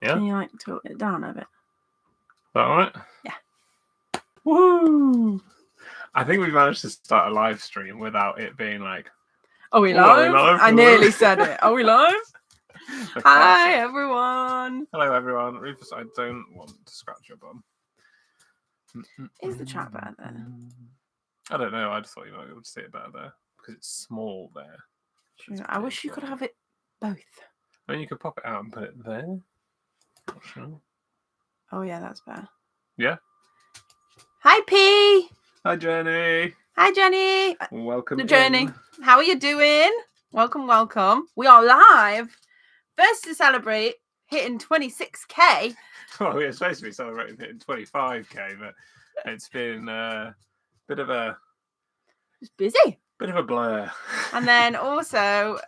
Yeah. Can you like tilt it down a bit? Is that all right? Yeah. Woo! I think we managed to start a live stream without it being like. Are we "Oh, are we live? live? I nearly said it. Are we live? The Hi classic. everyone. Hello everyone. Rufus, I don't want to scratch your bum. Is the chat better there? I don't know. I just thought you might be able to see it better there because it's small there. True. I wish you could have it both. I mean, you could pop it out and put it there. Not sure. Oh yeah, that's better. Yeah. Hi P. Hi Jenny. Hi Jenny. Welcome The journey. in. How are you doing? Welcome, welcome. We are live. First to celebrate hitting 26k. Well, we were supposed to be celebrating hitting 25k, but it's been a bit of a. It's busy. Bit of a blur. And then also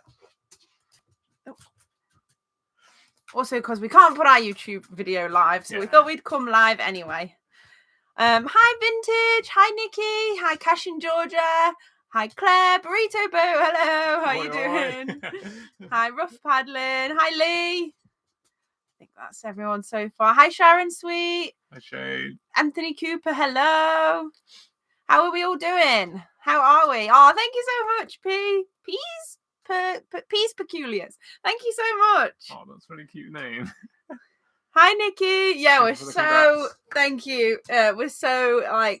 because we can't put our YouTube video live, so we thought we'd come live anyway. Hi Vintage, hi Nikki, hi Cash in Georgia, hi Claire, Burrito Boat, hello, how you doing? Hi Rough Paddling, hi Lee. I think that's everyone so far. Hi Sharon Sweet. Hi Shane. Anthony Cooper, hello. How are we all doing? How are we? Oh, thank you so much, P. Peas Peculiars. Thank you so much. Oh, that's a really cute name. Hi, Nikki. Yeah, Thanks we're for the so congrats. thank you. We're so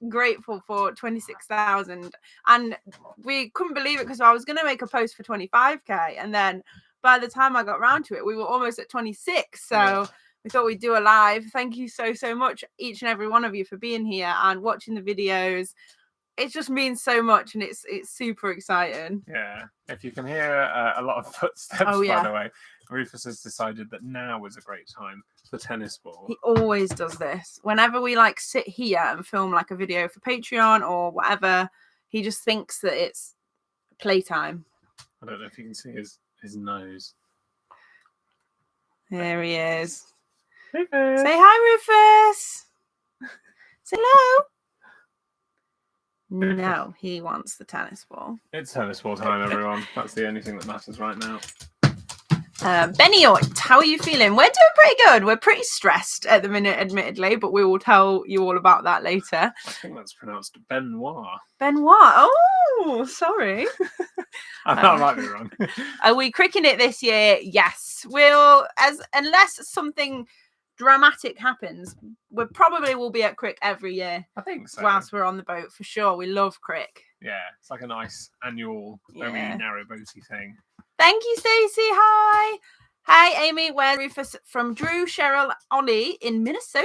grateful for 26,000, and we couldn't believe it because I was going to make a post for 25k, and then by the time I got round to it, we were almost at 26. So we thought we'd do a live. Thank you so much, each and every one of you, for being here and watching the videos. It just means so much, and it's super exciting. Yeah, if you can hear a lot of footsteps, by the way, Rufus has decided that now is a great time for tennis ball. He always does this. Whenever we like sit here and film like a video for Patreon or whatever, he just thinks that it's playtime. I don't know if you can see his nose. There he is. Rufus. Say hi, Rufus. Say hello. No, he wants the tennis ball. It's tennis ball time, everyone. That's the only thing that matters right now. Benny Oit, how are you feeling? We're doing pretty good. We're pretty stressed at the minute, admittedly, but we will tell you all about that later. I think that's pronounced Benoit. Benoit. Oh, sorry. I might be wrong. Are we cricking it this year? Yes. We'll, unless something dramatic happens, we probably will be at crick every year. I think so. Whilst we're on the boat, for sure. We love crick. Yeah, it's like a nice annual, very narrowboaty thing. Thank you, Stacey. Hi. Hi, Amy. Where's Rufus from Drew, Cheryl, Ollie in Minnesota?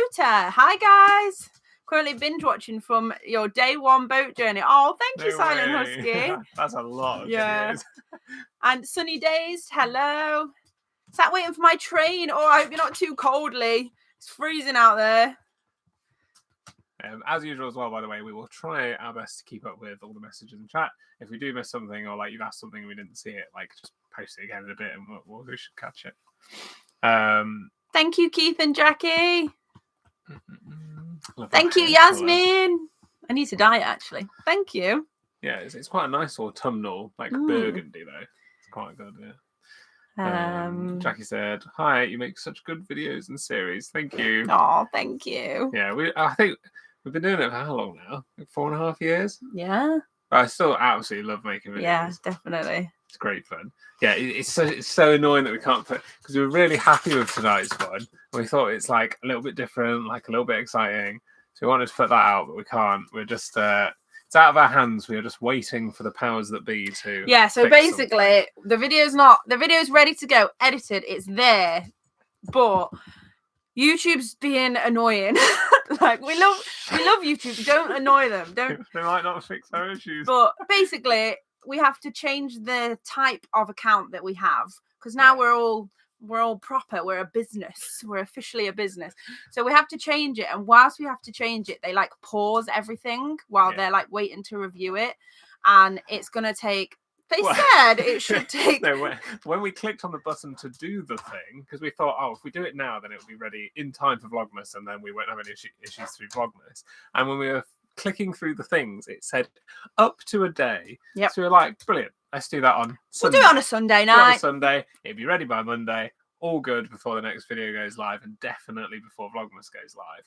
Hi, guys. Currently binge watching from your day one boat journey. Oh, thank you, Silent Husky. That's a lot of videos. And Sunny Days. Hello. Sat waiting for my train. Oh, I hope you're not too cold, Lee. It's freezing out there. As usual as well, by the way, we will try our best to keep up with all the messages in chat. If we do miss something or like you've asked something and we didn't see it, like just post it again in a bit and we should catch it. Thank you, Keith and Jackie. Thank you, Yasmin. I need to diet, actually. Thank you. Yeah, it's quite a nice autumnal, like burgundy, though. It's quite good, yeah. Jackie said, "Hi, you make such good videos and series. Thank you." Oh, thank you. Yeah, I think we've been doing it for how long now? Like 4.5 years? Yeah. But I still absolutely love making videos. Yeah, definitely. It's great fun. Yeah, it's so annoying that we can't put, because we were really happy with tonight's one. We thought it's like a little bit different, like a little bit exciting. So we wanted to put that out, but we can't. We're just it's out of our hands. We are just waiting for the powers that be to. Yeah, so basically the video's ready to go, edited, it's there, but YouTube's being annoying. Like we love YouTube. Don't annoy them. Don't. They might not fix our issues. But basically, we have to change the type of account that we have, because now we're all proper. We're a business. We're officially a business. So we have to change it. And whilst we have to change it, they like pause everything while they're like waiting to review it, and it's gonna take. They said it should take. No, when we clicked on the button to do the thing, because we thought, if we do it now, then it will be ready in time for Vlogmas, and then we won't have any issues through Vlogmas. And when we were clicking through the things, it said up to a day. Yep. So we were like, brilliant. Let's do that on Sunday. We'll do it on a Sunday night. On a Sunday, it'll be ready by Monday. all good before the next video goes live, and definitely before Vlogmas goes live.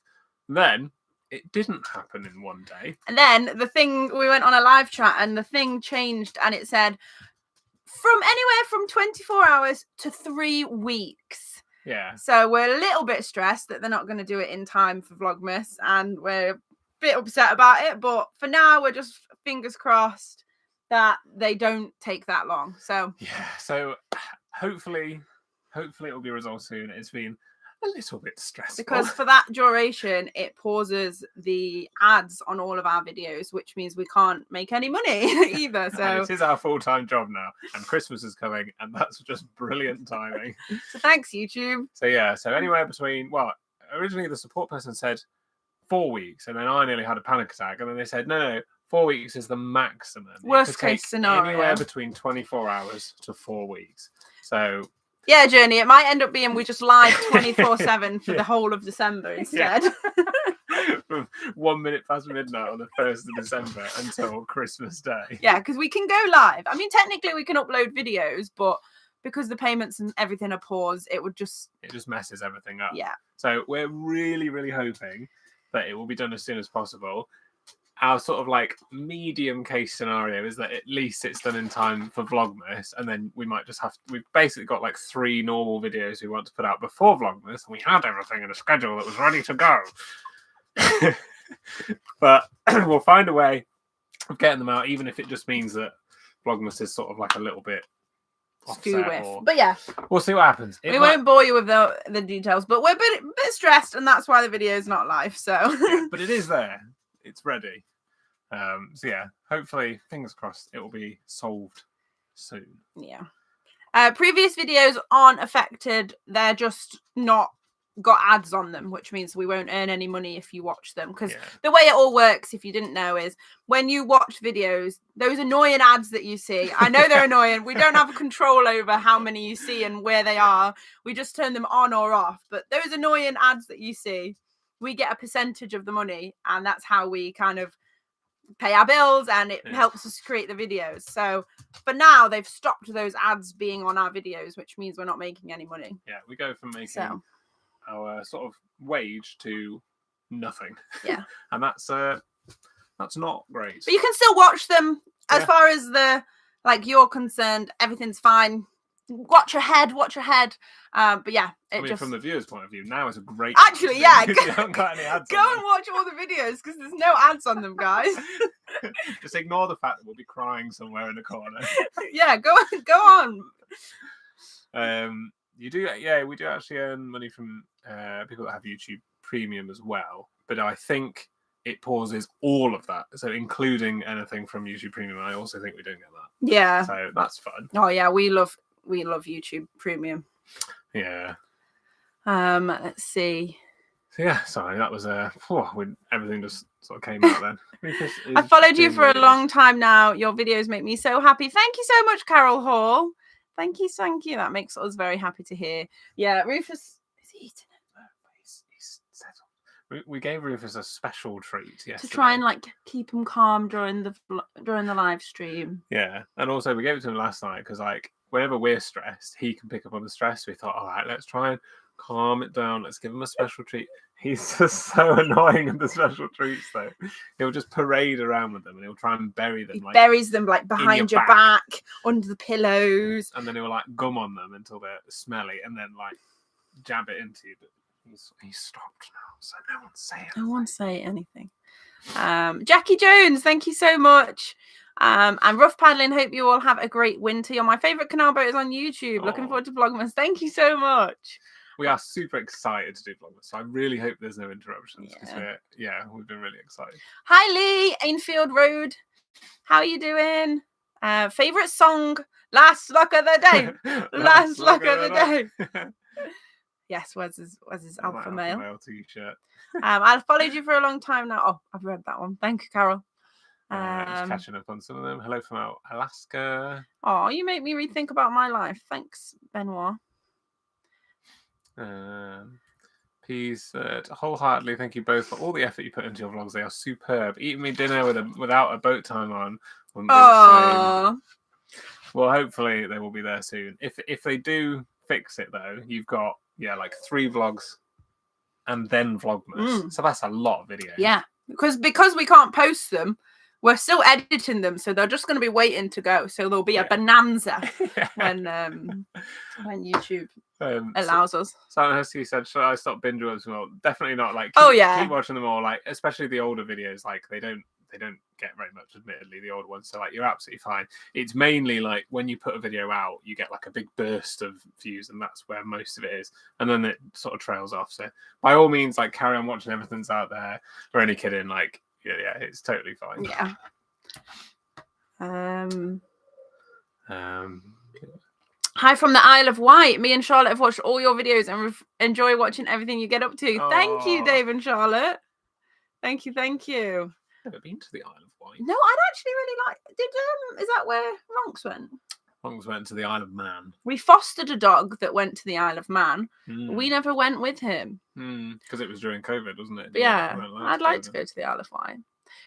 Then it didn't happen in one day. And then the thing, we went on a live chat and the thing changed and it said from anywhere from 24 hours to 3 weeks. Yeah. So we're a little bit stressed that they're not going to do it in time for Vlogmas, and we're a bit upset about it. But for now, we're just fingers crossed that they don't take that long. So yeah. So hopefully it will be resolved soon. It's been a little bit stressful because for that duration, it pauses the ads on all of our videos, which means we can't make any money either. So and it is our full-time job now, and Christmas is coming, and that's just brilliant timing. So thanks, YouTube. So yeah, so anywhere between, well, originally the support person said 4 weeks, and then I nearly had a panic attack, and then they said no, 4 weeks is the maximum. Worst case scenario. Anywhere between 24 hours to 4 weeks. So yeah, Journey, it might end up being we just live 24/7 for the whole of December instead. From 1 minute past midnight on the 1st of December until Christmas Day. Yeah, because we can go live. I mean, technically we can upload videos, but because the payments and everything are paused, it just messes everything up. Yeah. So we're really, really hoping that it will be done as soon as possible. Our sort of like medium case scenario is that at least it's done in time for Vlogmas, and then we might just we've basically got like 3 normal videos we want to put out before Vlogmas, and we had everything in a schedule that was ready to go. But we'll find a way of getting them out, even if it just means that Vlogmas is sort of like a little bit offset. But yeah, we'll see what happens. We won't bore you with the details, but we're a bit stressed, and that's why the video is not live. So yeah, but it is there. It's ready. So yeah, hopefully, fingers crossed, it will be solved soon. Yeah. Previous videos aren't affected. They're just not got ads on them, which means we won't earn any money if you watch them. Because the way it all works, if you didn't know, is when you watch videos, those annoying ads that you see, I know they're annoying. We don't have control over how many you see and where they are. We just turn them on or off. But those annoying ads that you see, we get a percentage of the money, and that's how we kind of pay our bills, and it helps us create the videos. So but now they've stopped those ads being on our videos, which means we're not making any money. Yeah, we go from making our sort of wage to nothing. Yeah. And that's not great. But you can still watch them. As far as you're concerned, everything's fine. Watch ahead. But yeah, from the viewer's point of view, now is a great actually you haven't got any ads go and watch all the videos because there's no ads on them, guys. Just ignore the fact that we'll be crying somewhere in the corner. Yeah, go on. We do actually earn money from people that have YouTube Premium as well, but I think it pauses all of that, so including anything from YouTube Premium. I also think we don't get that. Yeah, so that's fun. Oh yeah, we love YouTube Premium. Yeah. Let's see. So yeah, sorry, that was everything just sort of came out then. I followed you for a long time now. Your videos make me so happy. Thank you so much, Carol Hall. Thank you. That makes us very happy to hear. Yeah, Rufus is eating it. He's settled. We gave Rufus a special treat yesterday to try and keep him calm during the live stream. Yeah, and also we gave it to him last night because whenever we're stressed, he can pick up on the stress. We thought, all right, let's try and calm it down. Let's give him a special treat. He's just so annoying with the special treats, though. He'll just parade around with them, and he'll try and bury them. He buries them behind your back, under the pillows, and then he'll gum on them until they're smelly, and then jab it into you. But he's stopped now, so no one say anything. Jackie Jones, thank you so much. And Rough Paddling, hope you all have a great winter. You're my favourite canal boat is on YouTube. Looking forward to Vlogmas. Thank you so much. We are super excited to do Vlogmas, so I really hope there's no interruptions because we've been really excited. Hi Lee, Ainfield Road. How are you doing? Favourite song? Last Luck of the Day. Last Luck of the Day. Yes, where's his alpha male t-shirt. I've followed you for a long time now. Oh, I've read that one. Thank you, Carol. Just catching up on some of them. Hello from Alaska. Oh, you make me rethink about my life. Thanks, Benoit. Peace. Wholeheartedly thank you both for all the effort you put into your vlogs. They are superb. Eating me dinner without a boat time on. Well, hopefully they will be there soon. If they do fix it though, you've got like 3 vlogs and then Vlogmas. So that's a lot of videos. Yeah, because we can't post them, we're still editing them, so they're just going to be waiting to go. So there'll be a bonanza when YouTube allows us. Simon Husky said, "Should I stop binge watching them all?" Definitely not. Like, keep watching them all. Like, especially the older videos. Like, they don't get very much, admittedly, the older ones. So like, you're absolutely fine. It's mainly like when you put a video out, you get like a big burst of views, and that's where most of it is. And then it sort of trails off. So by all means, like, carry on watching everything that's out there. We're only kidding. Like, yeah, it's totally fine. Yeah. Hi from the Isle of Wight. Me and Charlotte have watched all your videos and enjoy watching everything you get up to. Oh. Thank you, Dave and Charlotte. Thank you. Never been to the Isle of Wight. No, I'd actually really like. Is that where Ronks went? Ronks went to the Isle of Man. We fostered a dog that went to the Isle of Man. We never went with him because it was during COVID, wasn't it? Yeah, I'd like to go to the Isle of Wight.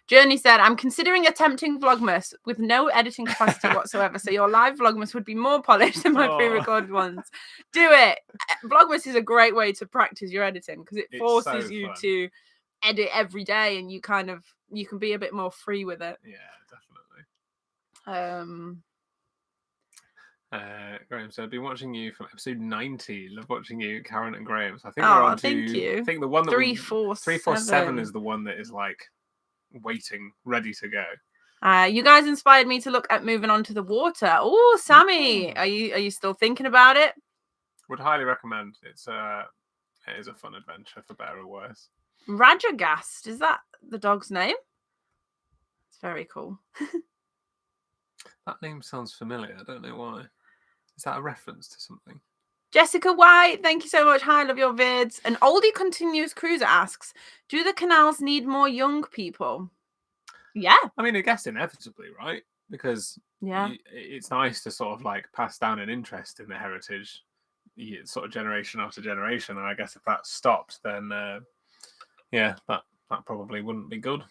Journey said, "I'm considering attempting Vlogmas with no editing capacity whatsoever. So your live Vlogmas would be more polished than my pre-recorded ones. Do it. Vlogmas is a great way to practice your editing because it forces you to edit every day, and you can be a bit more free with it." Yeah, definitely. Graham said, "I've been watching you from episode 90. Love watching you, Karen and Graham." So I think we're on to. Thank you. I think the one that 347 is the one that is like waiting, ready to go. You guys inspired me to look at moving on to the water. Oh, Sammy, are you still thinking about it? Would highly recommend. It is a fun adventure, for better or worse. Rajagast, is that the dog's name? It's very cool. That name sounds familiar. I don't know why. Is that a reference to something? Jessica White, thank you so much. Hi, love your vids. An oldie continuous cruiser asks, do the canals need more young people? Yeah. I mean, I guess inevitably, right? Because it's nice to sort of like pass down an interest in the heritage, sort of generation after generation. And I guess if that stopped, then that probably wouldn't be good.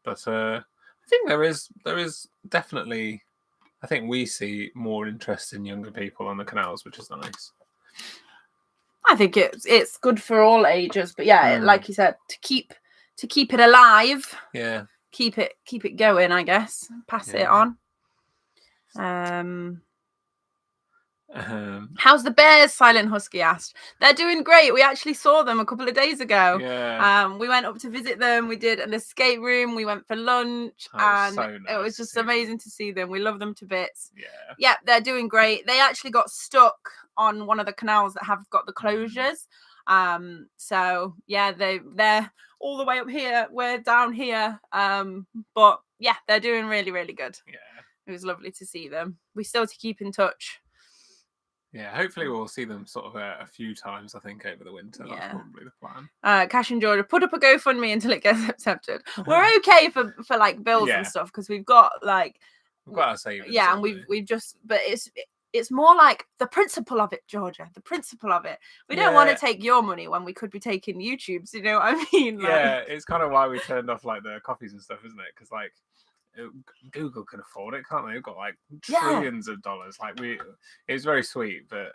But I think there is definitely, I think we see more interest in younger people on the canals, which is nice. I think it's good for all ages, but like you said, to keep it alive. Yeah. Keep it going, I guess. Pass it on. How's the bears? Silent Husky asked. They're doing great. We actually saw them a couple of days ago. Yeah. We went up to visit them. We did an escape room. We went for lunch, and so nice. It was just amazing to see them. We love them to bits. Yeah, they're doing great. They actually got stuck on one of the canals that have got the closures. So yeah, they're all the way up here. We're down here. But yeah, they're doing really, really good. Yeah, it was lovely to see them. We still to keep in touch. Yeah, hopefully we'll see them sort of a few times, I think, over the winter. That's probably the plan. Cash and Georgia, put up a GoFundMe until it gets accepted. We're okay for like bills and stuff because we've got our savings. Yeah, and we've just, but it's more like the principle of it, Georgia. The principle of it. We don't want to take your money when we could be taking YouTube's. You know what I mean? It's kind of why we turned off like the coffees and stuff, isn't it? Because like Google can afford it, can't they? They've got like trillions of dollars. Like it's very sweet, but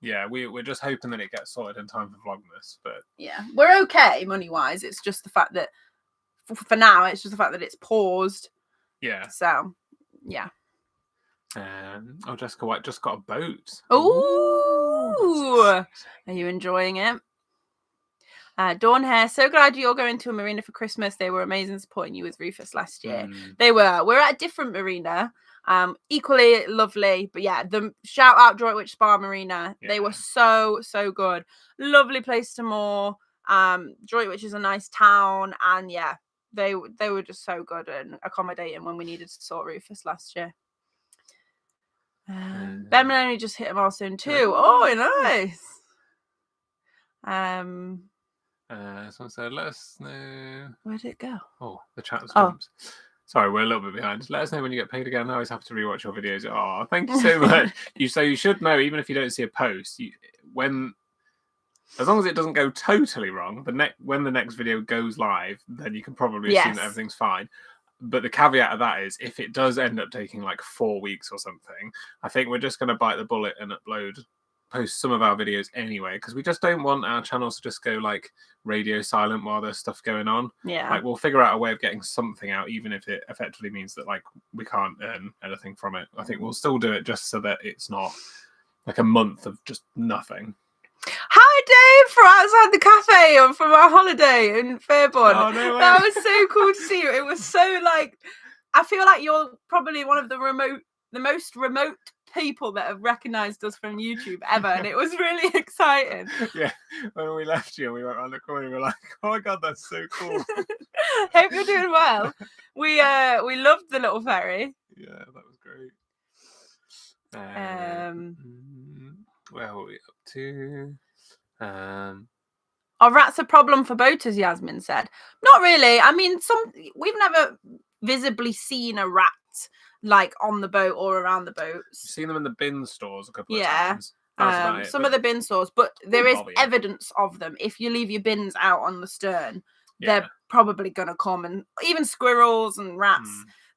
we're just hoping that it gets sorted in time for Vlogmas. But yeah, we're okay money wise. It's just the fact that for now, it's just the fact that it's paused. Yeah. So yeah. Jessica White just got a boat. Ooh, are you enjoying it? Dawn Hare, so glad you're going to a marina for Christmas. They were amazing supporting you with Rufus last year. They were. We're at a different marina, equally lovely. But yeah, the shout out Droitwich Spa Marina. Yeah. They were so good. Lovely place to moor. Droitwich is a nice town, and yeah, they were just so good and accommodating when we needed to sort Rufus last year. Ben Maloney just hit a milestone too. Oh, nice. Someone said, let us know. Where'd it go? Oh, the chat's jumped. Sorry, we're a little bit behind. Let us know when you get paid again. I always have to rewatch your videos. Oh, thank you so much. You should know, even if you don't see a post, as long as it doesn't go totally wrong, when the next video goes live, then you can probably assume that everything's fine. But the caveat of that is, if it does end up taking like 4 weeks or something, I think we're just going to bite the bullet and upload post some of our videos anyway, because we just don't want our channels to just go like radio silent while there's stuff going on. Yeah. Like we'll figure out a way of getting something out, even if it effectively means that like we can't earn anything from it. I think we'll still do it just so that it's not like a month of just nothing. Hi, Dave, from outside the cafe from our holiday in Fairborn. Oh, no way. That was so cool to see you. It was so like, I feel like you're probably one of the most remote people that have recognised us from YouTube ever, and it was really exciting. Yeah, when we left you and we went around the corner, we were like, oh my god, that's so cool. Hope you're doing well. We loved the little ferry. Yeah, that was great. Where were we up to? Are rats a problem for boaters? Yasmin said. Not really. I mean, we've never visibly seen a rat like on the boat or around the boats. Seen them in the bin stores a couple of times. Some of the bin stores, but there is evidence of them. If you leave your bins out on the stern, they're probably gonna come, and even squirrels and rats.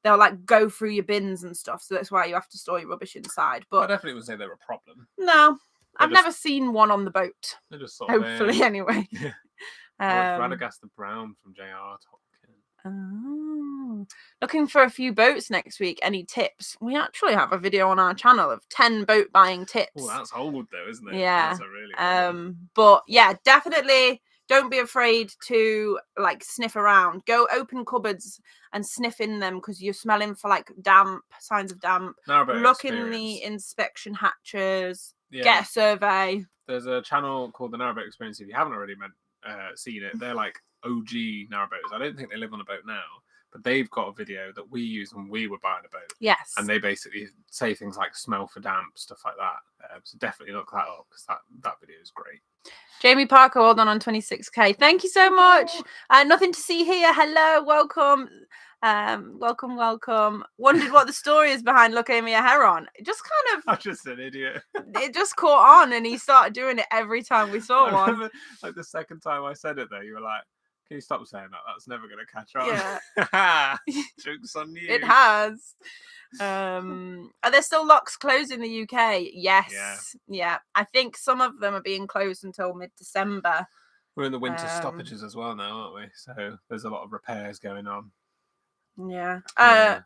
They'll like go through your bins and stuff, so that's why you have to store your rubbish inside. But I definitely would say they're a problem. No, I've never seen one on the boat. They're just sort of hopefully anyway. Radagast the Brown from J.R. Tolkien. Oh, looking for a few boats next week. Any tips? We actually have a video on our channel of 10 boat buying tips. Oh, that's old though, isn't it? Yeah. That's a really but yeah, definitely don't be afraid to like sniff around. Go open cupboards and sniff in them because you're smelling for like signs of damp. Look in the inspection hatches. Yeah. Get a survey. There's a channel called the Narrowboat Experience. If you haven't already seen it, they're like OG narrowboats. I don't think they live on a boat now, but they've got a video that we used when we were buying a boat. Yes. And they basically say things like smell for damp, stuff like that. So definitely look that up because that video is great. Jamie Parker, well done on 26k. Thank you so much. Nothing to see here. Hello, welcome. Welcome. Wondered what the story is behind Look Amy a Heron. It just kind of... I'm just an idiot. It just caught on and he started doing it every time we saw one. Remember, like the second time I said it though, you were like, can you stop saying that? That's never going to catch on. Yeah. Joke's on you. It has. Are there still locks closed in the UK? Yes. Yeah. I think some of them are being closed until mid-December. We're in the winter stoppages as well now, aren't we? So there's a lot of repairs going on. Yeah.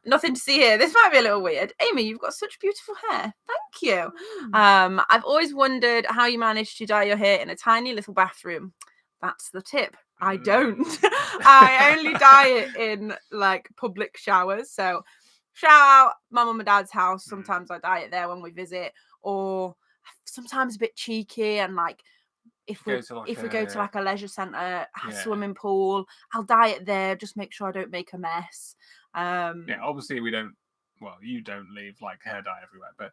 Nothing to see here. This might be a little weird. Amy, you've got such beautiful hair. Thank you. I've always wondered how you manage to dye your hair in a tiny little bathroom. That's the tip. I don't. I only dye it in like public showers. So shout out my mum and dad's house. Sometimes I dye it there when we visit, or sometimes a bit cheeky and like if we go to like a leisure centre, a swimming pool, I'll dye it there. Just make sure I don't make a mess. Obviously we don't. Well, you don't leave like hair dye everywhere, but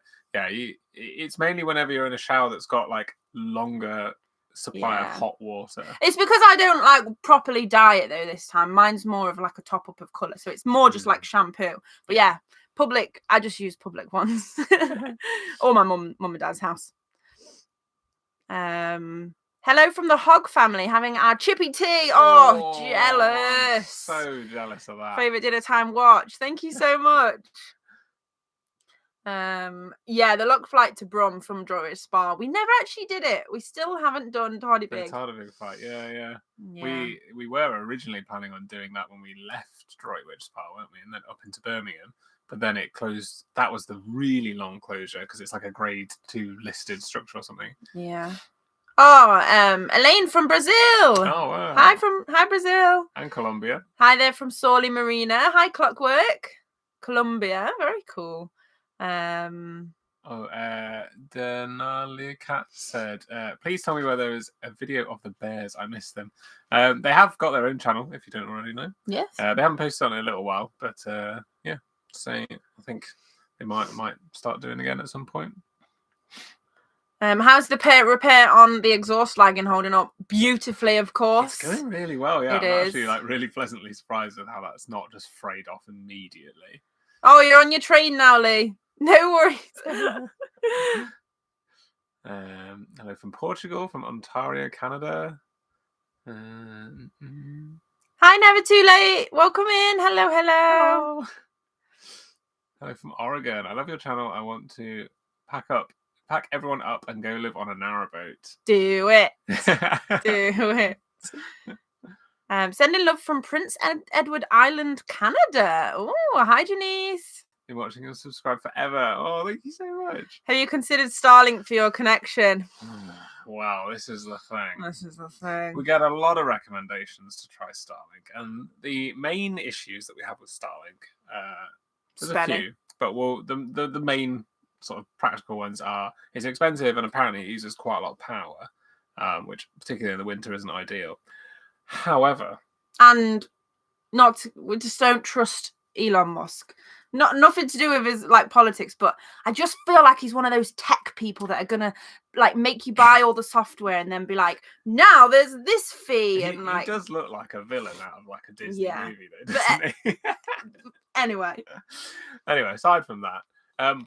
it's mainly whenever you're in a shower that's got like longer supply of hot water. It's because I don't like properly dye it though this time. Mine's more of like a top up of colour, so it's more just like shampoo. But yeah, public, I just use public ones. Or my mum and dad's house. Hello from the Hog family, having our chippy tea. Oh, jealous. So jealous of that. Favourite dinner time watch. Thank you so much. The Lock flight to Brum from Droitwich Spa. We never actually did it. We still haven't done Tardybig. Tardybig fight, yeah. We were originally planning on doing that when we left Droitwich Spa, weren't we? And then up into Birmingham. But then it closed. That was the really long closure because it's like a grade 2 listed structure or something. Yeah. Oh, Elaine from Brazil. Oh, wow. Hi Brazil. And Colombia. Hi there from Sawley Marina. Hi Clockwork. Colombia. Very cool. Denali Cat said, please tell me where there is a video of the bears. I missed them. They have got their own channel, if you don't already know. Yes. They haven't posted on it in a little while, but I think they might start doing again at some point. How's the repair on the exhaust lagging holding up? Beautifully, of course. It's going really well, yeah. I'm actually like really pleasantly surprised at how that's not just frayed off immediately. Oh, you're on your train now, Lee. No worries. Hello from Portugal, from Ontario, Canada. Hi, never too late. Welcome in. Hello. Hello from Oregon. I love your channel. I want to pack up pack everyone up and go live on a narrowboat. Do it. Do it. Sending love from Prince Edward Island, Canada. Oh, hi, Janice. Been watching and subscribe forever. Oh, thank you so much. Have you considered Starlink for your connection? Wow, this is the thing. This is the thing. We get a lot of recommendations to try Starlink, and the main issues that we have with Starlink, there's a few, but the main sort of practical ones are it's expensive and apparently it uses quite a lot of power, which particularly in the winter isn't ideal. However, and we just don't trust Elon Musk. Nothing to do with his like politics, but I just feel like he's one of those tech people that are gonna like make you buy all the software and then be like, now there's this fee, and like he does look like a villain out of like a Disney movie, though, doesn't he? Anyway, aside from that,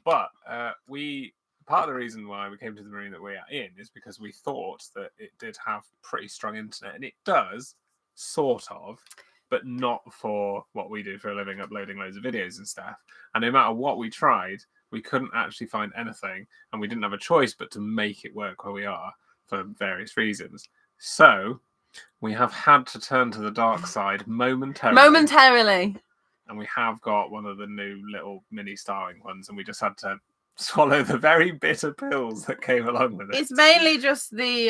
part of the reason why we came to the marine that we're in is because we thought that it did have pretty strong internet, and it does, sort of, but not for what we do for a living, uploading loads of videos and stuff. And no matter what we tried, we couldn't actually find anything, and we didn't have a choice but to make it work where we are for various reasons. So we have had to turn to the dark side momentarily. And we have got one of the new little mini Starlink ones, and we just had to swallow the very bitter pills that came along with it. It's mainly just the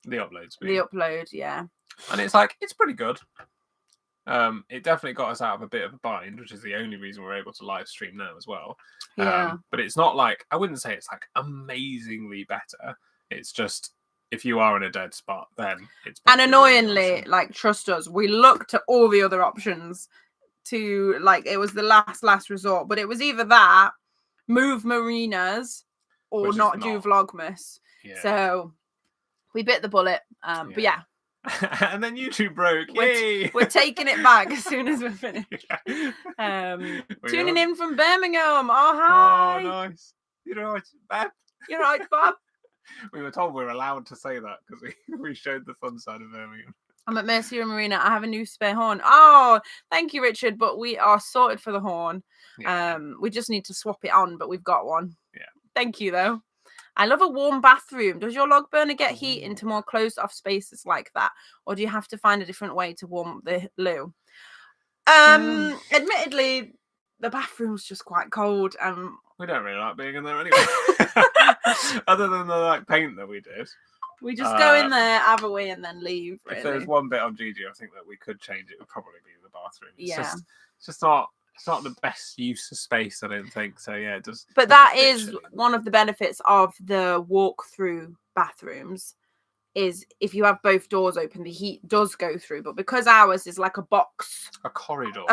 upload speed. The upload, yeah. And it's pretty good. It definitely got us out of a bit of a bind, which is the only reason we're able to live stream now as well. Yeah. But it's not like, I wouldn't say it's like amazingly better. It's just, if you are in a dead spot, then it's... And annoyingly, like, trust us, we looked at all the other options to, like, it was the last resort. But it was either that, move marinas, or not do Vlogmas. Yeah. So we bit the bullet. But yeah. And then YouTube broke. We're taking it back as soon as we're finished. Tuning in from Birmingham. Oh, hi. Oh, nice. You're right, Bob. You're right, Bob. We were told we were allowed to say that because we showed the fun side of Birmingham. I'm at Mercia Marina. I have a new spare horn. Oh, thank you, Richard. But we are sorted for the horn. Yeah. We just need to swap it on, but we've got one. Yeah. Thank you, though. I love a warm bathroom. Does your log burner get heat into more closed off spaces like that? Or do you have to find a different way to warm the loo? Admittedly, the bathroom's just quite cold. We don't really like being in there anyway. Other than the like paint that we did. We just go in there, have a wee, and then leave. Really. If there's one bit on Gigi, I think that we could change it. It would probably be the bathroom. It's just not. It's not the best use of space, I don't think. So yeah, it does. But that is one of the benefits of the walk-through bathrooms. Is if you have both doors open, the heat does go through. But because ours is like a box, a corridor,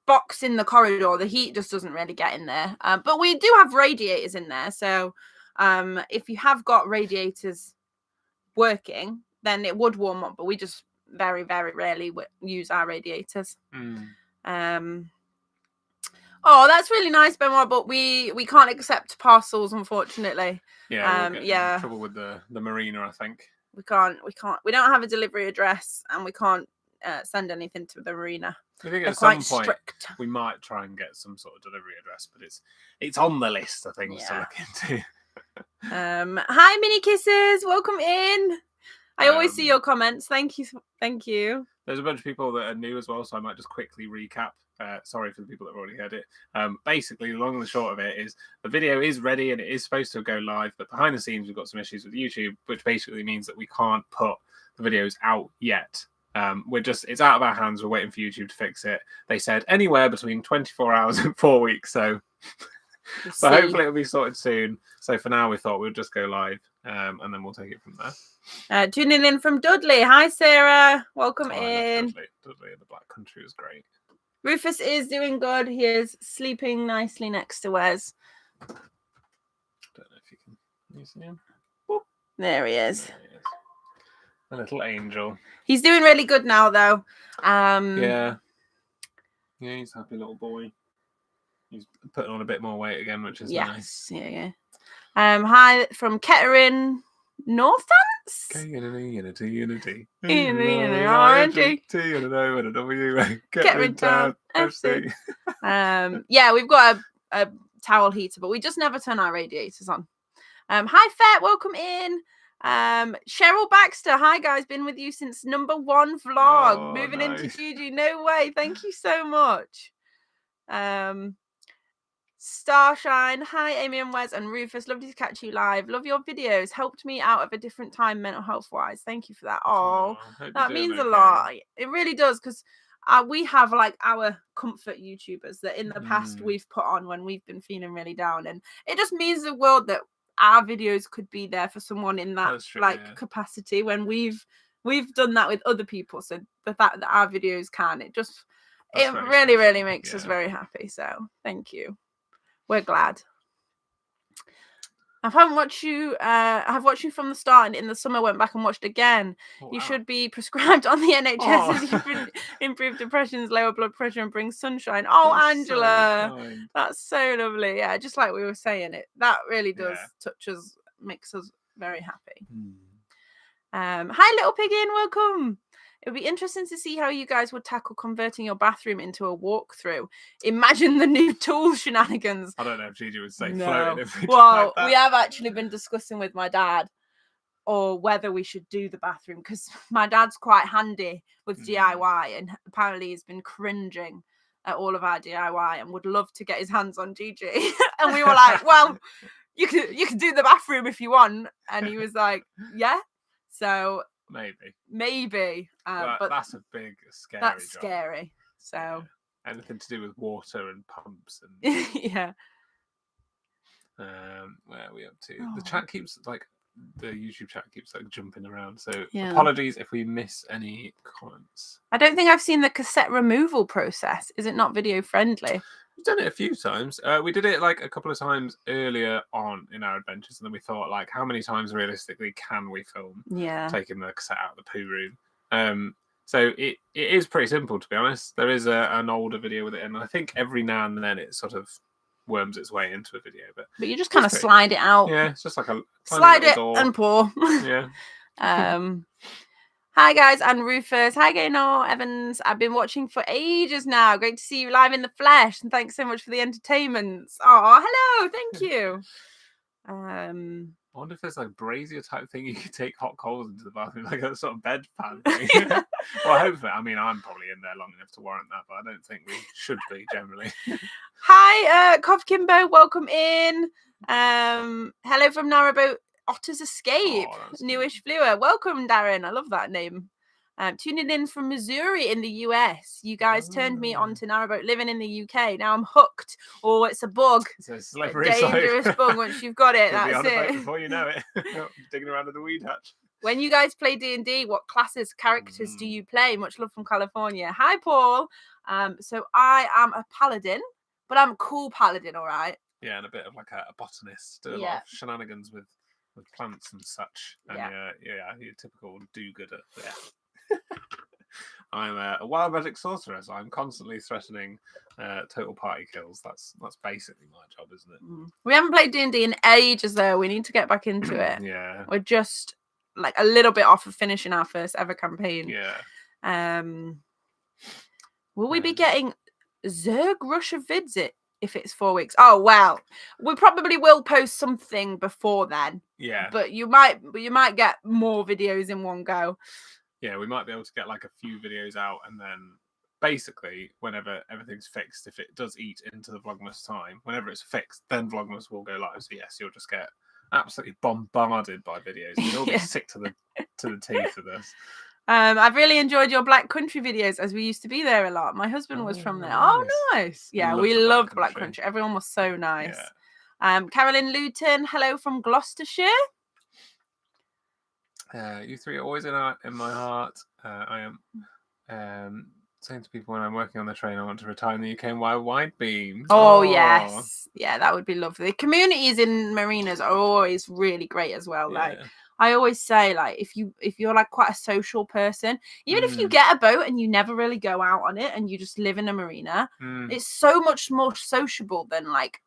box in the corridor, the heat just doesn't really get in there. But we do have radiators in there, so if you have got radiators working, then it would warm up. But we just very, very rarely use our radiators. Oh, that's really nice, Benoit, but we can't accept parcels, unfortunately. Yeah, we'll get in trouble with the marina, I think. We don't have a delivery address, and we can't send anything to the marina. I think at some point we might try and get some sort of delivery address, but it's on the list of things to look into. Hi, mini kisses, welcome in. I always see your comments. Thank you. There's a bunch of people that are new as well, so I might just quickly recap. Sorry for the people that have already heard it. Basically, the long and the short of it is the video is ready and it is supposed to go live, but behind the scenes we've got some issues with YouTube, which basically means that we can't put the videos out yet. It's out of our hands. We're waiting for YouTube to fix it. They said anywhere between 24 hours and 4 weeks, so but hopefully it'll be sorted soon. So for now, we thought we'd just go live, and then we'll take it from there. Tuning in from Dudley. Hi, Sarah. Welcome in. Dudley in the Black Country was great. Rufus is doing good. He is sleeping nicely next to Wes. Don't know if you can see him. There he is. A little angel. He's doing really good now, though. Yeah, he's a happy little boy. He's putting on a bit more weight again, which is nice. Yeah. Hi from Kettering, Northants. Unity. R&D. T and an O and a W. Kettering Town FC. Yeah, we've got a towel heater, but we just never turn our radiators on. Hi Fet, welcome in. Cheryl Baxter, hi guys, been with you since number 1 vlog. Moving into Gigi, no way. Thank you so much. Starshine, hi Amy and Wes and Rufus, lovely to catch you live. Love your videos, helped me out of a different time mental health wise. Thank you for that. That means a lot. It really does, because we have like our comfort YouTubers that in the past we've put on when we've been feeling really down, and it just means the world that our videos could be there for someone in that capacity when we've done that with other people. So the fact that our videos can, it really makes us very happy. So thank you. We're glad. I've watched you from the start, and in the summer went back and watched again. You should be prescribed on the NHS as you improve depressions, lower blood pressure, and bring sunshine. That's Angela, that's so lovely. Yeah, just like we were saying, that really does touch us, makes us very happy. Hi, little piggin, welcome. It would be interesting to see how you guys would tackle converting your bathroom into a walkthrough. Imagine the new tool shenanigans. I don't know if Gigi would say no. floating. Well, we have actually been discussing with my dad or whether we should do the bathroom, because my dad's quite handy with DIY, and apparently he's been cringing at all of our DIY and would love to get his hands on Gigi. And we were like, well, you can do the bathroom if you want. And he was like, yeah. So maybe but that's a big scary that's job. Scary. So anything to do with water and pumps and yeah. Where are we up to? The chat keeps the YouTube chat keeps jumping around, so apologies if we miss any comments. I don't think I've seen the cassette removal process. Is it not video friendly? We've done it a few times. We did it a couple of times earlier on in our adventures, and then we thought, how many times realistically can we film taking the cassette out of the poo room? So it is pretty simple, to be honest. There is an older video with it, and I think every now and then it sort of worms its way into a video. But you just kind of slide it out. Yeah, it's just like a slide it door. And pour. Yeah. Hi guys, and Rufus. Hi Gaynor Evans. I've been watching for ages now. Great to see you live in the flesh, and thanks so much for the entertainment. Oh, hello, thank you. I wonder if there's brazier type thing you could take hot coals into the bathroom, like a sort of bedpan thing. Well, hopefully, I mean, I'm probably in there long enough to warrant that, but I don't think we should be generally. Hi, Cov Kimbo, welcome in. Hello from Narrowboat. Otters Escape, newish viewer. Welcome, Darren. I love that name. Tuning in from Missouri in the US. You guys turned me on to Narrowboat, living in the UK. Now I'm hooked. Oh, it's a bug. It's a slippery dangerous bug. Once you've got it, that's it. Before you know it, digging around in the weed hatch. When you guys play D&D, what classes, characters do you play? Much love from California. Hi, Paul. So I am a paladin, but I'm a cool paladin, all right? Yeah, and a bit of a botanist. Do a lot of shenanigans with plants and such, and your typical do-gooder. I'm a wild magic sorcerer, so I'm constantly threatening total party kills. That's basically my job, isn't it? We haven't played D&D in ages, though. We need to get back into it. Yeah, we're just a little bit off of finishing our first ever campaign. Yeah. Will we be getting Zerg Rush of vids if it's 4 weeks? Oh well, we probably will post something before then. Yeah, but you might get more videos in one go. Yeah, we might be able to get a few videos out, and then basically whenever everything's fixed, if it does eat into the Vlogmas time, whenever it's fixed, then Vlogmas will go live. So yes, you'll just get absolutely bombarded by videos. You'll be sick to the teeth of this. I've really enjoyed your Black Country videos, as we used to be there a lot. My husband was from there. Nice. Oh, nice. Yeah, we loved Black Country. Everyone was so nice. Yeah. Carolyn Luton, hello from Gloucestershire. You three are always in my heart. I am saying to people when I'm working on the train, I want to retire in the UK and wear wide beams. Oh, yes. Yeah, that would be lovely. The communities in marinas are always really great as well. I always say, if you're quite a social person, even if you get a boat and you never really go out on it and you just live in a marina, it's so much more sociable than most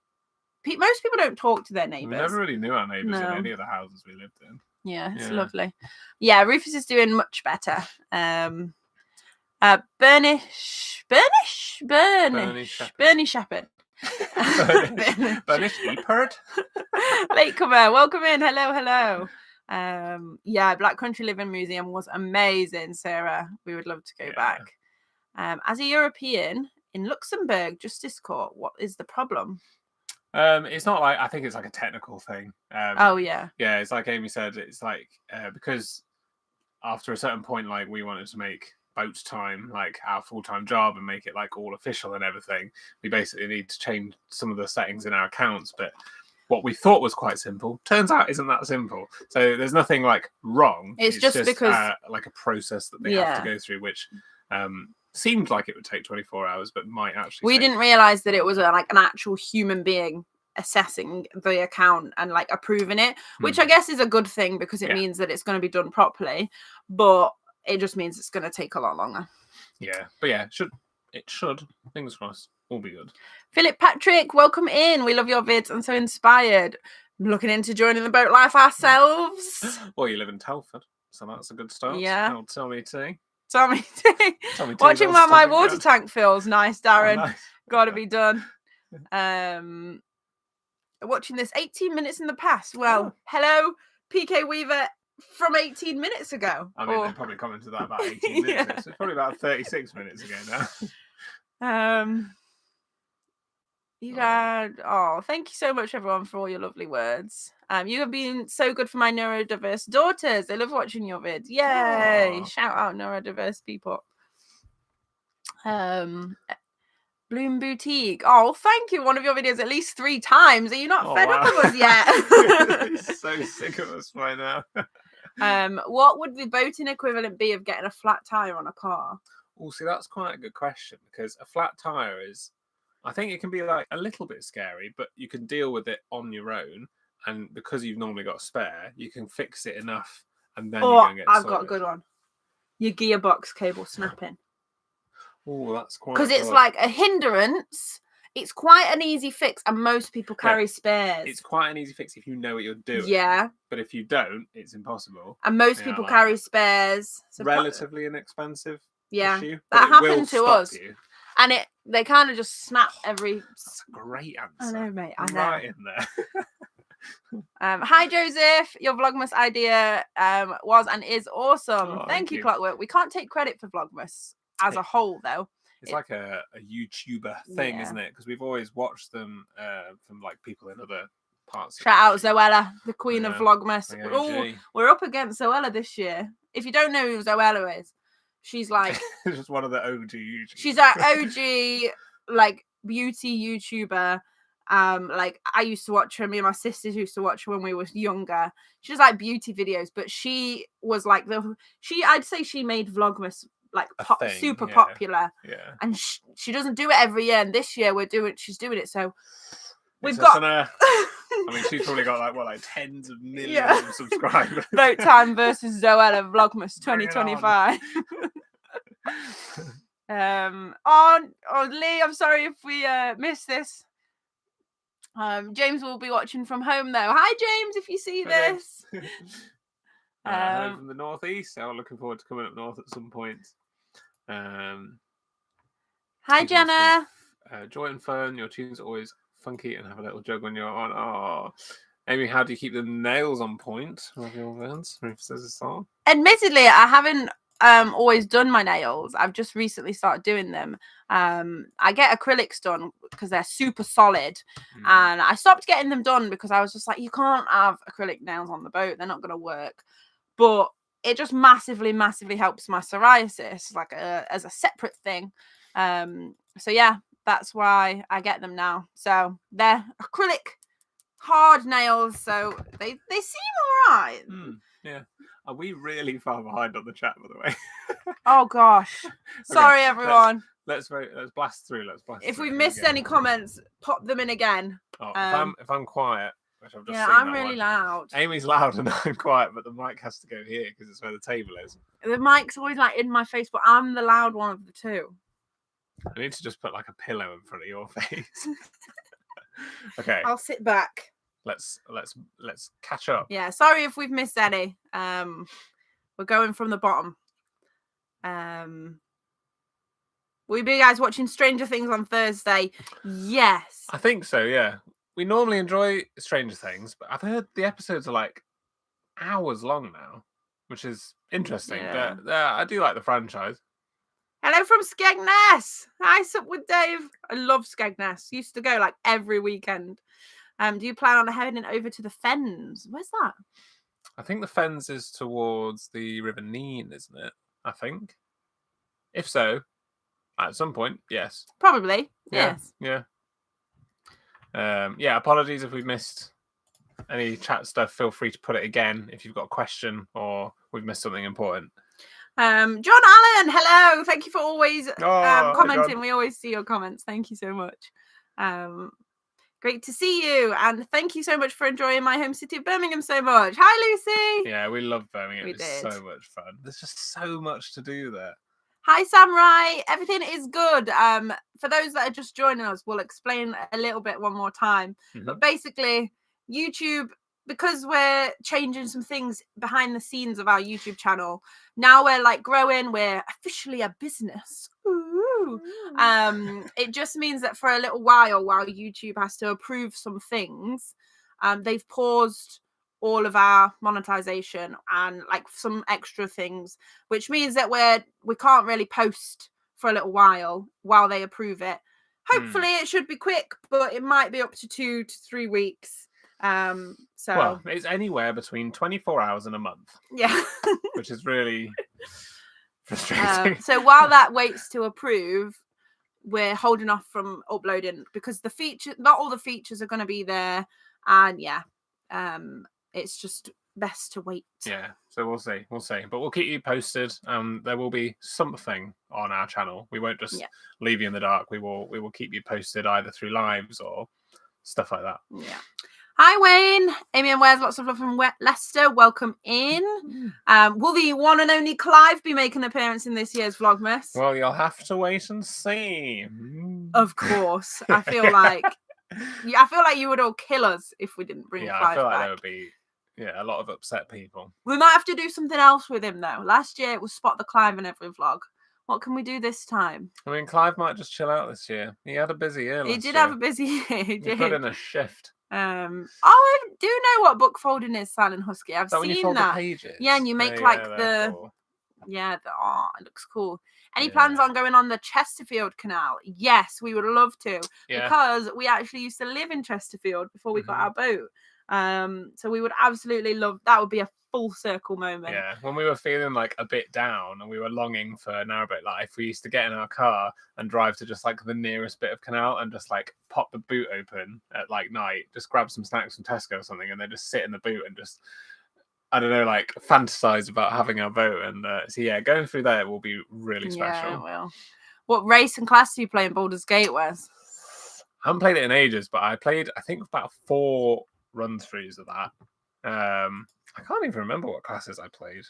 people don't talk to their neighbours. We never really knew our neighbours in any of the houses we lived in. Yeah, it's lovely. Yeah, Rufus is doing much better. Bernie Shepherd. Burnish Eaperd. Latecomer, welcome in. Hello. Yeah, Black Country Living Museum was amazing, Sarah. We would love to go back. As a European in Luxembourg Justice Court, what is the problem? It's not like, I think it's like a technical thing. Oh yeah, it's like Amy said. It's like because after a certain point, like we wanted to make boat time like our full-time job and make it like all official and everything. We basically need to change some of the settings in our accounts, but what we thought was quite simple turns out isn't that simple. So there's nothing like wrong. It's just because like a process that they have to go through, which seemed like it would take 24 hours, but might actually. We didn't realize that it was like an actual human being assessing the account and like approving it, which I guess is a good thing because it means that it's going to be done properly, but it just means it's going to take a lot longer. Yeah, but yeah, it should fingers crossed all be good. Philip Patrick, welcome in. We love your vids and so inspired. Looking into joining the boat life ourselves. Well, you live in Telford, so that's a good start. Yeah. Oh, tell me too. Watching while my water tank fills. Nice, Darren. Oh, nice. Gotta be done. Watching this 18 minutes in the past. Well, hello, PK Weaver from 18 minutes ago. I mean, they probably commented that about 18 minutes ago. So it's probably about 36 minutes ago now. You guys, thank you so much, everyone, for all your lovely words. You have been so good for my neurodiverse daughters. They love watching your vids. Yay! Shout out neurodiverse people. Bloom Boutique. Oh, thank you. One of your videos at least 3 times. Are you not fed up of us yet? He's so sick of us by now. What would the boating equivalent be of getting a flat tire on a car? Oh, see, that's quite a good question because a flat tire is, I think it can be like a little bit scary, but you can deal with it on your own. And because you've normally got a spare, you can fix it enough and then you can get it I've got a good one. Your gearbox cable snapping. Oh, that's quite because it's like a hindrance. It's quite an easy fix, and most people carry spares. It's quite an easy fix if you know what you're doing. Yeah. But if you don't, it's impossible. And most people carry spares. So relatively inexpensive. Yeah. Issue, that happened to us. You. And they kind of just snap every. That's a great answer. I know, mate. I know. Right in there. Hi, Joseph. Your Vlogmas idea was and is awesome. Oh, thank you, Clockwork. We can't take credit for Vlogmas as a whole, though. It's like a YouTuber thing, isn't it? Because we've always watched them from like people in other parts. Shout out Zoella, the queen of Vlogmas. We're up against Zoella this year. If you don't know who Zoella is, she's like just one of the OG YouTubers. She's our OG like beauty YouTuber. Like I used to watch her. Me and my sisters used to watch her when we were younger. She was like beauty videos, but she was like I'd say she made Vlogmas like super popular. Yeah. And she doesn't do it every year. And this year she's doing it. So we've got. I mean, she's probably got like tens of millions of subscribers. Boat Time versus Zoella Vlogmas 2025. Lee, I'm sorry if we missed this. James will be watching from home though. Hi James, if you see this. From the northeast, so I'm looking forward to coming up north at some point. Hi Jenna. Joy and Fern, your tunes are always funky and have a little jug when you're on. Oh, Amy, how do you keep the nails on point with your Vans? Admittedly, I haven't always done my nails. I've just recently started doing them. I get acrylics done because they're super solid, and I stopped getting them done because I was just like, you can't have acrylic nails on the boat, they're not going to work. But it just massively helps my psoriasis, like as a separate thing. So yeah, that's why I get them now. So they're acrylic hard nails, so they seem all right. Yeah. Are we really far behind on the chat, by the way? Oh gosh. Sorry, everyone. Let's blast through. If we missed any comments, pop them in again. If I'm quiet, which I've just seen I'm really loud. Amy's loud and I'm quiet, but the mic has to go here because it's where the table is. The mic's always like in my face, but I'm the loud one of the two. I need to just put like a pillow in front of your face. Okay. I'll sit back. Let's catch up. Yeah, sorry if we've missed any. We're going from the bottom. Will you be guys watching Stranger Things on Thursday? Yes. I think so, yeah. We normally enjoy Stranger Things, but I've heard the episodes are like hours long now, which is interesting. Yeah. But I do like the franchise. Hello from Skegness. Hi, sup with Dave. I love Skegness. Used to go like every weekend. Do you plan on heading over to the Fens? Where's that? I think the Fens is towards the River Nene, isn't it? I think. If so, at some point, yes. Probably. Yeah, Yes. Yeah. Yeah, apologies if we've missed any chat stuff. Feel free to put it again if you've got a question or we've missed something important. John Allen, hello. Thank you for always hi, commenting. John. We always see your comments. Thank you so much. Great to see you. And thank you so much for enjoying my home city of Birmingham so much. Hi, Lucy. Yeah, we love Birmingham. We It's did. so much fun. There's just so much to do there. Hi, Samurai. Everything is good. For those that are just joining us, we'll explain a little bit one more time. But basically, YouTube, because we're changing some things behind the scenes of our YouTube channel, now we're like growing. We're officially a business. Ooh. It just means that for a little while YouTube has to approve some things, they've paused all of our monetization and like some extra things, which means that we can't really post for a little while they approve it. Hopefully it should be quick, but it might be up to 2 to 3 weeks. Well, it's anywhere between 24 hours and a month. Yeah. Which is really frustrating. So while that waits to approve, we're holding off from uploading because not all the features are going to be there, and it's just best to wait. Yeah, so we'll see. But we'll keep you posted. There will be something on our channel. We won't just leave you in the dark. We will keep you posted either through lives or stuff like that. Yeah. Hi, Wayne. Amy and Wares, lots of love from Leicester. Welcome in. Will the one and only Clive be making an appearance in this year's Vlogmas? Well, you'll have to wait and see. Of course. I feel like you would all kill us if we didn't bring Clive I feel like back. there would be a lot of upset people. We might have to do something else with him though. Last year it was spot the Clive in every vlog. What can we do this time? I mean, Clive might just chill out this year. He had a busy year. He did have a busy year. He put in a shift. I do know what book folding is, Silent Husky. I've seen that. Pages? Yeah, and you make cool. It looks cool. Any plans on going on the Chesterfield Canal? Yes, we would love to, because we actually used to live in Chesterfield before we got our boat. So we would absolutely love that. Would be a full circle moment. Yeah, when we were feeling like a bit down and we were longing for narrowboat life, we used to get in our car and drive to just like the nearest bit of canal and just like pop the boot open at like night, just grab some snacks from Tesco or something, and then just sit in the boot and just, I don't know, like fantasize about having our boat. And going through there will be really special. Yeah, it will. What race and class do you play in Baldur's Gate, Wes? I haven't played it in ages, but I played, I think, about 4 run-throughs of that. I can't even remember what classes I played.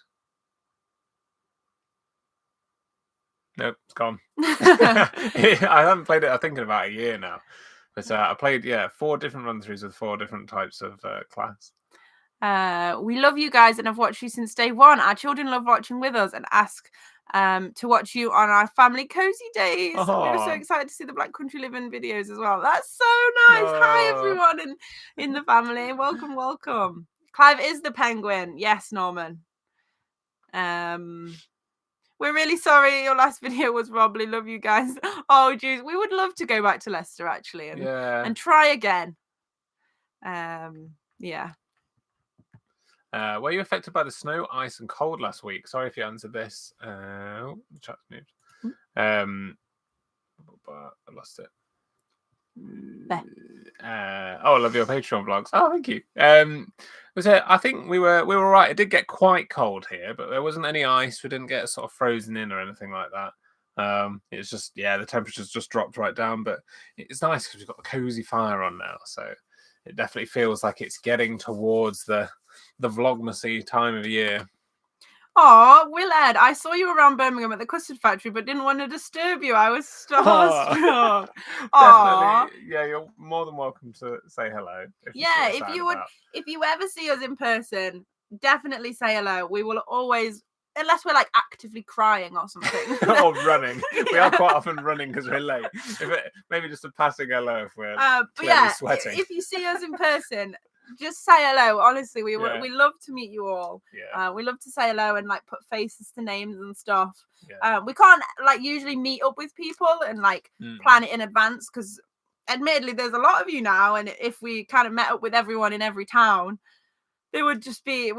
Nope, it's gone. I haven't played it, I think, in about a year now. But I played, 4 different run-throughs with 4 different types of class. We love you guys and have watched you since day one. Our children love watching with us and ask to watch you on our family cozy days. We were so excited to see the Black Country Living videos as well. That's so nice. Hi everyone in the family. Welcome. Clive is the penguin. Yes, Norman. We're really sorry your last video was wobbly. Love you guys. Oh geez, we would love to go back to Leicester actually and try again. Were you affected by the snow, ice, and cold last week? Sorry if you answered this. The chat's moved. But I lost it. I love your Patreon vlogs. Oh, thank you. I think we were right. It did get quite cold here, but there wasn't any ice. We didn't get sort of frozen in or anything like that. It's just the temperatures just dropped right down. But it's nice because we've got the cozy fire on now, so it definitely feels like it's getting towards the vlogmasy time of year. Oh, Willard, I saw you around Birmingham at the custard factory, but didn't want to disturb you. I was starstruck. Definitely. Yeah, you're more than welcome to say hello. If you ever see us in person, definitely say hello. We will always unless we're like actively crying or something. Or running. We Yeah. are quite often running because we're late. Maybe just a passing hello if we're But clearly yeah, sweating. if you see us in person, just say hello. Honestly, we Yeah. love to meet you all. Yeah. We love to say hello and like put faces to names and stuff. Yeah. We can't like usually meet up with people and like plan it in advance because admittedly there's a lot of you now, and if we kind of met up with everyone in every town, we would just be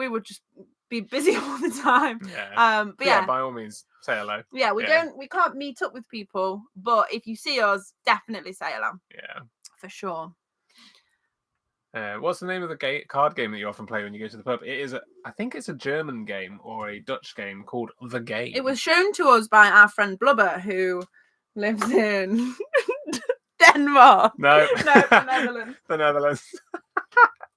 busy all the time. Yeah. But yeah, by all means, say hello. Yeah, we can't meet up with people, but if you see us, definitely say hello. Yeah. For sure. What's the name of the card game that you often play when you go to the pub? I think it's a German game or a Dutch game called The Game. It was shown to us by our friend Blubber, who lives in Denmark. No, the Netherlands. The Netherlands.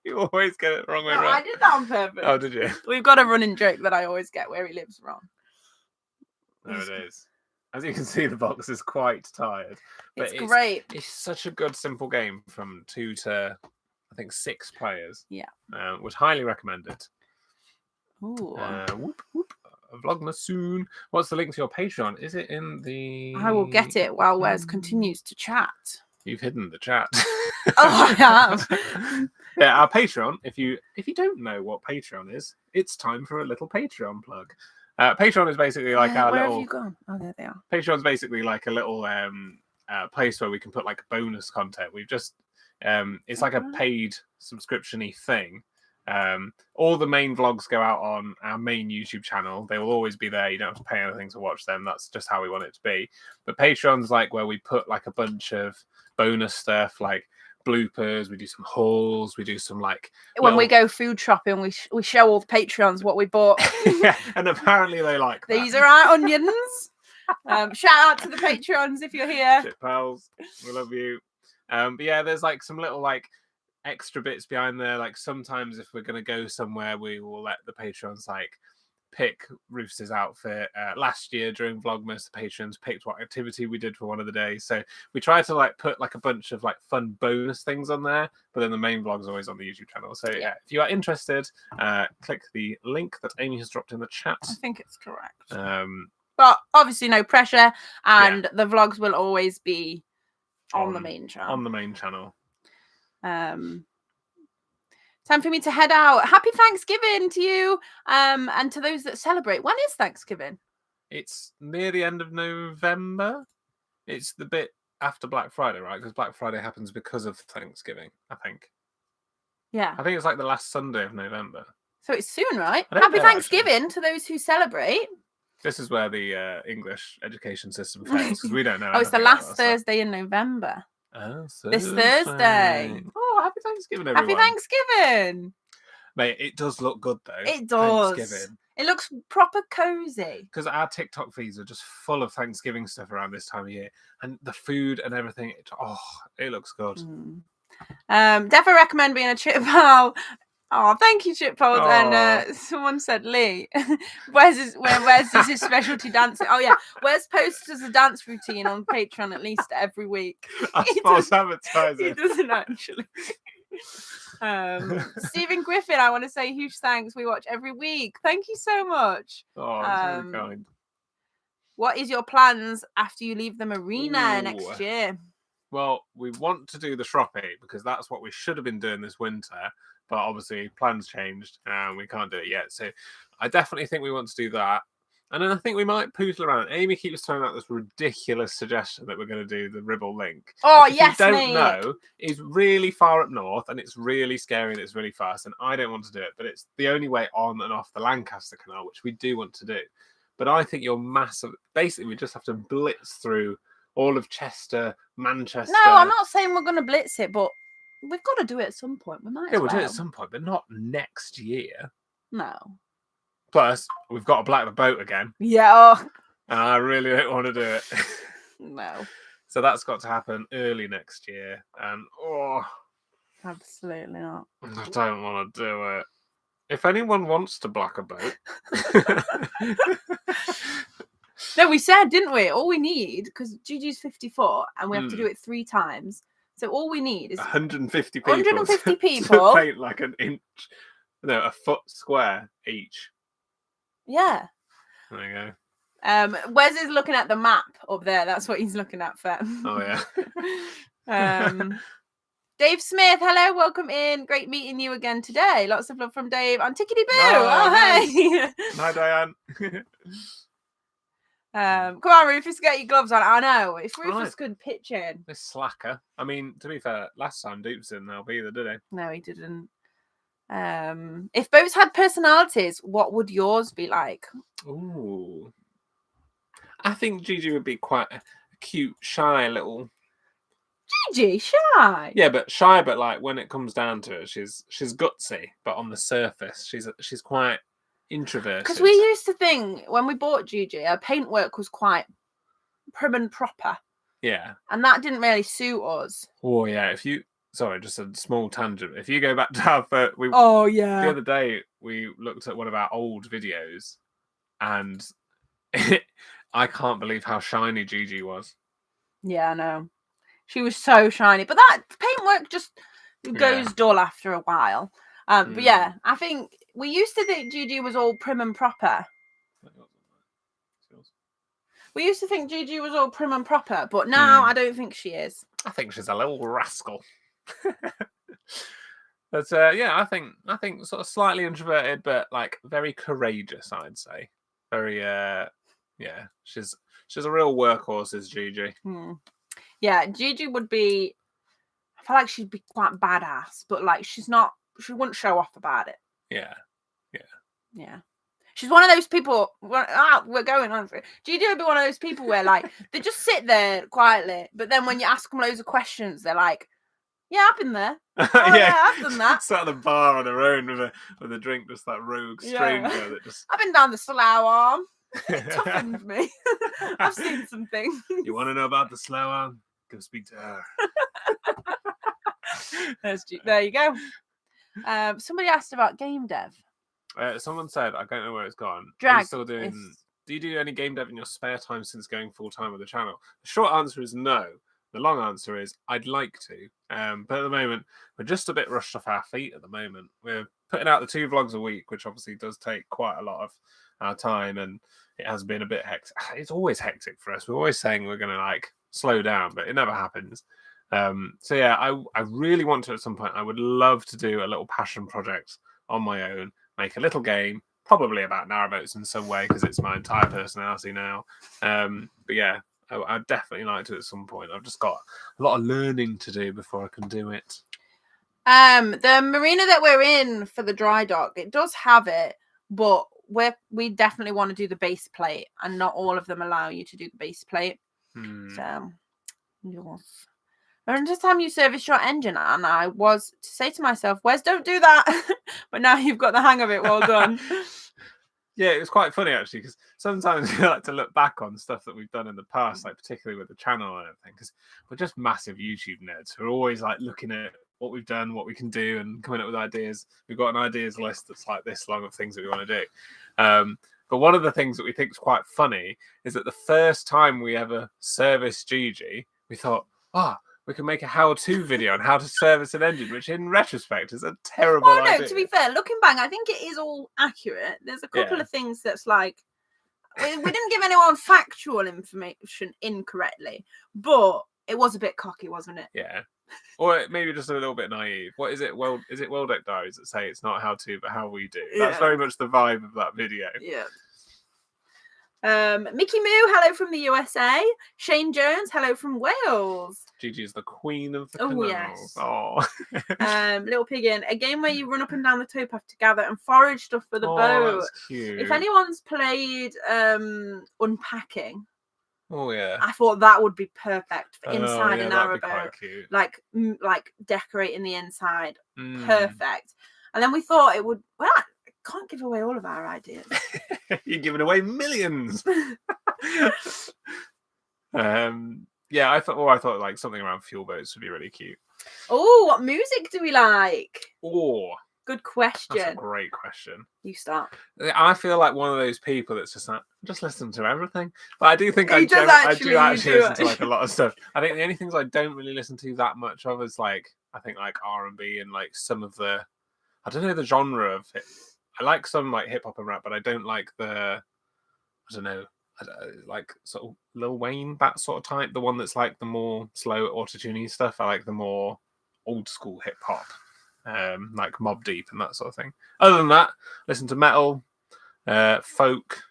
You always get it wrong way No, around. I did that on purpose. Oh, did you? We've got a running joke that I always get where he lives wrong. No, it is. As you can see, the box is quite tired. But It's great. It's such a good, simple game from 2 to, I think, 6 players. Yeah. Would highly recommend it. Ooh. Whoop, whoop. Vlogmas soon. What's the link to your Patreon? Is it in the... I will get it while Wes continues to chat. You've hidden the chat. Oh, I have. Yeah, our Patreon. If you don't know what Patreon is, it's time for a little Patreon plug. Patreon is basically like our where little... have you gone? Oh, there they are. Patreon's basically like a little place where we can put like bonus content. We've just it's like a paid subscription-y thing. All the main vlogs go out on our main YouTube channel. They will always be there. You don't have to pay anything to watch them. That's just how we want it to be. But Patreon's like where we put like a bunch of bonus stuff, like bloopers. We do some hauls. We do some like when we go food shopping, we show all the Patreons what we bought. Yeah, and apparently they like that. These are our onions. Shout out to the Patreons if you're here. Shit pals, we love you. But yeah, there's like some little like extra bits behind there. Like sometimes if we're gonna go somewhere, we will let the patrons like pick Roost's outfit. Last year during Vlogmas, the patrons picked what activity we did for one of the days. So we try to like put like a bunch of like fun bonus things on there, but then the main vlog's always on the YouTube channel. So yeah, if you are interested, click the link that Amy has dropped in the chat. I think it's correct. But obviously no pressure, and the vlogs will always be on the main channel. On the main channel. Time for me to head out. Happy Thanksgiving to you, and to those that celebrate. When is Thanksgiving? It's near the end of November. It's the bit after Black Friday, right? Because Black Friday happens because of Thanksgiving, I think. Yeah. I think it's like the last Sunday of November. So it's soon, right? I don't Happy know, Thanksgiving to those who celebrate. This is where the English education system fails, because we don't know. Oh, it's the anything about last that stuff. Thursday in November. Oh, This Thursday. Oh, happy Thanksgiving, everyone. Happy Thanksgiving. Mate, it does look good, though. It does. Thanksgiving. It looks proper cozy. Because our TikTok feeds are just full of Thanksgiving stuff around this time of year. And the food and everything, it looks good. Definitely recommend being a chip pal. Oh, thank you, Chip Poles. And someone said, Lee, where's his specialty dancing? Oh, yeah. Where's posts as a dance routine on Patreon at least every week? That's false advertising. He doesn't actually. Stephen Griffin, I want to say huge thanks. We watch every week. Thank you so much. Oh, that's really kind. What is your plans after you leave the marina next year? Well, we want to do the Shroppy because that's what we should have been doing this winter. But obviously, plans changed and we can't do it yet. So I definitely think we want to do that. And then I think we might poodle around. Amy keeps throwing out this ridiculous suggestion that we're going to do the Ribble Link. Oh, if yes, you don't know, it's really far up north and it's really scary and it's really fast. And I don't want to do it, but it's the only way on and off the Lancaster Canal, which we do want to do. But I think you're massive. Basically, we just have to blitz through all of Chester, Manchester. No, I'm not saying we're going to blitz it, but we've got to do it at some point. We might. Yeah, we'll do it at some point, but not next year. No. Plus, we've got to black the boat again. Yeah. And I really don't want to do it. No. So that's got to happen early next year. And absolutely not. I don't want to do it. If anyone wants to black a boat. No, we said, didn't we? All we need, because Gigi's 54 and we have to do it 3 times. So all we need is 150 people. 150 people. To paint like an inch, a foot square each. Yeah. There you go. Wes is looking at the map up there. That's what he's looking at for. Oh yeah. Dave Smith, hello, welcome in. Great meeting you again today. Lots of love from Dave on Tickety Boo. Oh, nice. Hey. Hi, Diane. Come on, Rufus, get your gloves on. I know. If Rufus could pitch in. This slacker. I mean, to be fair, last time Dupes didn't help either, did he? No, he didn't. If boats had personalities, what would yours be like? Ooh. I think Gigi would be quite a cute, shy little. Gigi, shy. Yeah, but shy. But like when it comes down to it, she's gutsy. But on the surface, she's quite introverted. Because we used to think when we bought Gigi, her paintwork was quite prim and proper. Yeah. And that didn't really suit us. Oh yeah. Sorry, just a small tangent. If you go back to our first, the other day we looked at one of our old videos, and I can't believe how shiny Gigi was. Yeah, I know. She was so shiny, but that paintwork just goes dull after a while. But yeah, I think we used to think Gigi was all prim and proper. We used to think Gigi was all prim and proper, but now I don't think she is. I think she's a little rascal. But yeah, I think sort of slightly introverted, but like very courageous. I'd say very yeah. She's a real workhorse, is Gigi. Yeah, Gigi would be. I feel like she'd be quite badass, but like she wouldn't show off about it. Yeah. She's one of those people. We're going on for it. Gigi would be one of those people where like they just sit there quietly, but then when you ask them loads of questions, they're like, "Yeah, I've been there. Oh, yeah, I've done that." Sat at the bar on her own with a drink, just that rogue stranger that just. I've been down the slough arm. It toughened me. I've seen some things. You want to know about the slough arm? Go speak to her. There you go. Somebody asked about game dev. Someone said, I don't know where it's gone. Drag. Are you still doing? Do you do any game dev in your spare time since going full time with the channel? The short answer is no. The long answer is I'd like to. But at the moment, we're just a bit rushed off our feet at the moment. We're putting out the 2 vlogs a week, which obviously does take quite a lot of our time, and it has been a bit hectic. It's always hectic for us. We're always saying we're going to like slow down, but it never happens. So yeah, I really want to at some point. I would love to do a little passion project on my own, make a little game, probably about narrowboats in some way because it's my entire personality now. But yeah, I'd definitely like to at some point. I've just got a lot of learning to do before I can do it. The marina that we're in for the dry dock, it does have it, but we definitely want to do the base plate, and not all of them allow you to do the base plate. So, yes. And this time you serviced your engine, and I was to say to myself, "Wes, don't do that." But now you've got the hang of it. Well done. Yeah, it was quite funny actually, because sometimes we like to look back on stuff that we've done in the past, like particularly with the channel and everything, because we're just massive YouTube nerds. We're always like looking at what we've done, what we can do, and coming up with ideas. We've got an ideas list that's like this long of things that we want to do. But one of the things that we think is quite funny is that the first time we ever serviced Gigi, we thought, we can make a how-to video on how to service an engine, which in retrospect is a terrible idea. To be fair, looking back, I think it is all accurate. There's a couple of things that's like, we didn't give anyone factual information incorrectly, but it was a bit cocky, wasn't it? Yeah. Or maybe just a little bit naive. What is it? Well, is it World Deck Diaries that say it's not how to, but how we do? That's very much the vibe of that video. Yeah. Mickey Moo, hello from the USA. Shane Jones, hello from Wales. Gigi is the queen of the canals. Yes. Oh. Little Piggin, a game where you run up and down the towpath to gather and forage stuff for the boat. That's cute. If anyone's played Unpacking, yeah, I thought that would be perfect for inside a narrowboat. Like decorating the inside, perfect. And then we thought it would. Well, I can't give away all of our ideas. You're giving away millions. Yeah, I thought like something around fuel boats would be really cute. Oh, what music do we like? Oh, good question. That's a great question. You start. I feel like one of those people that's just like, just listen to everything. But I do think I do actually listen to like a lot of stuff. I think the only things I don't really listen to that much of is like, I think like R&B and like some of the, I don't know the genre of it. I like some like hip hop and rap, but I don't like the I don't know, like sort of Lil Wayne, that sort of type. The one that's like the more slow autotuning stuff. I like the more old school hip hop, like Mobb Deep and that sort of thing. Other than that, listen to metal, folk,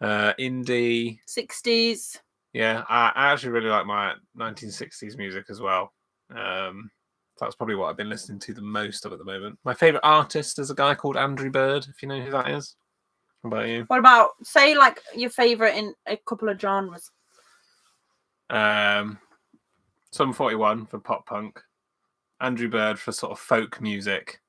indie, 60s. Yeah, I actually really like my 1960s music as well. That's probably what I've been listening to the most of at the moment. My favourite artist is a guy called Andrew Bird, if you know who that is. What about you? What about, say, like, your favourite in a couple of genres? Sum 41 for pop punk. Andrew Bird for sort of folk music.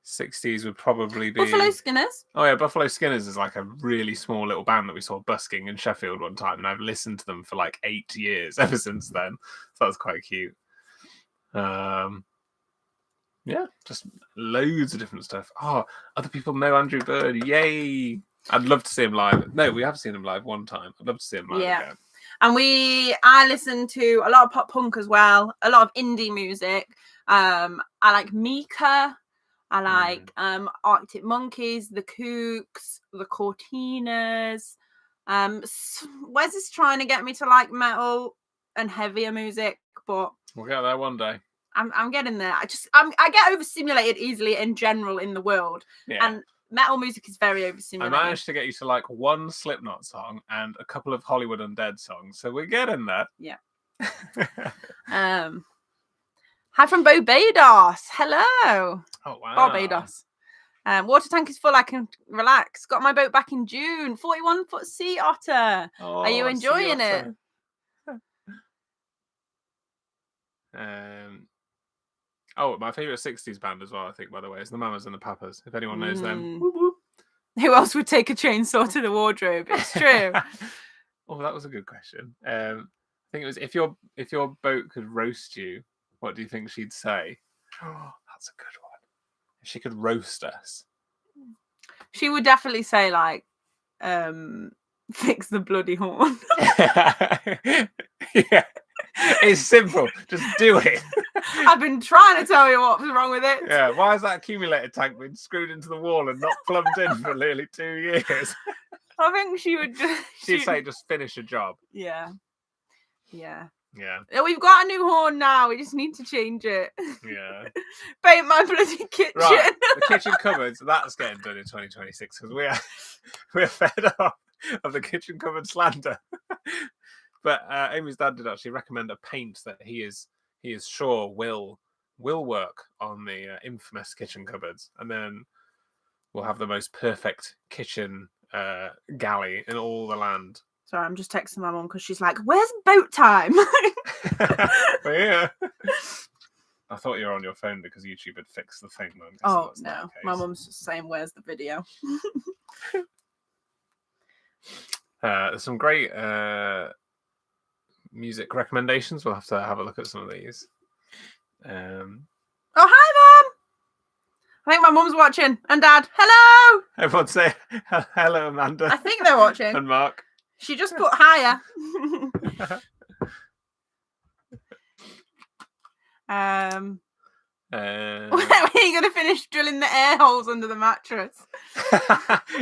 60s would probably be Buffalo Skinners. Oh yeah, Buffalo Skinners is like a really small little band that we saw busking in Sheffield one time, and I've listened to them for like 8 years ever since then. So that's quite cute. Yeah, just loads of different stuff. Oh, other people know Andrew Bird. Yay! I'd love to see him live. No, we have seen him live one time. I'd love to see him live again. And I listen to a lot of pop punk as well, a lot of indie music. I like Mika. I like Arctic Monkeys, the Kooks, the Cortinas. Wes is trying to get me to like metal and heavier music, but we'll get there one day. I'm getting there. I get overstimulated easily in general in the world, and metal music is very overstimulating. I managed to get you to like one Slipknot song and a couple of Hollywood Undead songs, so we're getting there. Yeah. Hi from Barbados. Hello. Oh, wow. Barbados. Water tank is full. I can relax. Got my boat back in June. 41-foot sea otter. Are you enjoying it? My favourite 60s band as well, I think, by the way, is the Mamas and the Papas. If anyone knows them. Whoop, whoop. Who else would take a chainsaw to the wardrobe? It's true. Oh, that was a good question. I think it was if your boat could roast you, what do you think she'd say? Oh, that's a good one. If she could roast us, she would definitely say like, fix the bloody horn. Yeah, it's simple. Just do it. I've been trying to tell you what's wrong with it. Yeah, why has that accumulator tank been screwed into the wall and not plumbed in for nearly 2 years? I think she would just... She'd say, just finish a job. Yeah. Yeah. We've got a new horn now. We just need to change it. Yeah. Paint my bloody kitchen. Right. The kitchen cupboards, that's getting done in 2026 because we're fed up of the kitchen cupboard slander. But Amy's dad did actually recommend a paint that he is sure will work on the infamous kitchen cupboards, and then we'll have the most perfect kitchen galley in all the land. Sorry, I'm just texting my mum because she's like, "Where's boat time?" Yeah. I thought you were on your phone because YouTube had fixed the thing. Oh no, my mum's just saying, "Where's the video?" There's some great music recommendations. We'll have to have a look at some of these. Oh, hi, Mum! I think my mum's watching. And Dad, hello! Everyone say hello, Amanda. I think they're watching. And Mark. She just put higher. When are you going to finish drilling the air holes under the mattress?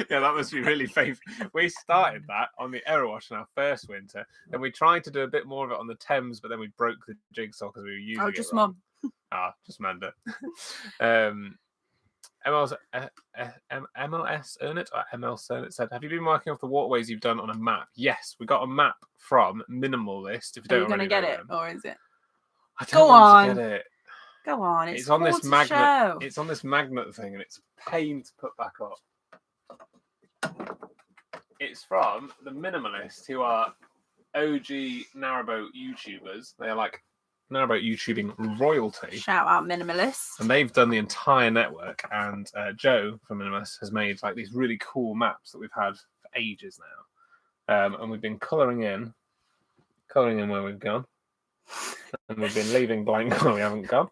Yeah, that must be really painful. We started that on the Aerowash in our first winter. Then we tried to do a bit more of it on the Thames, but then we broke the jigsaw because we were using it just wrong. Mum. Just Amanda. MLS Ernit or ML Cernit said, "Have you been marking off the waterways you've done on a map?" Yes, we got a map from Minimalist. If you don't going to get it, them. or is it? I don't want to get it. Go on, it's on this magnet. Show. It's on this magnet thing, and it's a pain to put back up. It's from the Minimalist, who are OG narrowboat YouTubers. They are like narrowboat YouTubing royalty. Shout out Minimalist. And they've done the entire network. And Joe from Minimalist has made like these really cool maps that we've had for ages now. And we've been colouring in where we've gone. And we've been leaving blank where we haven't gone.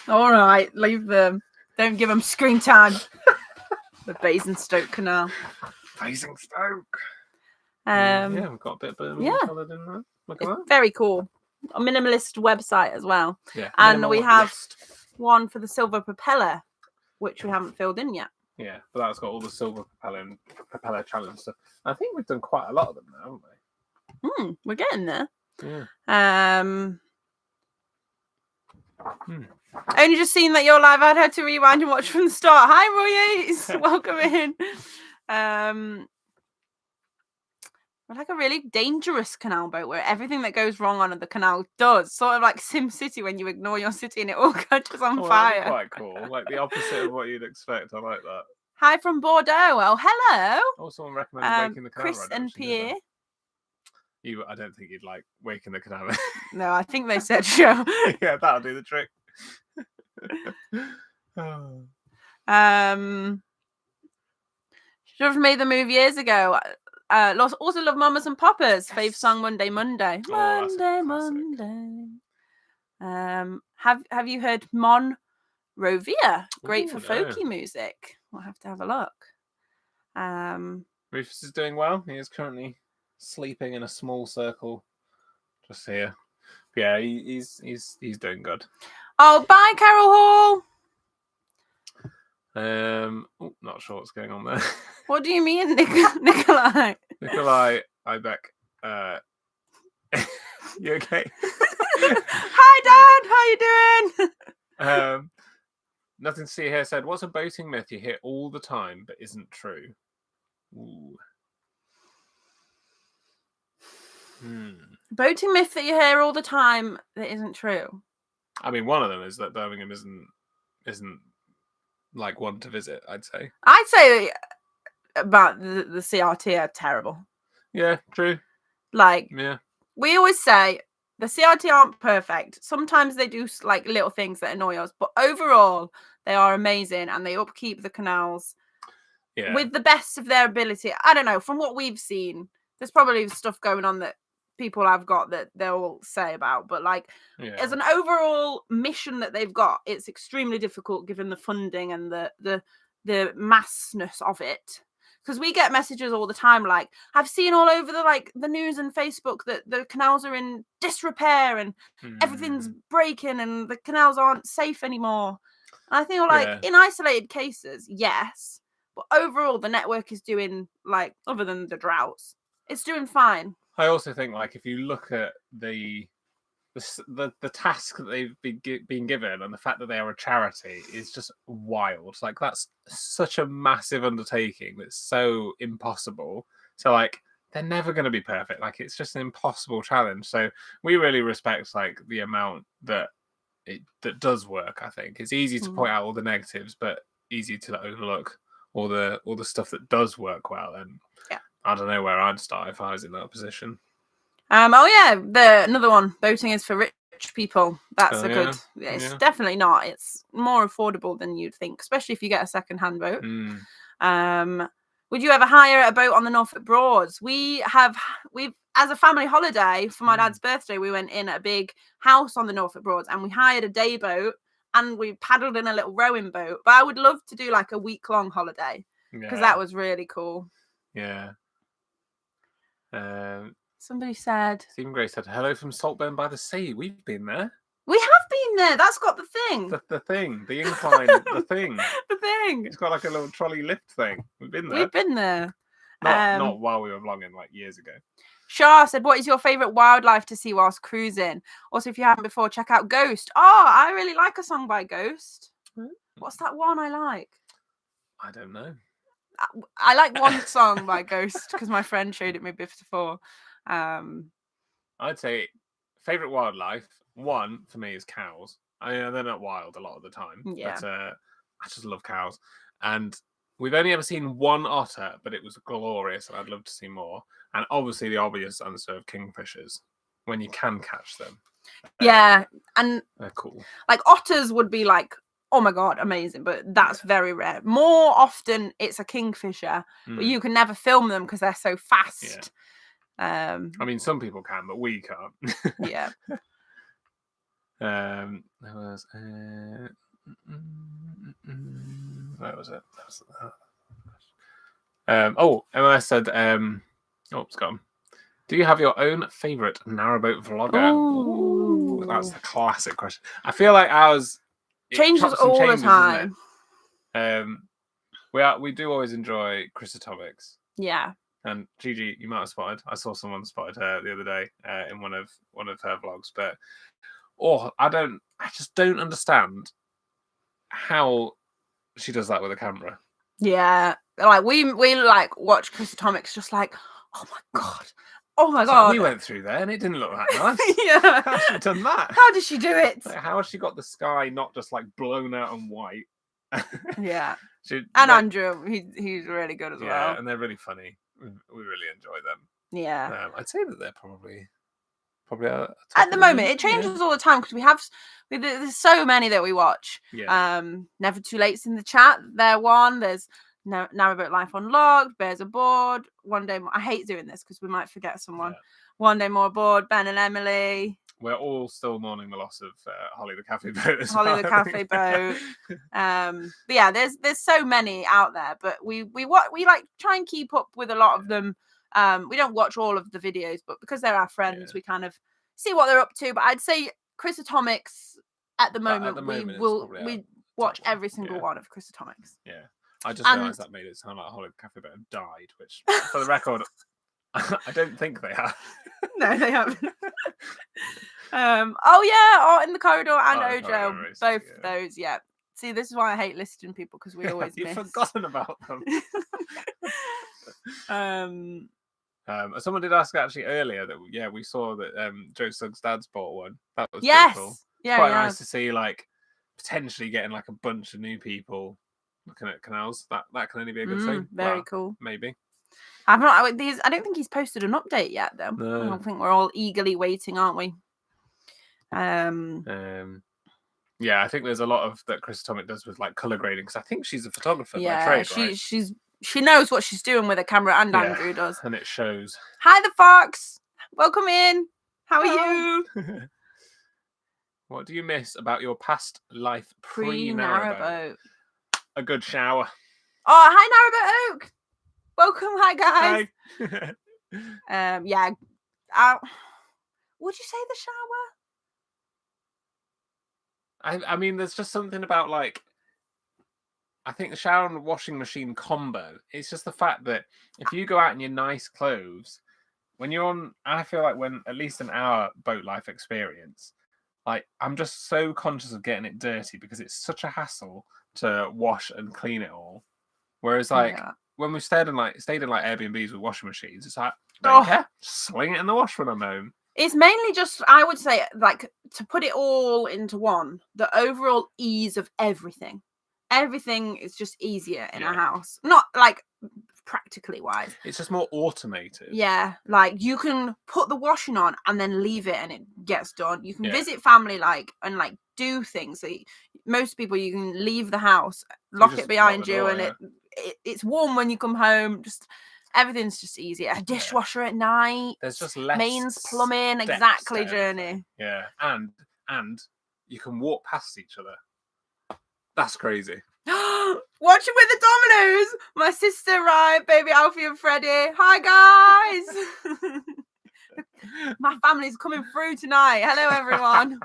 All right, leave them. Don't give them screen time. The Basingstoke Canal. Basingstoke. Yeah, we've got a bit of Birmingham coloured in there. Look at that. Very cool. A Minimalist website as well. Yeah. And we have one for the Silver Propeller, which we haven't filled in yet. Yeah, but that's got all the silver propeller challenge stuff. I think we've done quite a lot of them now, haven't we? We're getting there. Yeah. Only just seen that your live ad had to rewind and watch from the start. Hi, Roy Yates. Welcome in. We're like a really dangerous canal boat where everything that goes wrong on the canal does. Sort of like Sim City when you ignore your city and it all catches on fire. That's quite cool. Like the opposite of what you'd expect. I like that. Hi from Bordeaux. Well, hello. Oh, someone recommended Waking the Canal. Chris and Pierre. I don't think you'd like Waking the Canal. No, I think they said show. Yeah, that'll do the trick. Should have made the move years ago. Also love Mamas and Papas. Fave song Monday. Monday. Have you heard Mon Rovia? Great for folky music. We'll have to have a look. Rufus is doing well. He is currently sleeping in a small circle just here. Yeah, he's doing good. Oh, bye, Carol Hall. Not sure what's going on there. What do you mean, Nikolai? Nikolai, I bet. You okay? Hi, Dad. How you doing? Nothing to see here said, what's a boating myth you hear all the time but isn't true? Ooh. Boating myth that you hear all the time that isn't true. I mean, one of them is that Birmingham isn't like one to visit. I'd say about the CRT are terrible. Yeah, true. Like, yeah, we always say the CRT aren't perfect. Sometimes they do like little things that annoy us, but overall they are amazing and they upkeep the canals with the best of their ability. I don't know, from what we've seen, there's probably stuff going on that people have got that they'll say about, but like as an overall mission that they've got, it's extremely difficult given the funding and the massness of it. Because we get messages all the time like, I've seen all over the news and Facebook that the canals are in disrepair and everything's breaking and the canals aren't safe anymore. And I think in isolated cases, yes, but overall the network is doing, like, other than the droughts, it's doing fine. I also think, like, if you look at the task that they've been given and the fact that they are a charity is just wild. Like, that's such a massive undertaking that's so impossible. So, like, they're never going to be perfect. Like, it's just an impossible challenge. So we really respect, like, the amount that does work. I think it's easy to point out all the negatives, but easy to overlook all the stuff that does work well. And I don't know where I'd start if I was in that position. Another one. Boating is for rich people. That's good. It's definitely not. It's more affordable than you'd think, especially if you get a second-hand boat. Would you ever hire a boat on the Norfolk Broads? We've as a family holiday for my dad's birthday, we went in a big house on the Norfolk Broads and we hired a day boat and we paddled in a little rowing boat. But I would love to do like a week-long holiday because that was really cool. Yeah. Somebody said... Stephen Gray said, hello from Saltburn by the Sea. We've been there. We have been there. That's got the thing. The thing. The incline. The thing. The thing. It's got like a little trolley lift thing. We've been there. We've been there. Not while we were vlogging, like years ago. Shah said, what is your favourite wildlife to see whilst cruising? Also, if you haven't before, check out Ghost. Oh, I really like a song by Ghost. What's that one I like? I don't know. I like one song by Ghost because my friend showed it me before. I'd say favourite wildlife, one for me is cows. I mean, they're not wild a lot of the time. Yeah. But I just love cows. And we've only ever seen one otter, but it was glorious and I'd love to see more. And obviously the obvious answer of kingfishers, when you can catch them. And they're cool. Like otters would be like, oh my God, amazing. But that's very rare. More often it's a kingfisher, but you can never film them because they're so fast. Yeah. I mean, some people can, but we can't. Yeah. There was where was it? MS said, it's gone. Do you have your own favourite narrowboat vlogger? Ooh, that's the classic question. I feel like ours changes all the time. We do always enjoy Chris Atomics. Yeah. And Gigi, you might have spotted. I saw someone spotted her the other day in one of her vlogs. But I just don't understand how she does that with a camera. Yeah, like we like watch Chris Atomics, just like, oh my god, We went through there and it didn't look that nice. Yeah, How's she done that? How did she do it? Like, how has she got the sky not just like blown out and white? Yeah, Andrew, he's really good as well. Yeah, and they're really funny. We really enjoy them. Yeah, I'd say that they're probably at the moment. It changes all the time because there's so many that we watch. Yeah. Never Too Late's in the chat. They're one. There's Narrowboat Life Unlocked, Bears Aboard. One Day More. I hate doing this because we might forget someone. Yeah. One Day More Aboard. Ben and Emily. We're all still mourning the loss of Holly the Cafe Boat. Holly the Cafe Boat. But yeah, there's so many out there, but we like try and keep up with a lot of them. We don't watch all of the videos, but because they're our friends, we kind of see what they're up to. But I'd say Chris Atomics at the moment we watch every single one of Chris Atomics. Yeah, I just realised that made it sound like Holly the Cafe Boat died, which for the record, I don't think they have. No, they haven't. Art in the Corridor and Ojo, both of those. Yeah. See, this is why I hate listing people because we always You've forgotten about them. Someone did ask actually earlier that we saw that Joe Suggs' dad's bought one. That was pretty cool. Yeah, quite nice to see, like, potentially getting like a bunch of new people looking at canals. That can only be a good thing. Very cool. Maybe. I don't think he's posted an update yet, though. No. I don't think we're all eagerly waiting, aren't we? Yeah, I think there's a lot of that Chris Atomic does with like color grading because I think she's a photographer by trade, right? She knows what she's doing with a camera, and Andrew does, and it shows. Hi, the Fox. Welcome in. How are you? What do you miss about your past life pre-narrowboat? A good shower. Oh, hi, Narrowboat Oak. Welcome, hi guys. Hi. Yeah. Would you say the shower? I mean, there's just something about like, I think the shower and washing machine combo. It's just the fact that if you go out in your nice clothes, when you're on, I feel like when at least in our boat life experience, like I'm just so conscious of getting it dirty because it's such a hassle to wash and clean it all. Whereas like when we stayed in like Airbnbs with washing machines, it's like don't care, sling it in the wash when I'm home. It's mainly just, I would say, like, to put it all into one, the overall ease of everything. Everything is just easier in a house. Not, like, practically wise. It's just more automated. Yeah, like, you can put the washing on and then leave it and it gets done. You can visit family, and, do things. So most people, you can leave the house, lock it behind you, and it's warm when you come home, just... Everything's just easier. A dishwasher at night. There's just less mains, plumbing, exactly journey. Yeah, and you can walk past each other. That's crazy. Watching with the Dominoes. My sister, right, baby Alfie and Freddie. Hi guys. My family's coming through tonight. Hello everyone.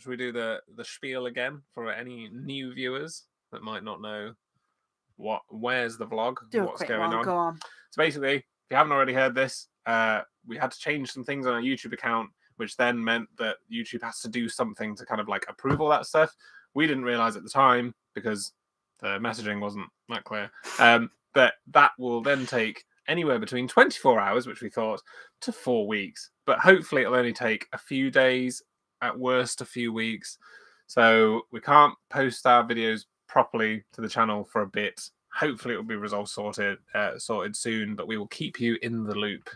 Should we do the spiel again for any new viewers that might not know? Where's the vlog? What's going on? Go on. So basically, if you haven't already heard this, we had to change some things on our YouTube account, which then meant that YouTube has to do something to kind of like approve all that stuff. We didn't realize at the time because the messaging wasn't that clear. That will then take anywhere between 24 hours, which we thought, to 4 weeks. But hopefully it'll only take a few days, at worst a few weeks. So we can't post our videos properly to the channel for a bit. Hopefully it will be resolved, sorted soon, but we will keep you in the loop.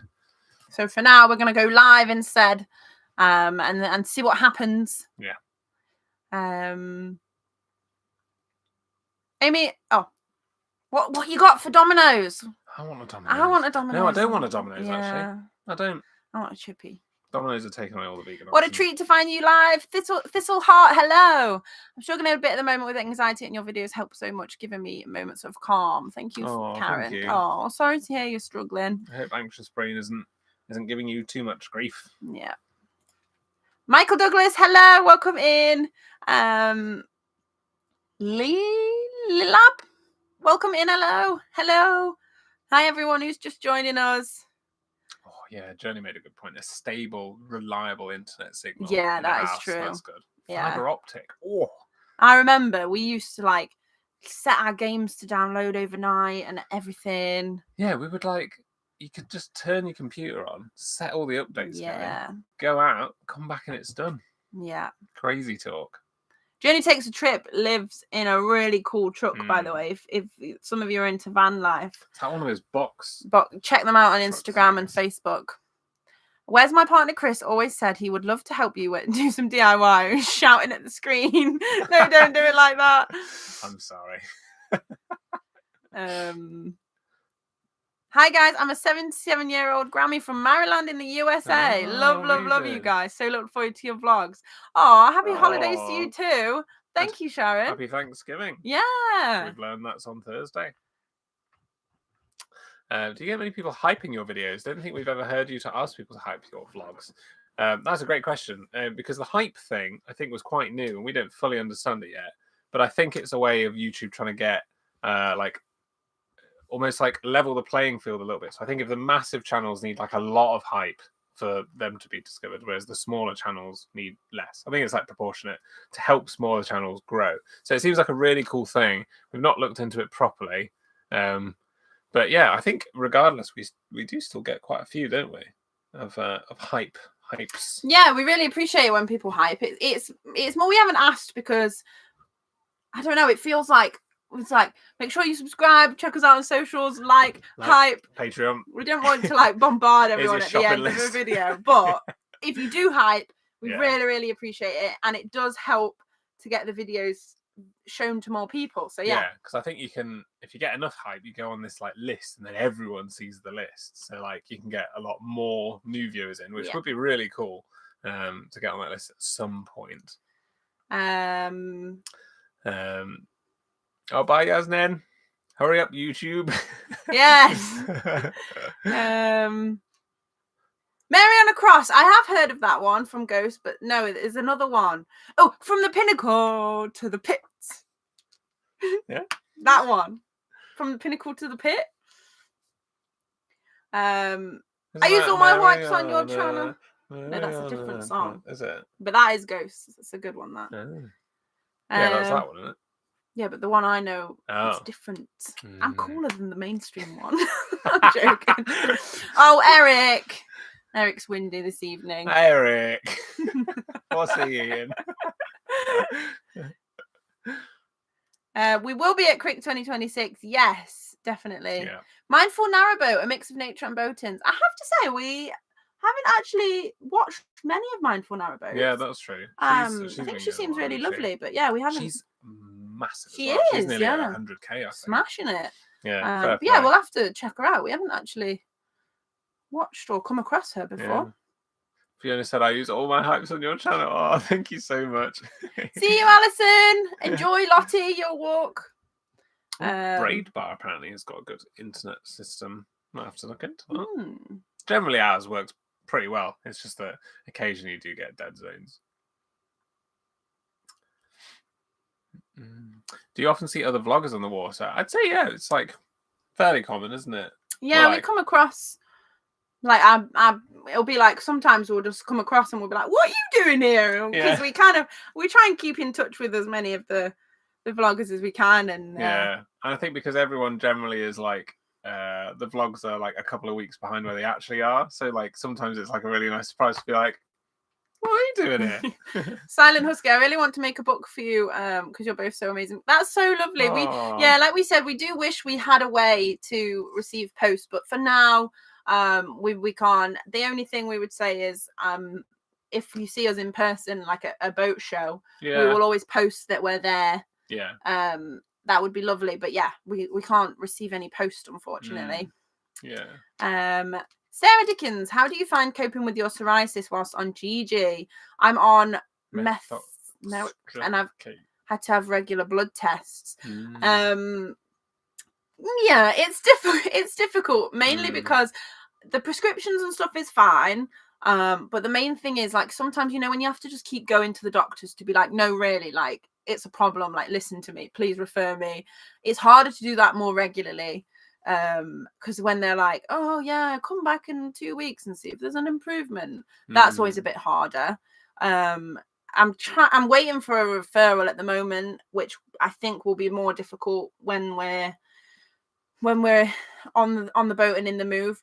So for now we're going to go live instead, and see what happens. Yeah. Amy, what you got for Domino's? I want a Domino's. I want a Domino's. No, I don't want a Domino's actually. I don't. I want a chippy. Domino's are taking away all the vegan What options. a treat to find you live. Thistle Heart, hello. I'm struggling a bit at the moment with anxiety, and your videos help so much, giving me moments of calm. Thank you, Karen. Thank you. Oh, sorry to hear you're struggling. I hope anxious brain isn't giving you too much grief. Yeah. Michael Douglas, hello, welcome in. Lab. Welcome in. Hello. Hi, everyone who's just joining us. Oh, yeah. Journey made a good point. A stable, reliable internet signal. Yeah, in the that is house. true. That's good. Yeah. Fiber optic. Oh. I remember we used to like set our games to download overnight and everything. Yeah, we would like, you could just turn your computer on, set all the updates going, go out, come back and it's done. Yeah. Crazy talk. Journey Takes a Trip lives in a really cool truck, by the way. If some of you are into van life. It's like one of those box. But check them out on Instagram and Facebook. Where's my partner Chris always said he would love to help you do some DIY, shouting at the screen. No, don't do it like that. I'm sorry. Hi guys, I'm a 77-year-old Grammy from Maryland in the USA. Love you guys. So look forward to your vlogs. Oh, happy holidays to you too. Thank you, Sharon. Happy Thanksgiving. Yeah. We've learned that's on Thursday. Do you get many people hyping your videos? Don't think we've ever heard you to ask people to hype your vlogs. That's a great question because the hype thing I think was quite new and we don't fully understand it yet. But I think it's a way of YouTube trying to get like almost like level the playing field a little bit. So I think if the massive channels need like a lot of hype for them to be discovered, whereas the smaller channels need less. I think it's like proportionate to help smaller channels grow. So it seems like a really cool thing. We've not looked into it properly. But yeah, I think regardless, we do still get quite a few, don't we, of hypes. Yeah, we really appreciate it when people hype. It's more we haven't asked because I don't know. It feels like it's like make sure you subscribe, check us out on socials, like hype, Patreon. We don't want to like bombard everyone at the end of a video, but if you do hype, we really appreciate it, and it does help to get the videos shown to more people. So yeah, because I think you can, if you get enough hype, you go on this like list and then everyone sees the list, so like you can get a lot more new viewers in, which would be really cool to get on that list at some point. Oh, bye Yasmin, hurry up YouTube. Yes. Mariana Cross, I have heard of that one from Ghost, but no, there's another one. Oh, From the Pinnacle to the Pit. Yeah. That one. From the Pinnacle to the Pit. I use all my wipes on your channel. No, that's a different song. Is it? But that is Ghost. It's a good one, that. Oh. Yeah, that's that one, isn't it? Yeah, but the one I know is different. I'm cooler than the mainstream one. I'm joking. Oh, Eric. Eric's windy this evening. Eric. What's he eating? We will be at Crick 2026. Yes, definitely. Yeah. Mindful Narrowboat, a mix of nature and boatings. I have to say, we haven't actually watched many of Mindful Narrowboat. Yeah, that's true. I think she seems really lovely, but yeah, we haven't. She's massive. She is. She's nearly 100K, I think. Smashing it. Yeah. Yeah, we'll have to check her out. We haven't actually watched or come across her before. Yeah. Fiona said I use all my hypes on your channel. Oh, thank you so much. See you, Alison. Enjoy, Lottie, your walk. Braid Bar apparently has got a good internet system. Might have to look into that. Generally ours works pretty well. It's just that occasionally you do get dead zones. Do you often see other vloggers on the water? I'd say yeah, it's like fairly common, isn't it? Yeah, we come across like it'll be like sometimes we'll just come across and we'll be like, what are you doing here? Because we try and keep in touch with as many of the vloggers as we can. And and I think because everyone generally is like the vlogs are like a couple of weeks behind where they actually are, so like sometimes it's like a really nice surprise to be like, what are you doing here? Silent Husky, I really want to make a book for you because you're both so amazing. That's so lovely. Aww. Like we said, we do wish we had a way to receive posts, but for now we can't. The only thing we would say is if you see us in person, like a boat show, we will always post that we're there. That would be lovely, but yeah, we can't receive any post, unfortunately. Sarah Dickens, how do you find coping with your psoriasis whilst on GG? I'm on meth and I've had to have regular blood tests. Yeah, it's difficult mainly because the prescriptions and stuff is fine. But the main thing is like sometimes, when you have to just keep going to the doctors to be like, no, really, like it's a problem, like listen to me, please refer me. It's harder to do that more regularly, because when they're like, oh yeah, come back in 2 weeks and see if there's an improvement, that's always a bit harder. I'm waiting for a referral at the moment, which I think will be more difficult when we're on the boat and in the move.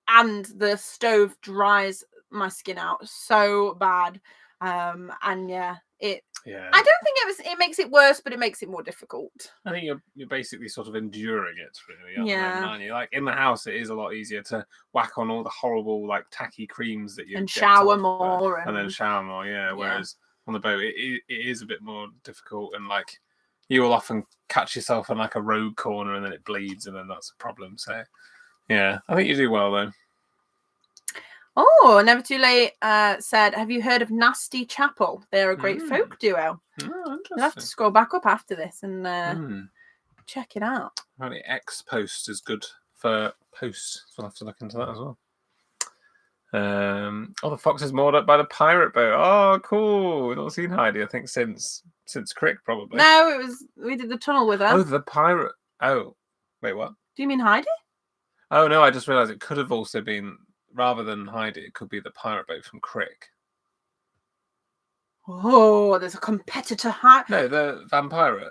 And the stove dries my skin out so bad. And yeah, I don't think it makes it worse, but it makes it more difficult. I think you're basically sort of enduring it, really. Yeah. Aren't you? Like in the house, it is a lot easier to whack on all the horrible, like tacky creams that you and get shower told, more, and then shower more. Yeah. Whereas on the boat, it is a bit more difficult, and like you will often catch yourself in like a road corner, and then it bleeds, and then that's a problem. So yeah, I think you do well though. Oh, Never Too Late said, have you heard of Nasty Chapel? They're a great folk duo. Interesting. You'll have to scroll back up after this and check it out. Apparently X Post is good for posts, so I'll have to look into that as well. The fox is moored up by the pirate boat. Oh, cool. We've not seen Heidi, I think, since Crick, probably. No, we did the tunnel with her. Oh, the pirate. Oh, wait, what? Do you mean Heidi? Oh, no, I just realised it could have also been, rather than Heidi, it could be the pirate boat from Crick. Oh, there's a competitor. No, the Vampire.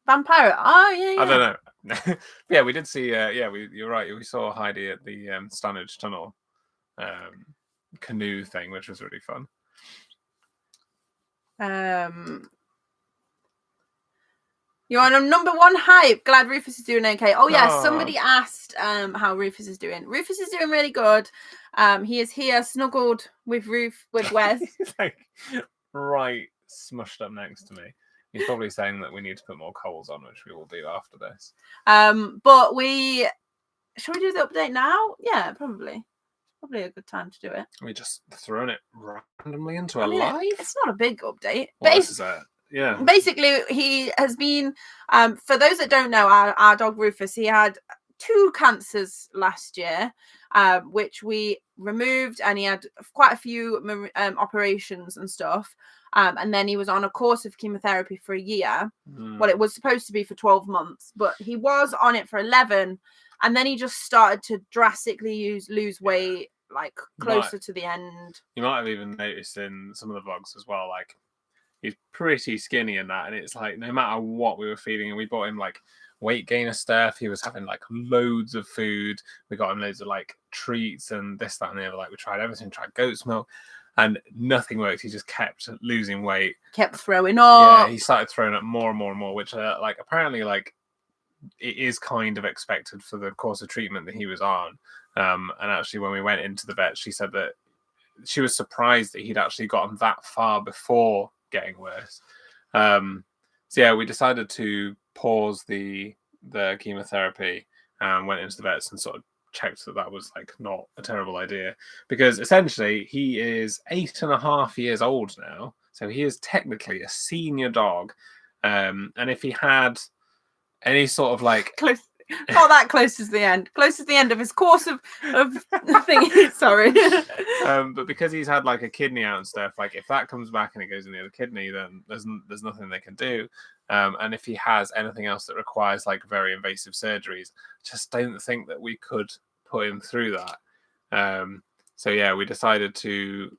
Vampire. Oh, yeah. I don't know. Yeah, we did see. You're right. We saw Heidi at the Stanage Tunnel canoe thing, which was really fun. You're on a number one hype. Glad Rufus is doing okay. Oh yeah, somebody asked how Rufus is doing. Rufus is doing really good. He is here snuggled with Wes. He's like right smushed up next to me. He's probably saying that we need to put more coals on, which we will do after this. But shall we do the update now? Yeah, probably a good time to do it. We just thrown it randomly into a live. It's not a big update, well, this is yeah. Basically, he has been. For those that don't know, our dog Rufus, he had 2 cancers last year, which we removed, and he had quite a few operations and stuff. And then he was on a course of chemotherapy for a year. Well, it was supposed to be for 12 months, but he was on it for 11. And then he just started to drastically lose weight, like closer to the end. You might have even noticed in some of the vlogs as well, like he's pretty skinny in that. And it's like, no matter what we were feeding, and we bought him like weight gainer stuff. He was having like loads of food. We got him loads of like treats and this, that, and the other. Like we tried everything, tried goat's milk. And nothing worked. He just kept losing weight. Kept throwing up. Yeah, he started throwing up more and more and more, which like apparently like it is kind of expected for the course of treatment that he was on. And actually when we went into the vet, she said that she was surprised that he'd actually gotten that far before getting worse. So yeah, we decided to pause the chemotherapy and went into the vets and sort of checked that was like not a terrible idea, because essentially he is 8.5 years old now, so he is technically a senior dog, and if he had any sort of like not that close to the end of his course of thing. Sorry. But because he's had like a kidney out and stuff, like if that comes back and it goes in the other kidney, then there's nothing they can do. And if he has anything else that requires like very invasive surgeries, just don't think that we could put him through that. So yeah, we decided to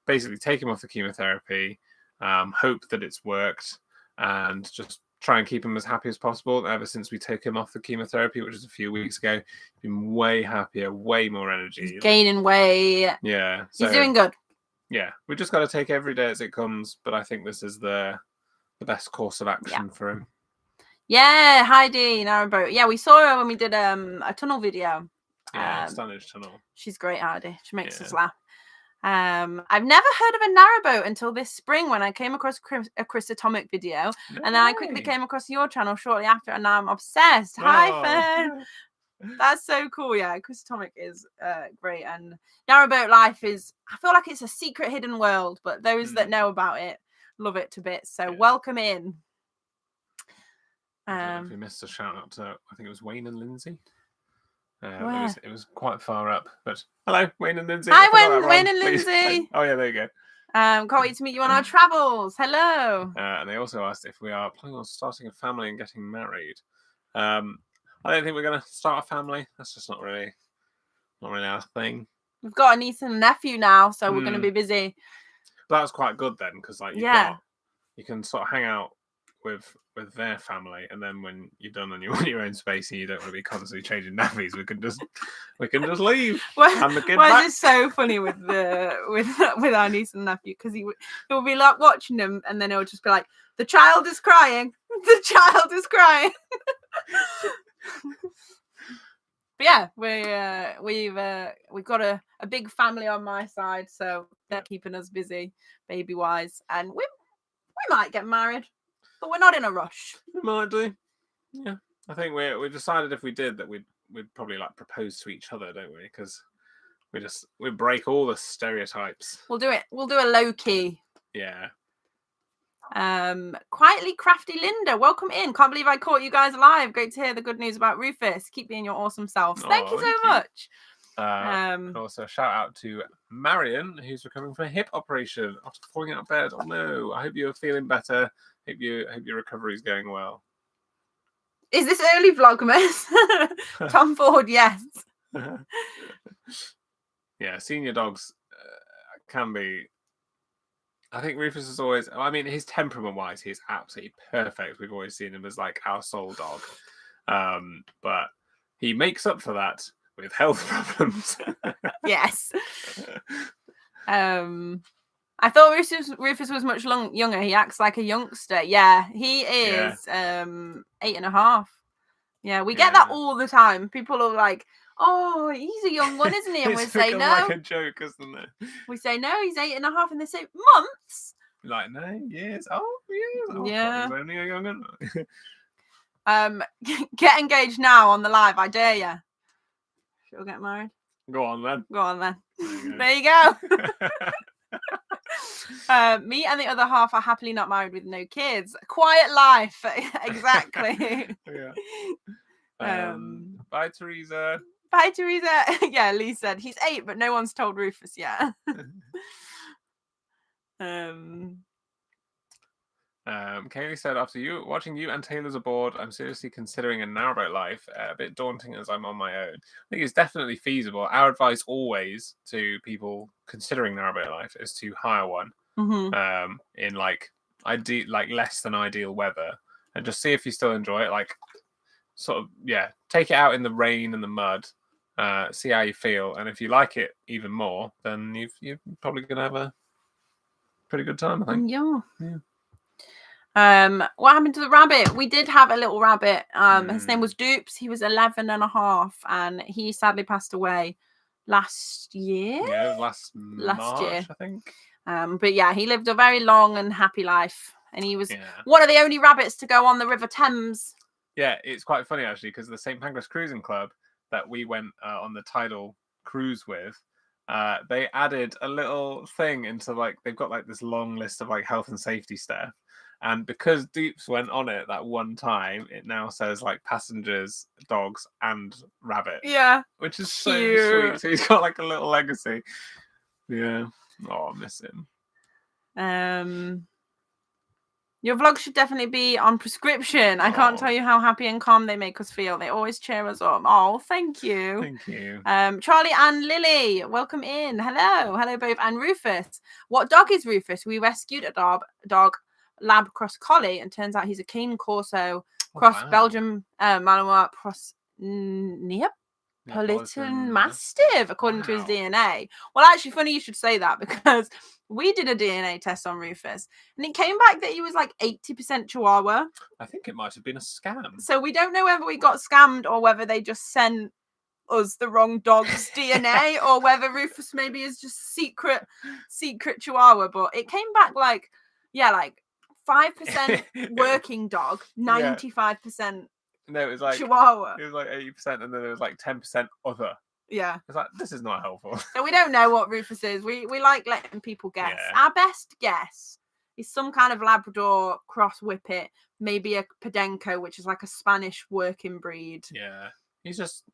basically take him off the chemotherapy, hope that it's worked, and just try and keep him as happy as possible. Ever since we took him off the chemotherapy, which was a few weeks ago, he's been way happier, way more energy. He's gaining weight. Yeah. He's doing good. Yeah. We just got to take every day as it comes, but I think this is the best course of action for him. Yeah, Heidi, narrowboat. Yeah, we saw her when we did a tunnel video. Yeah, Stanage Tunnel. She's great, Heidi. She makes us laugh. I've never heard of a narrowboat until this spring when I came across a Chris Atomic video, and then I quickly came across your channel shortly after, and now I'm obsessed. Hi, Fern. That's so cool. Yeah, Chris Atomic is great, and narrowboat life is, I feel like it's a secret hidden world, but those that know about it love it to bits. So welcome in. If you missed a shout out to, I think it was Wayne and Lindsay. It was quite far up, but hello, Wayne and Lindsay. Hi, Wayne and Lindsay. Oh yeah, there you go. Can't wait to meet you on our travels. Hello. And they also asked if we are planning on starting a family and getting married. I don't think we're going to start a family. That's just not really our thing. We've got a niece and a nephew now, so we're going to be busy. But that's quite good then, because like you can sort of hang out with their family, and then when you're done and you want your own space and you don't want to be constantly changing nappies, we can just leave. And the kid back. It's so funny with our niece and nephew, because he'll be like watching them, and then he'll just be like, "The child is crying. The child is crying." But yeah, we've got a big family on my side, so they're keeping us busy, baby wise, and we might get married, but we're not in a rush. We might do. Yeah, I think we decided if we did that we'd probably like propose to each other, don't we? Because we break all the stereotypes. We'll do it. We'll do a low key. Yeah. Quietly crafty Linda, welcome in. Can't believe I caught you guys alive. Great to hear the good news about Rufus. Keep being your awesome selves. Thank you so much. And also a shout out to Marion, who's recovering from a hip operation after falling out of bed. Oh no! I hope you're feeling better. Hope your recovery is going well. Is this early Vlogmas? Tom Ford, yes. Yeah, senior dogs can be. I think Rufus is always. I mean, his temperament-wise, he's absolutely perfect. We've always seen him as like our soul dog, but he makes up for that with health problems. Yes. I thought Rufus was much younger. He acts like a youngster. Yeah, he is 8.5. Yeah, we get that all the time. People are like, "Oh, he's a young one, isn't he?" And we say no. Like a joke, isn't it? We say no, he's 8.5, and they say months. Like no, years. Oh, years. Oh, yeah. He's only a young one. Get engaged now on the live. I dare you. She'll get married. Go on then. There you go. Me and the other half are happily not married with no kids. Quiet life. Exactly. Yeah. Bye, Teresa. Bye, Teresa. Yeah, Lee said he's 8, but no one's told Rufus yet. Kaylee said, after watching you and Taylor's aboard, I'm seriously considering a narrowboat life. A bit daunting as I'm on my own. I think it's definitely feasible. Our advice always to people considering narrowboat life is to hire one in like less than ideal weather, and just see if you still enjoy it. Like, sort of, take it out in the rain and the mud. See how you feel, and if you like it even more, then you're probably gonna have a pretty good time, I think. Yeah. What happened to the rabbit? We did have a little rabbit. His name was Dupes. He was 11.5, and he sadly passed away last year. Yeah, last March, year, I think. But yeah, he lived a very long and happy life, and he was one of the only rabbits to go on the River Thames. Yeah, it's quite funny actually, because the St. Pancras Cruising Club that we went on the tidal cruise with, they added a little thing into they've got this long list of health and safety stuff. And because Dupes went on it that one time, it now says passengers, dogs, and rabbit. Yeah. Which is so sweet. So he's got a little legacy. Yeah. Oh, I miss him. Your vlog should definitely be on prescription. I can't tell you how happy and calm they make us feel. They always cheer us up. Oh, thank you. Thank you. Charlie and Lily, welcome in. Hello both. And Rufus. What dog is Rufus? We rescued a dog Lab cross collie, and turns out he's a cane corso cross Belgium Malinois cross Neapolitan Mastiff, according to his DNA. Well, actually, funny you should say that, because we did a DNA test on Rufus, and it came back that he was 80% Chihuahua. I think it might have been a scam. So we don't know whether we got scammed or whether they just sent us the wrong dog's DNA, or whether Rufus maybe is just secret Chihuahua. But it came back 5% working dog, 95%. No, it was Chihuahua. It was 80%, and then there was 10% other. Yeah. It's this is not helpful. So we don't know what Rufus is. We like letting people guess. Yeah. Our best guess is some kind of Labrador cross whippet, maybe a Podenco, which is a Spanish working breed. Yeah. He's just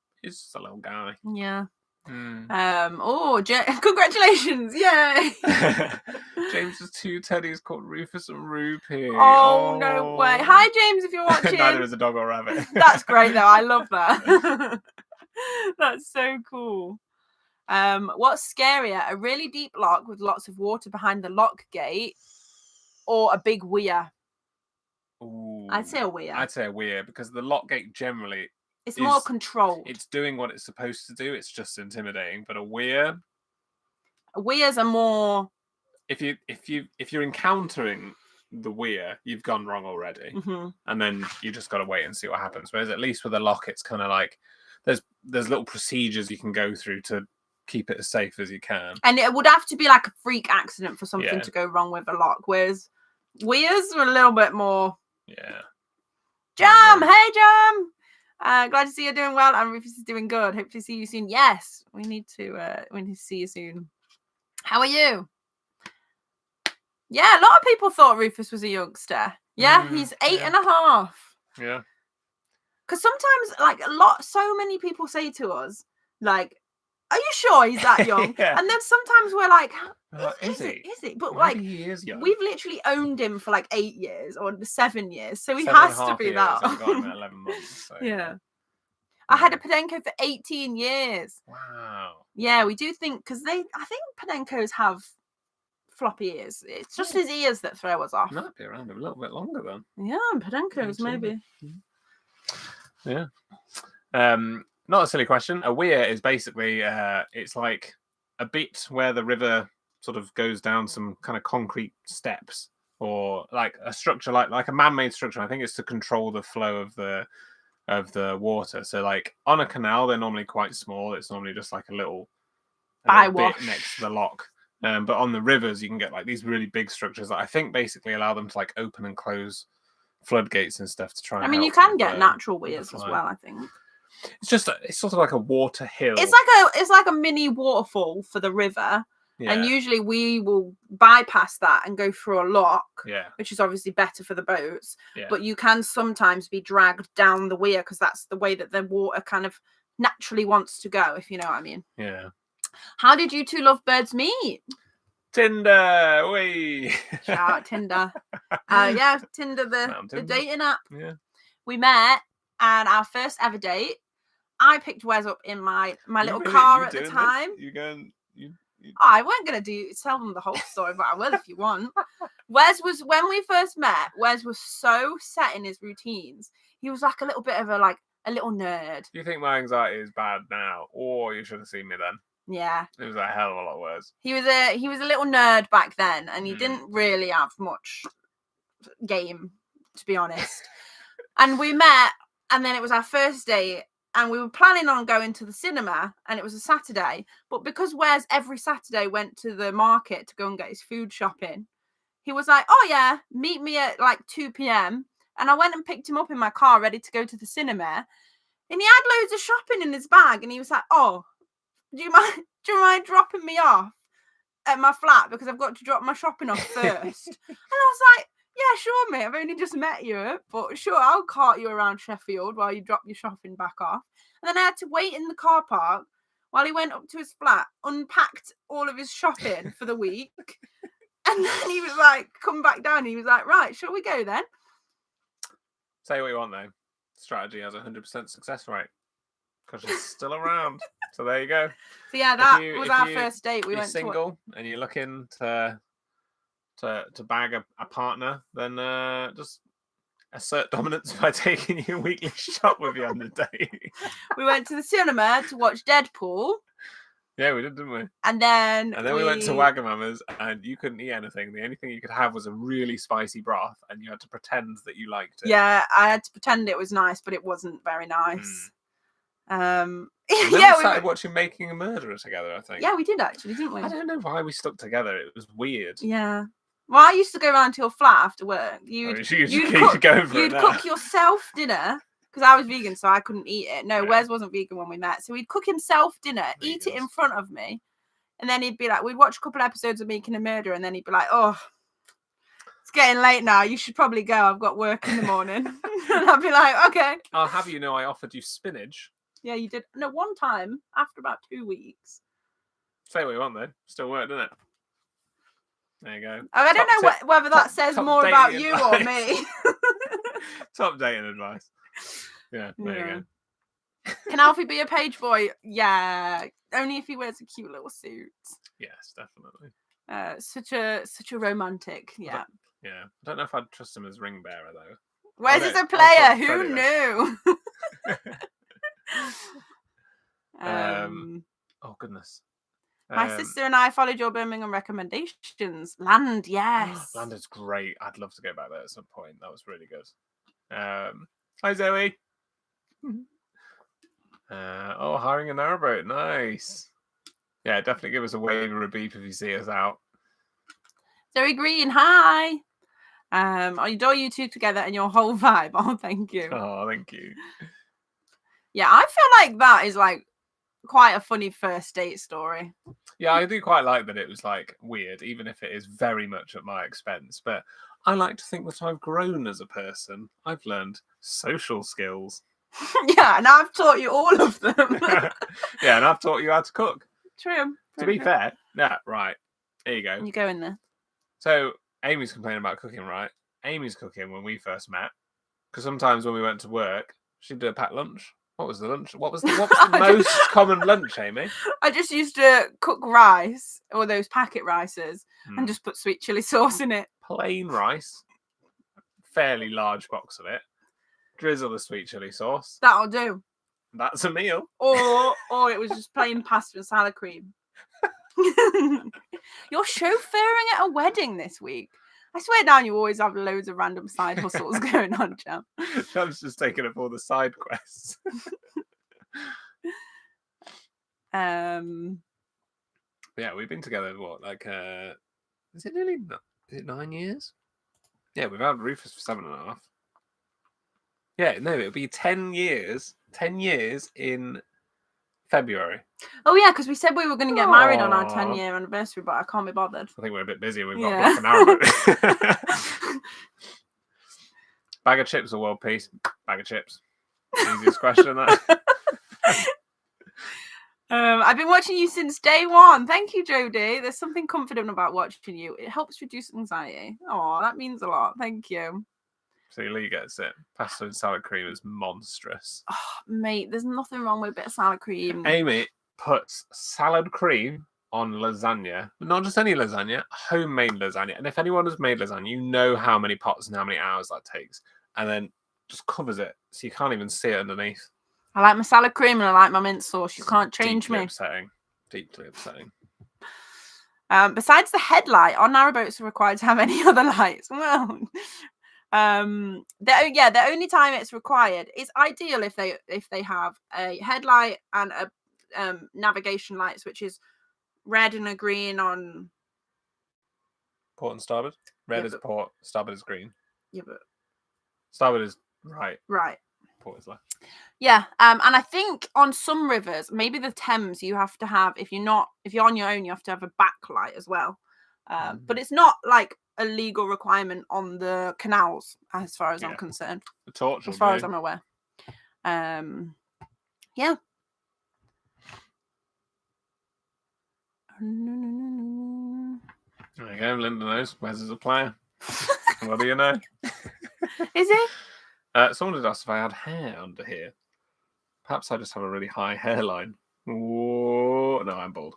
a little guy. Yeah. Congratulations! Yay! James's 2 teddies called Rufus and Rupee. Oh, no way! Hi, James, if you're watching. Neither is a dog or rabbit. That's great, though. I love that. That's so cool. What's scarier, a really deep lock with lots of water behind the lock gate, or a big weir? Ooh, I'd say a weir. I'd say a weir, because the lock gate generally it's more controlled. It's doing what it's supposed to do. It's just intimidating. But a weirs are more. If you're encountering the weir, you've gone wrong already, and then you just got to wait and see what happens. Whereas at least with a lock, it's kind of like there's little procedures you can go through to keep it as safe as you can. And it would have to be like a freak accident for something to go wrong with a lock. Whereas weirs are a little bit more. Yeah. Jam, hey Jam. Glad to see you're doing well, and Rufus is doing good. Hope to see you soon. Yes, we need to see you soon. How are you? Yeah, a lot of people thought Rufus was a youngster. Yeah, he's 8.5. Yeah. Because sometimes, so many people say to us, like, "Are you sure he's that young?" And then sometimes we're like, "Is he?" But maybe he is young. We've literally owned him for like 8 years or 7 years, so he has to be that. I've got him at 11 months. So. Yeah. I had a Podenco for 18 years. Wow. Yeah, we do think, because I think Podencos have floppy ears. It's just his ears that throw us off. Might be around a little bit longer then. Yeah, Podencos maybe. Yeah. Not a silly question. A weir is basically it's like a bit where the river sort of goes down some kind of concrete steps, or like a structure like a man-made structure. I think it's to control the flow of the water. So like on a canal, they're normally quite small. It's normally just like a little bit next to the lock. But on the rivers, you can get like these really big structures that I think basically allow them to like open and close floodgates and stuff to try. I mean, you can get natural weirs as well. I think it's sort of like a water hill. It's like a mini waterfall for the river. Yeah. And usually we will bypass that and go through a lock, which is obviously better for the boats. Yeah. But you can sometimes be dragged down the weir because that's the way that the water kind of naturally wants to go, if you know what I mean. Yeah. How did you two lovebirds meet? Tinder, wee. Shout out Tinder. Tinder, the dating app. Yeah. We met, and our first ever date, I picked Wes up in my little car at the time. I weren't going to tell them the whole story, but I will if you want. When we first met, Wes was so set in his routines. He was like a little bit of a little nerd. Do you think my anxiety is bad now, or you should have seen me then? Yeah. It was a hell of a lot worse. He was a little nerd back then, and he didn't really have much game, to be honest. And we met, and then it was our first date. And we were planning on going to the cinema, and it was a Saturday. But because Wes every Saturday went to the market to go and get his food shopping, he was like, "Oh yeah, meet me at like 2 p.m." And I went and picked him up in my car, ready to go to the cinema. And he had loads of shopping in his bag, and he was like, "Oh, do you mind dropping me off at my flat because I've got to drop my shopping off first?" And I was like, "Yeah, sure, mate. I've only just met you, but sure, I'll cart you around Sheffield while you drop your shopping back off." And then I had to wait in the car park while he went up to his flat, unpacked all of his shopping for the week. And then he was like, come back down. He was like, "Right, shall we go then?" Say what you want, though. Strategy has 100% success rate because she's still around. So there you go. So yeah, that was our first date. We went single and you're looking to bag a partner, then just assert dominance by taking your weekly shop with you on the day. We went to the cinema to watch Deadpool. Yeah, we did, didn't we? And then we went to Wagamama's, and you couldn't eat anything. The only thing you could have was a really spicy broth, and you had to pretend that you liked it. Yeah, I had to pretend it was nice, but it wasn't very nice. We started watching Making a Murderer together, I think. Yeah, we did actually, didn't we? I don't know why we stuck together. It was weird. Yeah. Well, I used to go around to your flat after work. You'd cook yourself dinner, because I was vegan, so I couldn't eat it. No, Wes wasn't vegan when we met. So he'd cook himself dinner, eat it in front of me, and then he'd be like, we'd watch a couple of episodes of Making a Murderer, and then he'd be like, "Oh, it's getting late now. You should probably go. I've got work in the morning." And I'd be like, "Okay." I'll have you know I offered you spinach Yeah, you did. No, one time after about 2 weeks. Say what you want, though. Still worked, didn't it? There you go. I don't know whether that says more about you or me. Top dating advice. Yeah, there you go. Can Alfie be a page boy? Yeah, only if he wears a cute little suit. Yes, definitely. Such a romantic. Yeah. I don't know if I'd trust him as ring bearer though. Where's as a player? Who knew? Oh goodness. My sister and I followed your Birmingham recommendations. Land, yes. Land is great. I'd love to go back there at some point. That was really good. Hi Zoe. Hiring a narrowboat. Nice. Yeah, definitely give us a wave or a beep if you see us out. Zoe Green, hi. I adore you two together and your whole vibe. Oh, thank you. Oh, thank you. Yeah, I feel like that is like quite a funny first date story. Yeah, I do quite like that it was like weird, even if it is very much at my expense. But I like to think that I've grown as a person. I've learned social skills. Yeah, and I've taught you all of them. Yeah, and I've taught you how to cook. True. To be fair, yeah, right. There you go. You go in there. So Amy's complaining about cooking, right? Amy's cooking when we first met. Because sometimes when we went to work, she'd do a packed lunch. What was the lunch? What was the most common lunch, Amy? I just used to cook rice, or those packet rices, and just put sweet chili sauce in it. Plain rice. Fairly large box of it. Drizzle the sweet chili sauce. That'll do. That's a meal. Or it was just plain pasta and salad cream. You're chauffeuring at a wedding this week. I swear down, you always have loads of random side hustles going on, Jam. Jam's just taking up all the side quests. Yeah, we've been together, what, like, is it 9 years? Yeah, we've had Rufus for 7.5. Yeah, no, it'll be 10 years. 10 years in February. Oh yeah, because we said we were going to get married on our 10-year anniversary, but I can't be bothered. I think we're a bit busy. We've got an hour. Bag of chips or world peace? Bag of chips. Easiest question. That. I've been watching you since day one. Thank you, Jodie. There's something confident about watching you. It helps reduce anxiety. Oh, that means a lot. Thank you. So Lee gets it. Pasta and salad cream is monstrous. Oh, mate, there's nothing wrong with a bit of salad cream. Amy puts salad cream on lasagna. Not just any lasagna, homemade lasagna. And if anyone has made lasagna, you know how many pots and how many hours that takes. And then just covers it so you can't even see it underneath. I like my salad cream and I like my mint sauce. You can't change me. Deeply upsetting. Besides the headlight, our narrowboats are required to have any other lights. Well, the only time it's required is ideal if they have a headlight and a navigation lights, which is red and a green on port and starboard. Red is port, starboard is green. Yeah, but starboard is right. Port is left. Yeah, and I think on some rivers, maybe the Thames, you have to have, if you're on your own, you have to have a backlight as well. But it's not like a legal requirement on the canals, as far as I'm concerned. The torch, as far as I'm aware. Yeah. There you go. Linda knows. Wes is a player. What do you know? Is it? Someone had asked if I had hair under here. Perhaps I just have a really high hairline. Whoa. No, I'm bald.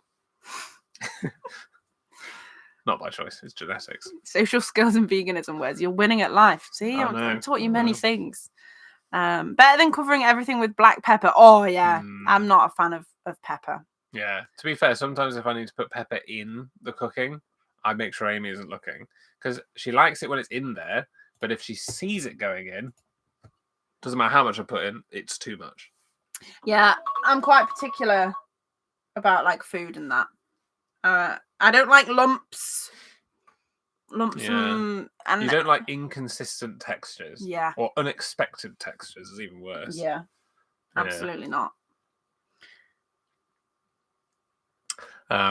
Not by choice. It's genetics. Social skills and veganism, Wes. You're winning at life. See, I've taught you many things. Better than covering everything with black pepper. Oh, yeah. I'm not a fan of pepper. Yeah. To be fair, sometimes if I need to put pepper in the cooking, I make sure Amy isn't looking. Because she likes it when it's in there. But if she sees it going in, doesn't matter how much I put in, it's too much. Yeah, I'm quite particular about like food and that. I don't like lumps. And you don't like inconsistent textures. Yeah. Or unexpected textures is even worse. Yeah. Absolutely not.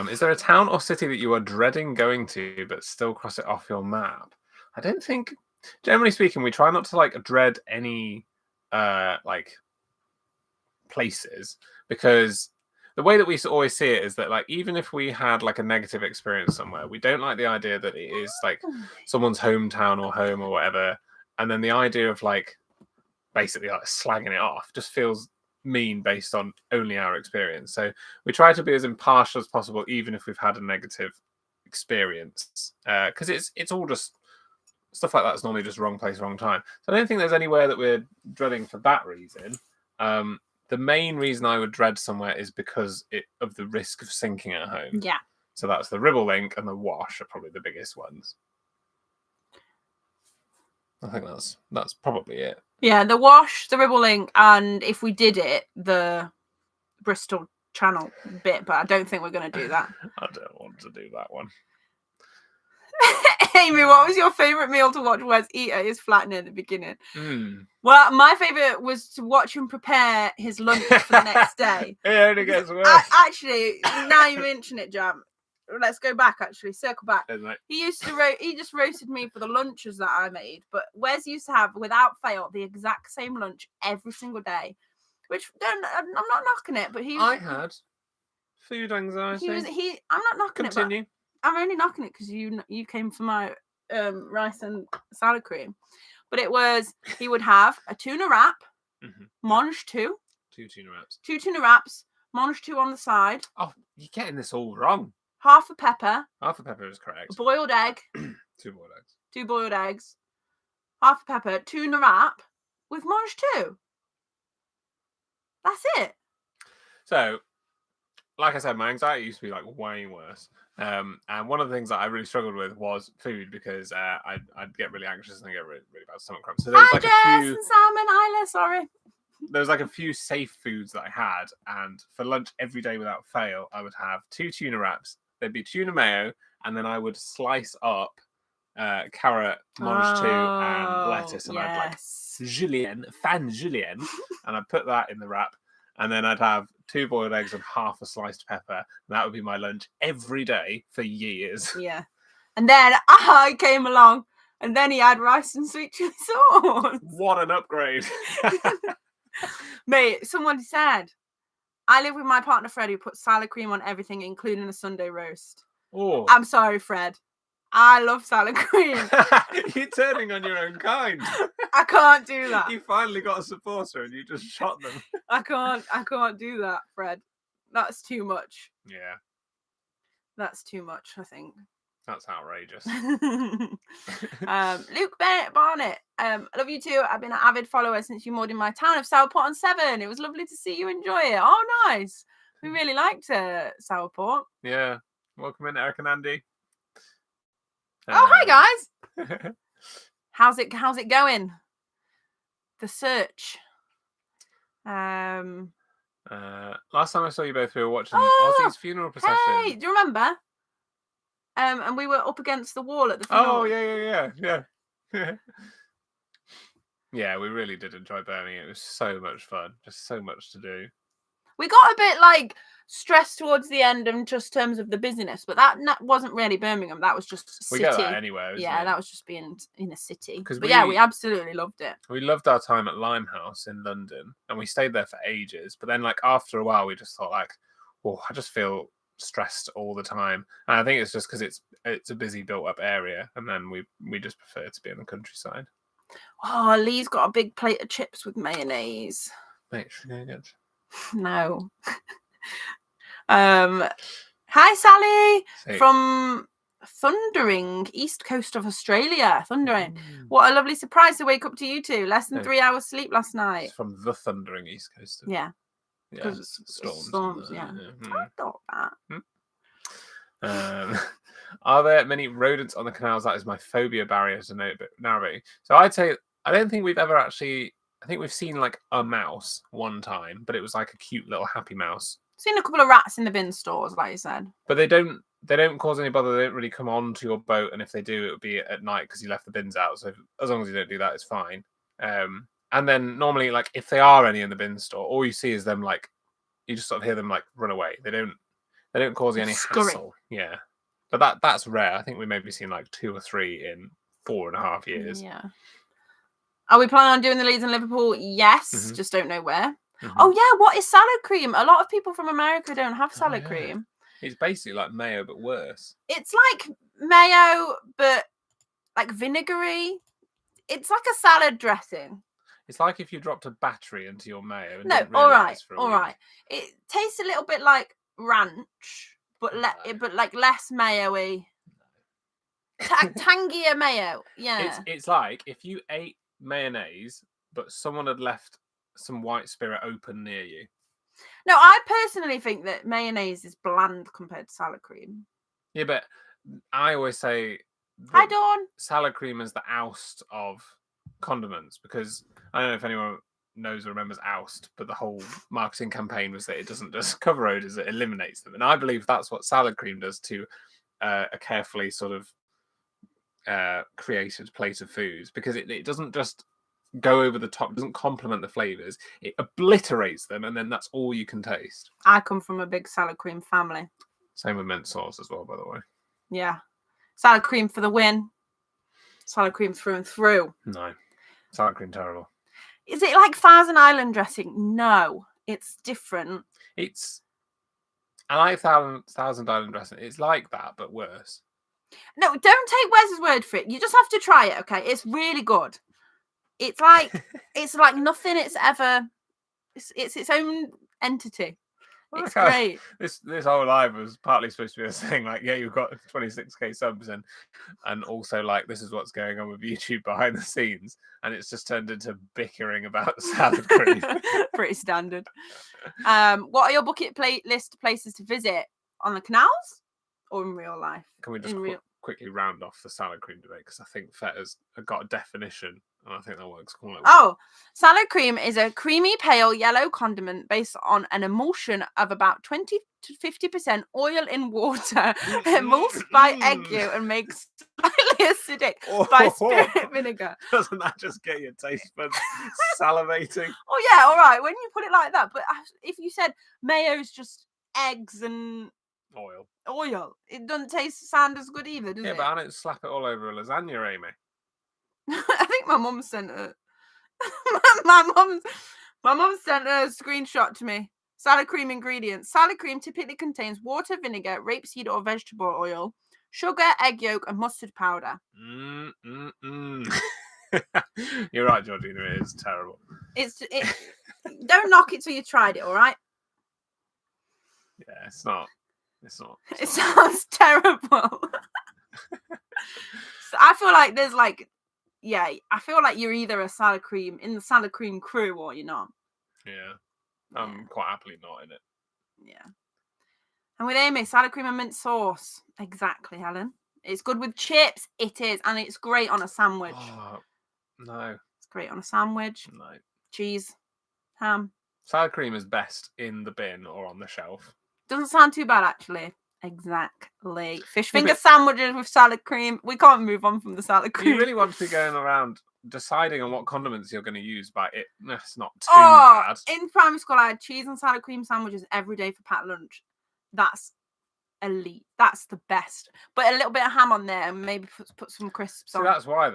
Is there a town or city that you are dreading going to but still cross it off your map? I don't think, generally speaking, we try not to like dread any like places, because the way that we always see it is that, like, even if we had like a negative experience somewhere, we don't like the idea that it is like someone's hometown or home or whatever, and then the idea of like basically like slagging it off just feels mean based on only our experience. So we try to be as impartial as possible, even if we've had a negative experience, because it's all just stuff like that's normally just wrong place, wrong time. So I don't think there's anywhere that we're dreading for that reason. The main reason I would dread somewhere is because of the risk of sinking at home. Yeah. So that's the Ribble Link and the Wash are probably the biggest ones. I think that's probably it. Yeah, the Wash, the Ribble Link, and if we did it, the Bristol Channel bit, but I don't think we're going to do that. I don't want to do that one. Amy, what was your favourite meal to watch Wes eat at his flat near the beginning? Mm. Well, my favourite was to watch him prepare his lunch for the next day. It only gets worse. Actually, now you mention it, Jam, let's go back, actually, circle back. He just roasted me for the lunches that I made, but Wes used to have, without fail, the exact same lunch every single day, which, I'm not knocking it, but I had food anxiety. I'm not knocking it, Continue. but I'm only knocking it because you came for my rice and salad cream. But he would have a tuna wrap, mange 2. 2 tuna wraps. 2 tuna wraps, mange 2 on the side. Oh, you're getting this all wrong. Half a pepper. Half a pepper is correct. A boiled egg. 2 boiled eggs. 2 boiled eggs. Half a pepper, tuna wrap with mange 2. That's it. So, like I said, my anxiety used to be like way worse. And one of the things that I really struggled with was food, because I'd get really anxious and I get really, really bad stomach cramps. So there was like Jess and Salmon Isla, sorry. There was like a few safe foods that I had, and for lunch every day without fail, I would have 2 tuna wraps. There'd be tuna mayo, and then I would slice up carrot, mange 2, and lettuce, and I'd like julienne, and I'd put that in the wrap. And then I'd have 2 boiled eggs and half a sliced pepper. And that would be my lunch every day for years. Yeah. And then I came along, and then he had rice and sweet chili sauce. What an upgrade. Mate, someone said, I live with my partner Fred, who puts salad cream on everything, including a Sunday roast. Oh. I'm sorry, Fred. I love salad cream. You're turning on your own kind. I can't do that. You finally got a supporter and you just shot them. I can't do that, Fred. That's too much. Yeah. That's too much, I think. That's outrageous. Luke Barnett, love you too. I've been an avid follower since you moored in my town of Sourport on 7. It was lovely to see you enjoy it. Oh, nice. We really liked Sourport. Yeah. Welcome in, Eric and Andy. Oh, hi guys. How's it going? The search. Last time I saw you both, we were watching Ozzy's funeral procession. Hey, do you remember? And we were up against the wall at the funeral. Oh, yeah. Yeah, we really did enjoy Birmingham. It was so much fun. Just so much to do. We got a bit like stressed towards the end in just terms of the busyness, but that wasn't really Birmingham. That was just city. We get that anywhere. Yeah, that was just being in a city. But we absolutely loved it. We loved our time at Limehouse in London, and we stayed there for ages. But then, like, after a while, we just thought, like, oh, I just feel stressed all the time. And I think it's just because it's a busy, built-up area, and then we just prefer to be in the countryside. Oh, Lee's got a big plate of chips with mayonnaise. Mate, should we get? No. Hi Sally from thundering east coast of Australia. Thundering. What a lovely surprise to wake up to you two. Less than 3 hours sleep last night. It's from the thundering east coast. Yeah. Because storms. Yeah. I thought that. Are there many rodents on the canals? That is my phobia barrier to narrowboating. So I'd say I don't think we've ever actually. I think we've seen like a mouse one time, but it was like a cute little happy mouse. Seen a couple of rats in the bin stores, like you said. But they don't cause any bother. They don't really come onto your boat, and if they do, it would be at night because you left the bins out. So as long as you don't do that, it's fine. And then normally, like if they are any in the bin store, all you see is them like you just sort of hear them like run away. They don't cause you any hassle. Yeah, but that's rare. I think we maybe seen like 2 or 3 in 4.5 years. Yeah. Are we planning on doing the Leeds and Liverpool? Yes, just don't know where. Oh yeah, what is salad cream? A lot of people from America don't have salad yeah. cream. It's basically like mayo, but worse. It's like mayo, but like vinegary. It's like a salad dressing. It's like if you dropped a battery into your mayo and No, didn't all realise right, for a all week. right. It tastes a little bit like ranch, but No. but like less mayo-y. Tangier mayo. Yeah. It's like if you ate mayonnaise, but someone had left some white spirit open near you. No, I personally think that mayonnaise is bland compared to salad cream. Yeah, but I always say Hi, that Dawn. salad cream is the oust of condiments, because I don't know if anyone knows or remembers oust, but the whole marketing campaign was that it doesn't just cover odors, it eliminates them. And I believe that's what salad cream does to a carefully sort of created plate of foods, because it doesn't just go over the top, doesn't complement the flavors, it obliterates them, and then that's all you can taste. I come from a big salad cream family. Same with mint sauce as well, by the way. Yeah. Salad cream for the win. Salad cream through and through. No. Salad cream terrible. Is it like Thousand Island dressing? No, it's different. I like Thousand Island dressing. It's like that, but worse. No, don't take Wes's word for it. You just have to try it, okay? It's really good. It's like nothing it's ever. It's its own entity. It's great. This whole live was partly supposed to be a thing like, yeah, you've got 26k subs, and also like this is what's going on with YouTube behind the scenes, and it's just turned into bickering about salad cream. Pretty standard. What are your bucket list places to visit on the canals or in real life? Can we just quickly round off the salad cream debate, because I think feta's got a definition, and I think that works quite well. Oh, salad cream is a creamy pale yellow condiment based on an emulsion of about 20 to 50% oil in water, emulsed by egg yolk and makes slightly acidic by spirit vinegar. Doesn't that just get your taste buds salivating? Oh yeah, all right, when you put it like that. But if you said mayo's just eggs and oil, it doesn't sound as good either, does it? Yeah, but I don't slap it all over a lasagna, Amy. I think my mum sent her. my mum sent a screenshot to me. Salad cream ingredients. Salad cream typically contains water, vinegar, rapeseed or vegetable oil, sugar, egg yolk, and mustard powder. You're right, Georgina. It is terrible. Don't knock it till you tried it. All right. Yeah, it's not. It sounds terrible. So I feel like there's like. Yeah, I feel like you're either a salad cream in the salad cream crew or you're not. Yeah, I'm quite happily not in it. Yeah. And with Amy, salad cream and mint sauce. Exactly, Helen. It's good with chips. It is. And it's great on a sandwich. Oh, no. It's great on a sandwich. No. Cheese. Ham. Salad cream is best in the bin or on the shelf. Doesn't sound too bad, actually. Exactly. Fish finger sandwiches with salad cream. We can't move on from the salad cream. You really want to be going around deciding on what condiments you're going to use by it. That's not too bad. In primary school, I had cheese and salad cream sandwiches every day for packed lunch. That's elite. That's the best. But a little bit of ham on there and maybe put some crisps on. That's why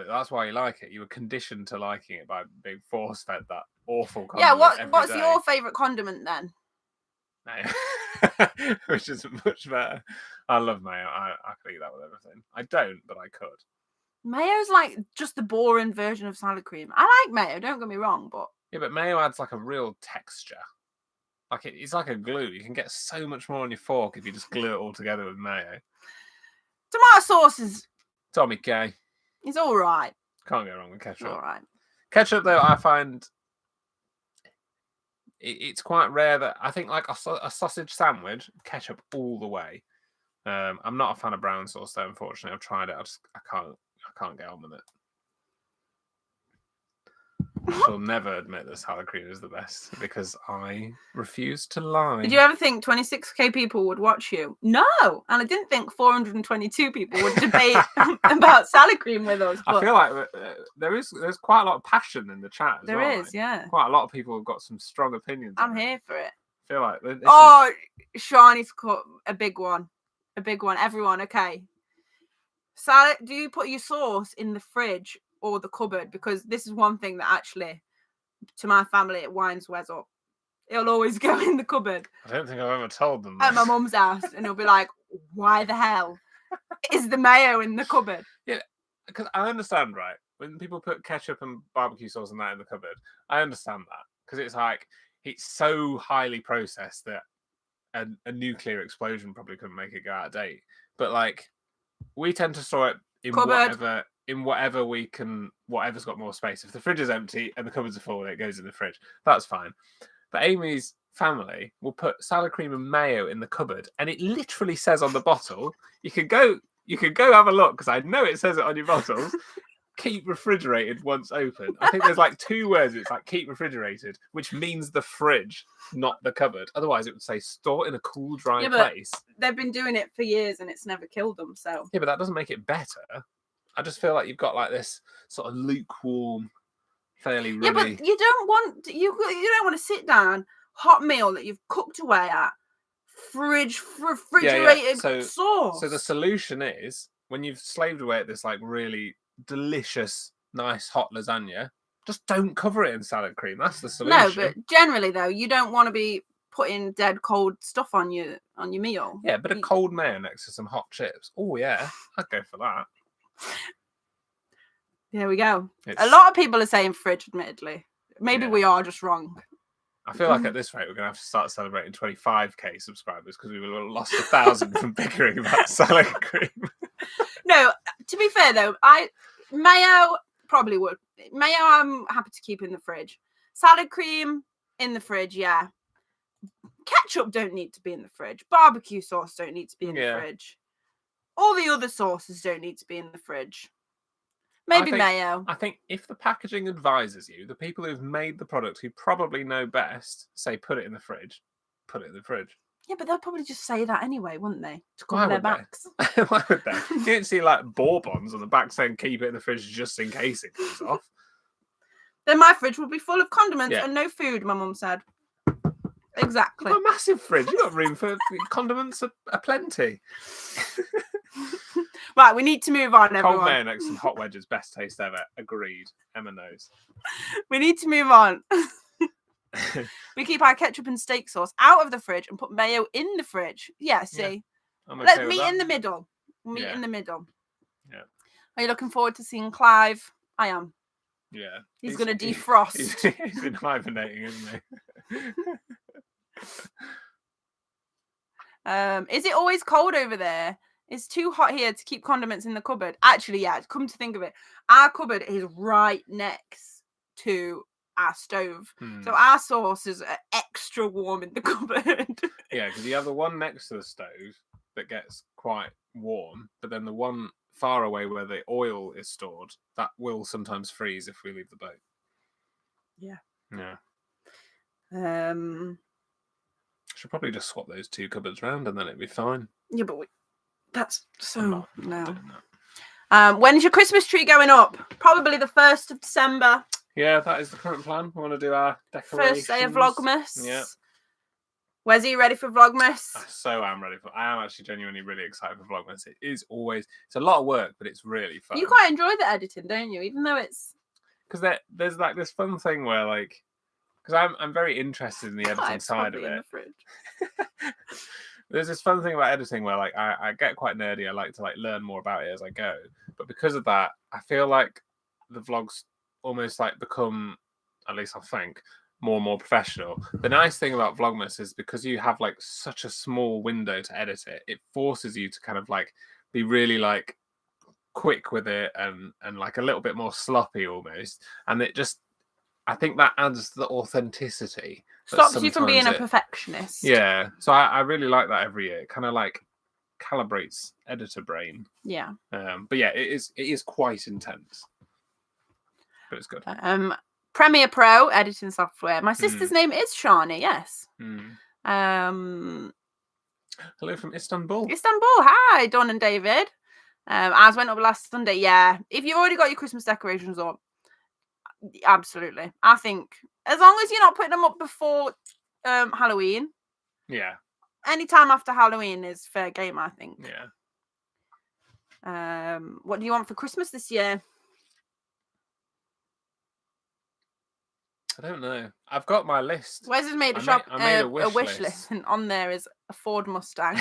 you like it. You were conditioned to liking it by being force fed that awful condiment. Yeah, what's your favourite condiment then? Mayo. Which is much better. I love mayo. I could eat that with everything. I don't, but I could. Mayo's like just the boring version of salad cream. I like mayo, don't get me wrong, but yeah, but mayo adds like a real texture. Like it's like a glue. You can get so much more on your fork if you just glue it all together with mayo. Tomato sauce is Tommy K. It's all right. Can't go wrong with ketchup. All right. Ketchup, though, I find it's quite rare that I think like a sausage sandwich, ketchup all the way. I'm not a fan of brown sauce, though. Unfortunately, I've tried it. I can't get on with it. I shall never admit that salad cream is the best because I refuse to lie. Did you ever think 26k people would watch you? No, and I didn't think 422 people would debate about salad cream with us. But I feel like there's quite a lot of passion in the chat. There is, yeah. Quite a lot of people have got some strong opinions. I'm here for it. I feel like Shani's got a big one. Everyone, okay. Salad. Do you put your sauce in the fridge or the cupboard? Because this is one thing that actually, to my family, it winds Wes up. It'll always go in the cupboard I don't think I've ever told them at that. my mum's house, and he'll be like, "Why the hell is the mayo in the cupboard?" Yeah, because I understand, right? When people put ketchup and barbecue sauce and that in the cupboard, I understand that because it's like it's so highly processed that a nuclear explosion probably couldn't make it go out of date. But like, we tend to store it in Cupboard. whatever we can, whatever's got more space. If the fridge is empty and the cupboards are full, it goes in the fridge. That's fine. But Amy's family will put salad cream and mayo in the cupboard, and it literally says on the bottle, you can go have a look because I know it says it on your bottles. Keep refrigerated once open. I think there's like 2 words. It's like keep refrigerated, which means the fridge, not the cupboard. Otherwise, it would say store in a cool, dry place. They've been doing it for years, and it's never killed them. So Yeah, but that doesn't make it better. I just feel like you've got like this sort of lukewarm, fairly runny. Yeah, but you don't want to sit down, hot meal that you've cooked away at, refrigerated sauce. So the solution is when you've slaved away at this like really delicious, nice hot lasagna, just don't cover it in salad cream. That's the solution. No, but generally though, you don't want to be putting dead cold stuff on your meal. Yeah, but a cold mayo next to some hot chips. Oh yeah, I'd go for that. There we go. A lot of people are saying fridge, admittedly. Maybe we are just wrong. I feel like at this rate, we're going to have to start celebrating 25k subscribers because we would have lost 1,000 from bickering about salad cream. No, to be fair though, mayo probably would. Mayo, I'm happy to keep in the fridge. Salad cream in the fridge, yeah. Ketchup don't need to be in the fridge. Barbecue sauce don't need to be in the fridge. All the other sauces don't need to be in the fridge. Maybe mayo. I think if the packaging advises you, the people who've made the product who probably know best say put it in the fridge, put it in the fridge. Yeah, but they'll probably just say that anyway, wouldn't they? To cover their backs. Why would they? You don't see like bourbons on the back saying keep it in the fridge just in case it comes off. Then my fridge will be full of condiments and no food, my mum said. Exactly. You've got a massive fridge. You've got room for condiments aplenty. Right, we need to move on, everyone. Cold mayo next to hot wedges, best taste ever. Agreed. Emma knows. We need to move on. We keep our ketchup and steak sauce out of the fridge and put mayo in the fridge. Yeah, see? Yeah, let's meet in the middle. Meet in the middle. Yeah. Are you looking forward to seeing Clive? I am. Yeah. He's going to defrost. He's been hibernating, isn't he? Is it always cold over there? It's too hot here to keep condiments in the cupboard. Actually, yeah, come to think of it, our cupboard is right next to our stove. So our sauces are extra warm in the cupboard. Yeah, because you have the one next to the stove that gets quite warm, but then the one far away where the oil is stored, that will sometimes freeze if we leave the boat. Yeah. Yeah. Should probably just swap those 2 cupboards round and then it'd be fine. Yeah, but that's so no. When's your Christmas tree going up? Probably the 1st of December. Yeah, that is the current plan. We want to do our decorations. First day of Vlogmas. Yeah. Where's he ready for Vlogmas? I am actually genuinely really excited for Vlogmas. It's a lot of work, but it's really fun. You quite enjoy the editing, don't you? Even though it's because there's like this fun thing where like because I'm very interested in the editing side of it. In the fridge. There's this fun thing about editing where like I get quite nerdy. I like to like learn more about it as I go. But because of that, I feel like the vlogs almost like become, at least I think, more and more professional. The nice thing about Vlogmas is because you have like such a small window to edit it, it forces you to kind of like be really like quick with it and like a little bit more sloppy almost. And it just, I think that adds the authenticity. Stops you from being a perfectionist. Yeah. So I really like that every year. It kind of like calibrates editor brain. Yeah. But yeah, it is quite intense. But it's good. Premiere Pro editing software. My sister's name is Shani. Yes. Hello from Istanbul. Hi, Dawn and David. Ours went up last Sunday. Yeah. If you've already got your Christmas decorations up, absolutely. I think as long as you're not putting them up before Halloween. Yeah. Anytime after Halloween is fair game, I think. Yeah. What do you want for Christmas this year? I don't know. I've got my list. Wes has made I made a wish list. list, and on there is a Ford Mustang.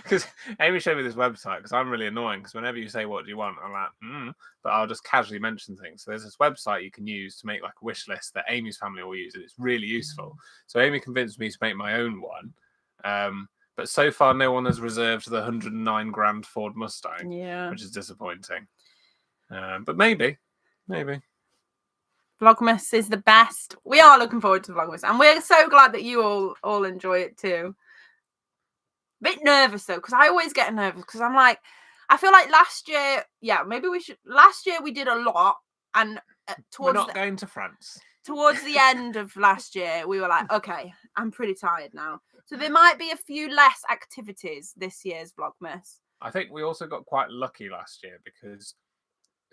Because Amy showed me this website, because I'm really annoying, because whenever you say what do you want, I'm like, but I'll just casually mention things. So there's this website you can use to make like a wish list that Amy's family will use, and it's really useful. So Amy convinced me to make my own one. But so far no one has reserved the 109 grand Ford Mustang, which is disappointing. But maybe. Vlogmas is the best. We are looking forward to Vlogmas, and we're so glad that you all enjoy it too. Bit nervous though, because I always get nervous, because I'm like, I feel like last year, maybe we should. Last year we did a lot, and we're not going to France. Towards the end of last year, we were like, okay, I'm pretty tired now, so there might be a few less activities this year's Vlogmas. I think we also got quite lucky last year, because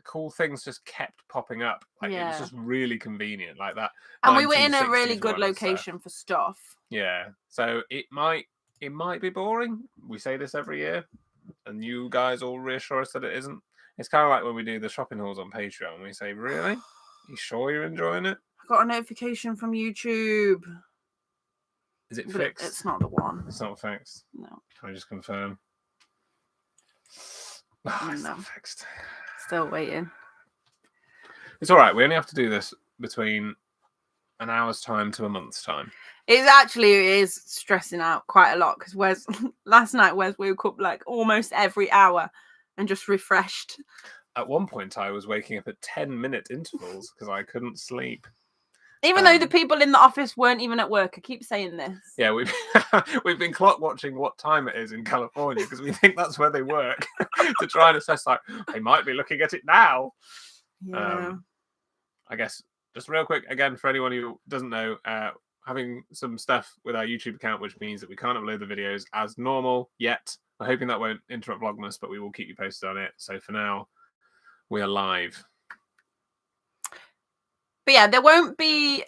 cool things just kept popping up. Like it was just really convenient, like that. And we were in a really good location for stuff. Yeah, so it might be boring. We say this every year, and you guys all reassure us that it isn't. It's kind of like when we do the shopping hauls on Patreon, and we say, "Really? You sure you're enjoying it?" I got a notification from YouTube. Is it fixed? It's not the one. It's not fixed. No. Can I just confirm? It's not fixed. Still waiting. It's all right. We only have to do this between an hour's time to a month's time. It is stressing out quite a lot, because last night Wes woke up like almost every hour and just refreshed. At one point, I was waking up at 10-minute intervals because I couldn't sleep. Even though the people in the office weren't even at work. I keep saying this. Yeah, we've been clock watching what time it is in California, because we think that's where they work, to try and assess, like, they might be looking at it now. Yeah. I guess, just real quick, again, for anyone who doesn't know, having some stuff with our YouTube account, which means that we can't upload the videos as normal yet. We're hoping that won't interrupt Vlogmas, but we will keep you posted on it. So for now, we are live. But yeah, there won't be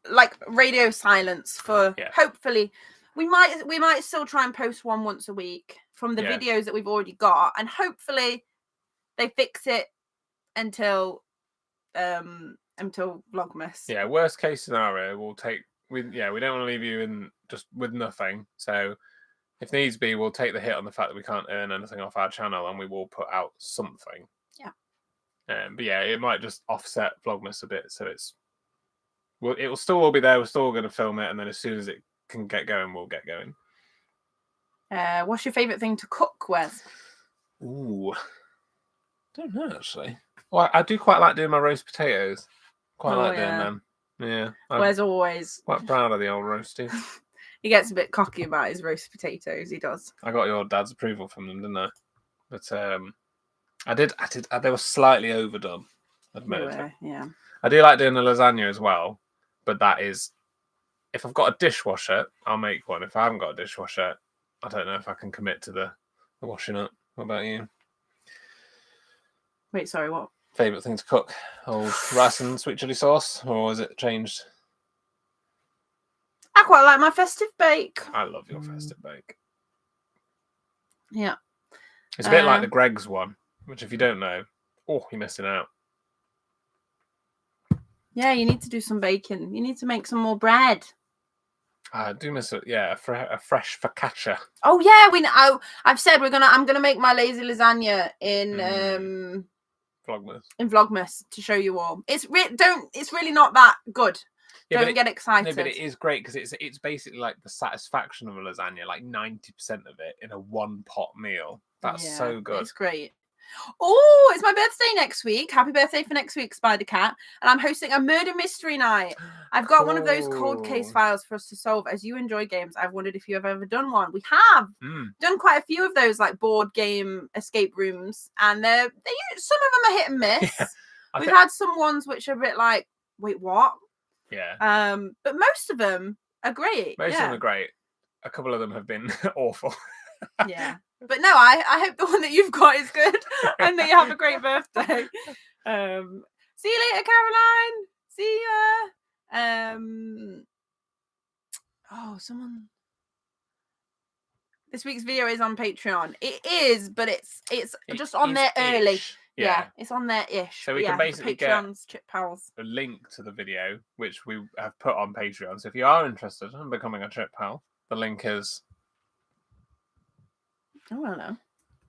like radio silence for hopefully we might still try and post one once a week from the videos that we've already got, and hopefully they fix it until Vlogmas. Yeah, worst case scenario, we don't want to leave you in just with nothing. So if needs be, we'll take the hit on the fact that we can't earn anything off our channel, and we will put out something. Yeah. But yeah, it might just offset Vlogmas a bit, so it will still all be there. We're still going to film it, and then as soon as it can get going, we'll get going. What's your favourite thing to cook, Wes? Ooh, don't know actually. Well, I do quite like doing my roast potatoes. Quite like doing them. Yeah. Wes always quite proud of the old roasties. He gets a bit cocky about his roast potatoes. He does. I got your dad's approval from them, didn't I? But I did. They were slightly overdone. Admittedly. Yeah. I do like doing the lasagna as well, but that is, if I've got a dishwasher, I'll make one. If I haven't got a dishwasher, I don't know if I can commit to the washing up. What about you? Wait, sorry, what? Favourite thing to cook? Old rice and sweet chili sauce, or has it changed? I quite like my festive bake. I love your festive bake. Yeah. It's a bit like the Greg's one, which if you don't know, you're missing out. Yeah, you need to do some baking. You need to make some more bread. I do miss it. Yeah, a fresh focaccia. Oh yeah, I've said I'm gonna make my lazy lasagna in Vlogmas. In Vlogmas to show you all. It's really not that good. Yeah, don't get excited. No, but it is great because it's basically like the satisfaction of a lasagna, like 90% of it in a one pot meal. That's so good. It's great. Oh, it's my birthday next week. Happy birthday for next week, Spider Cat. And I'm hosting a murder mystery night. I've got one of those cold case files for us to solve. As you enjoy games, I've wondered if you have ever done one. We have done quite a few of those, like board game escape rooms, and some of them are hit and miss. Yeah, we've had some ones which are a bit like, wait, what? Yeah. But most of them are great. Most of them are great. A couple of them have been awful. Yeah. But no, I hope the one that you've got is good and that you have a great birthday. See you later, Caroline. See ya. Someone. This week's video is on Patreon. It is, but it's just on there early. Yeah, it's on there ish. So we yeah, can basically get Patreon's Chip Pals. a link to the video, which we have put on Patreon. So if you are interested in becoming a Chip Pal, the link is. Oh, hello.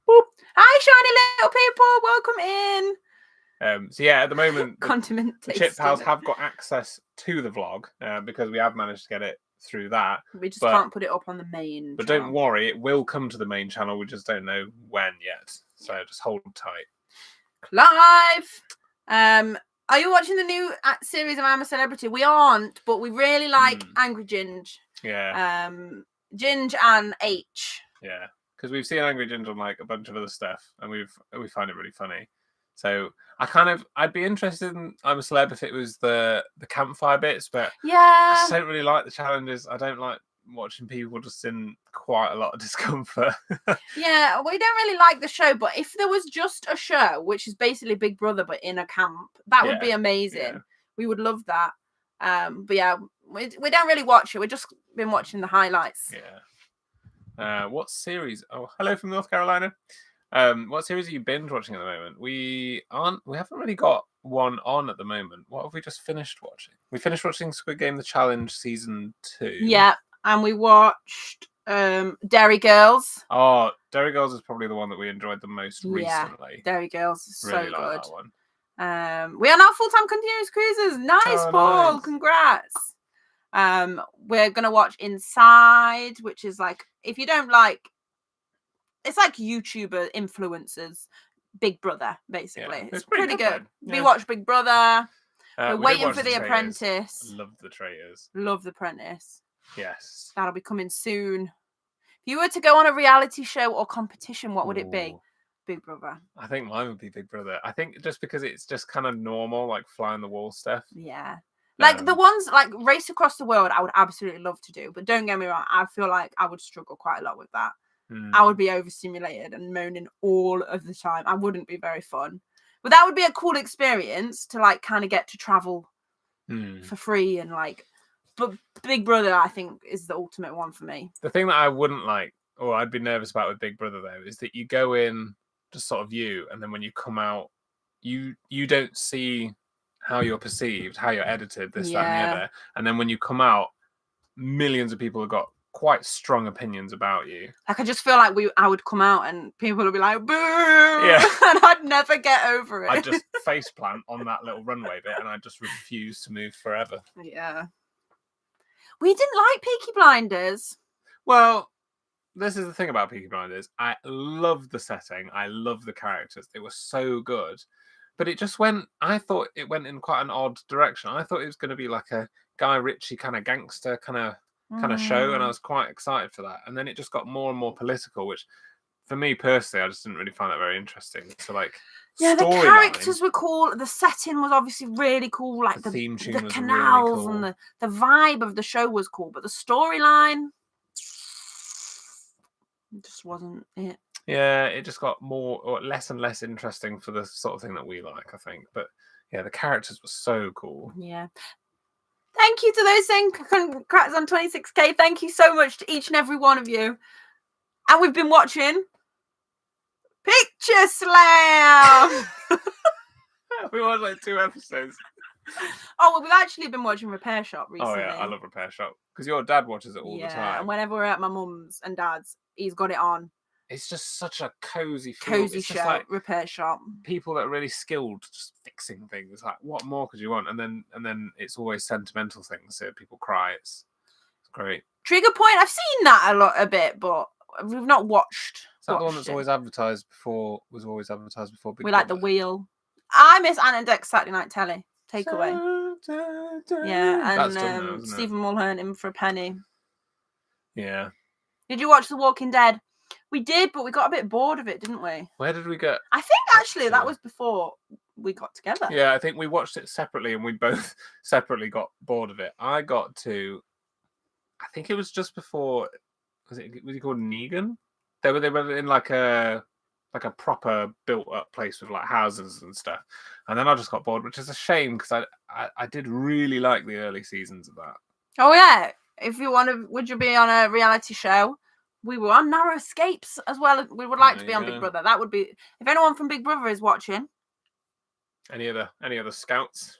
Boop. Hi, shiny little people. Welcome in. So yeah, at the moment, Condiment the Chip Pals tasting. have got access to the vlog because we have managed to get it through that. We just can't put it up on the main But channel. don't worry, it will come to the main channel. We just don't know when yet. So just hold tight. Clive, are you watching the new series of I'm a Celebrity? We aren't, but we really like Angry Ginge. Yeah. Ginge and H. Yeah, because we've seen Angry Ginge on like a bunch of other stuff, and we find it really funny. So I'd be interested in I'm a Celeb if it was the campfire bits, but yeah, I just don't really like the challenges. I don't like watching people just in quite a lot of discomfort. Yeah, we don't really like the show, but if there was just a show, which is basically Big Brother but in a camp, that would be amazing. Yeah. We would love that. But yeah, we don't really watch it. We've just been watching the highlights. Yeah. What series? Oh, hello from North Carolina. What series are you binge watching at the moment? We haven't really got one on at the moment. What have we just finished watching? We finished watching Squid Game: The Challenge season 2. Yeah, and we watched Dairy Girls. Oh, Dairy Girls is probably the one that we enjoyed the most recently. Dairy Girls is really so like good. That one. We are now full-time continuous cruisers. Nice, Paul. Nice. Congrats. We're gonna watch Inside, which is like, if you don't like, it's like YouTuber influencers, Big Brother, basically. Yeah, it's pretty good. Yeah. We watched Big Brother. We're waiting for The Apprentice. Love The Traitors. Love The Apprentice. Yes. That'll be coming soon. If you were to go on a reality show or competition, what would it be? Big Brother. I think mine would be Big Brother. I think just because it's just kind of normal, like fly on the wall stuff. Yeah. Like the ones like Race Across the World, I would absolutely love to do. But don't get me wrong, I feel like I would struggle quite a lot with that. I would be overstimulated and moaning all of the time. I wouldn't be very fun. But that would be a cool experience to like kind of get to travel for free and like. But Big Brother, I think, is the ultimate one for me. The thing that I wouldn't like, or I'd be nervous about with Big Brother though, is that you go in just sort of you, and then when you come out, you don't see how you're perceived, how you're edited, this, that, and the other. And then when you come out, millions of people have got quite strong opinions about you. Like I just feel like I would come out and people would be like, boo! Yeah. And I'd never get over it. I'd just faceplant on that little runway bit and I'd just refuse to move forever. Yeah. We didn't like Peaky Blinders. Well, this is the thing about Peaky Blinders. I love the setting. I love the characters. They were so good. But it just I thought it went in quite an odd direction. I thought it was going to be like a Guy Ritchie kind of gangster kind of show, and I was quite excited for that. And then it just got more and more political, which for me personally, I just didn't really find that very interesting. So like, yeah, the characters were cool. The setting was obviously really cool. Like the theme tune, the canals really cool. And the vibe of the show was cool, but the storyline just wasn't it. Yeah, it just got less and less interesting for the sort of thing that we like, I think. But yeah, the characters were so cool. Yeah. Thank you to those saying congrats on 26k. Thank you so much to each and every one of you. And we've been watching Picture Slam. We watched like 2 episodes. Oh, well, we've actually been watching Repair Shop recently. Oh yeah, I love Repair Shop because your dad watches it all the time. And whenever we're at my mum's and dad's, he's got it on. It's just such a cozy show, like Repair Shop. People that are really skilled just fixing things. Like, what more could you want? And then it's always sentimental things, so people cry. It's great. Trigger Point, I've seen that a bit, but we've not watched. Is that the one that's always advertised before? Was always advertised before. We like The Wheel. I miss Ant and Dec's Saturday Night Telly. Takeaway. Yeah, and Stephen Mulhern in For a Penny. Yeah. Did you watch The Walking Dead? We did, but we got a bit bored of it, didn't we? Where did we get? I think actually that was before we got together. Yeah, I think we watched it separately and we both separately got bored of it. I think it was just before, was he called Negan? They were in like a proper built up place with like houses and stuff. And then I just got bored, which is a shame because I did really like the early seasons of that. Oh yeah. If you want to, would you be on a reality show? We were on Narrow Escapes as well. We would like to be on Big Brother. That would be, if anyone from Big Brother is watching, Any other scouts?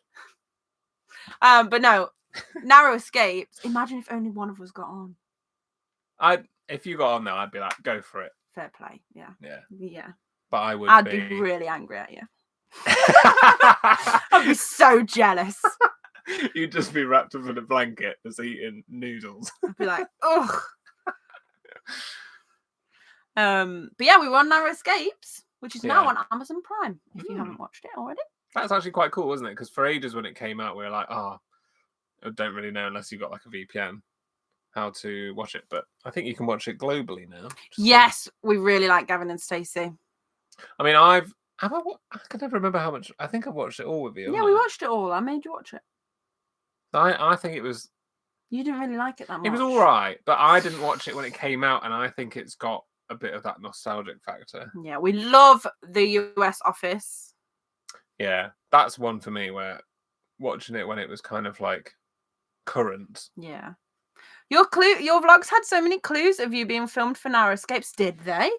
But no, Narrow Escapes. Imagine if only one of us got on. If you got on there, I'd be like, go for it. Fair play. Yeah. Yeah. But I'd be really angry at you. I'd be so jealous. You'd just be wrapped up in a blanket, just eating noodles. I'd be like, ugh. But yeah, we were on Narrow Escapes, which is now on Amazon Prime. If you haven't watched it already, that's actually quite cool, wasn't it? Because for ages when it came out, we were like, I don't really know unless you've got like a VPN how to watch it. But I think you can watch it globally now. Yes, we really like Gavin and Stacey. I mean, I can never remember how much. I think I've watched it all with you. Yeah, we watched it all. I made you watch it. I think it was. You didn't really like it that much. It was all right, but I didn't watch it when it came out, and I think it's got a bit of that nostalgic factor. Yeah, we love the US Office. Yeah, that's one for me where watching it when it was kind of like current. Yeah. Your vlogs had so many clues of you being filmed for Narrow Escapes, did they?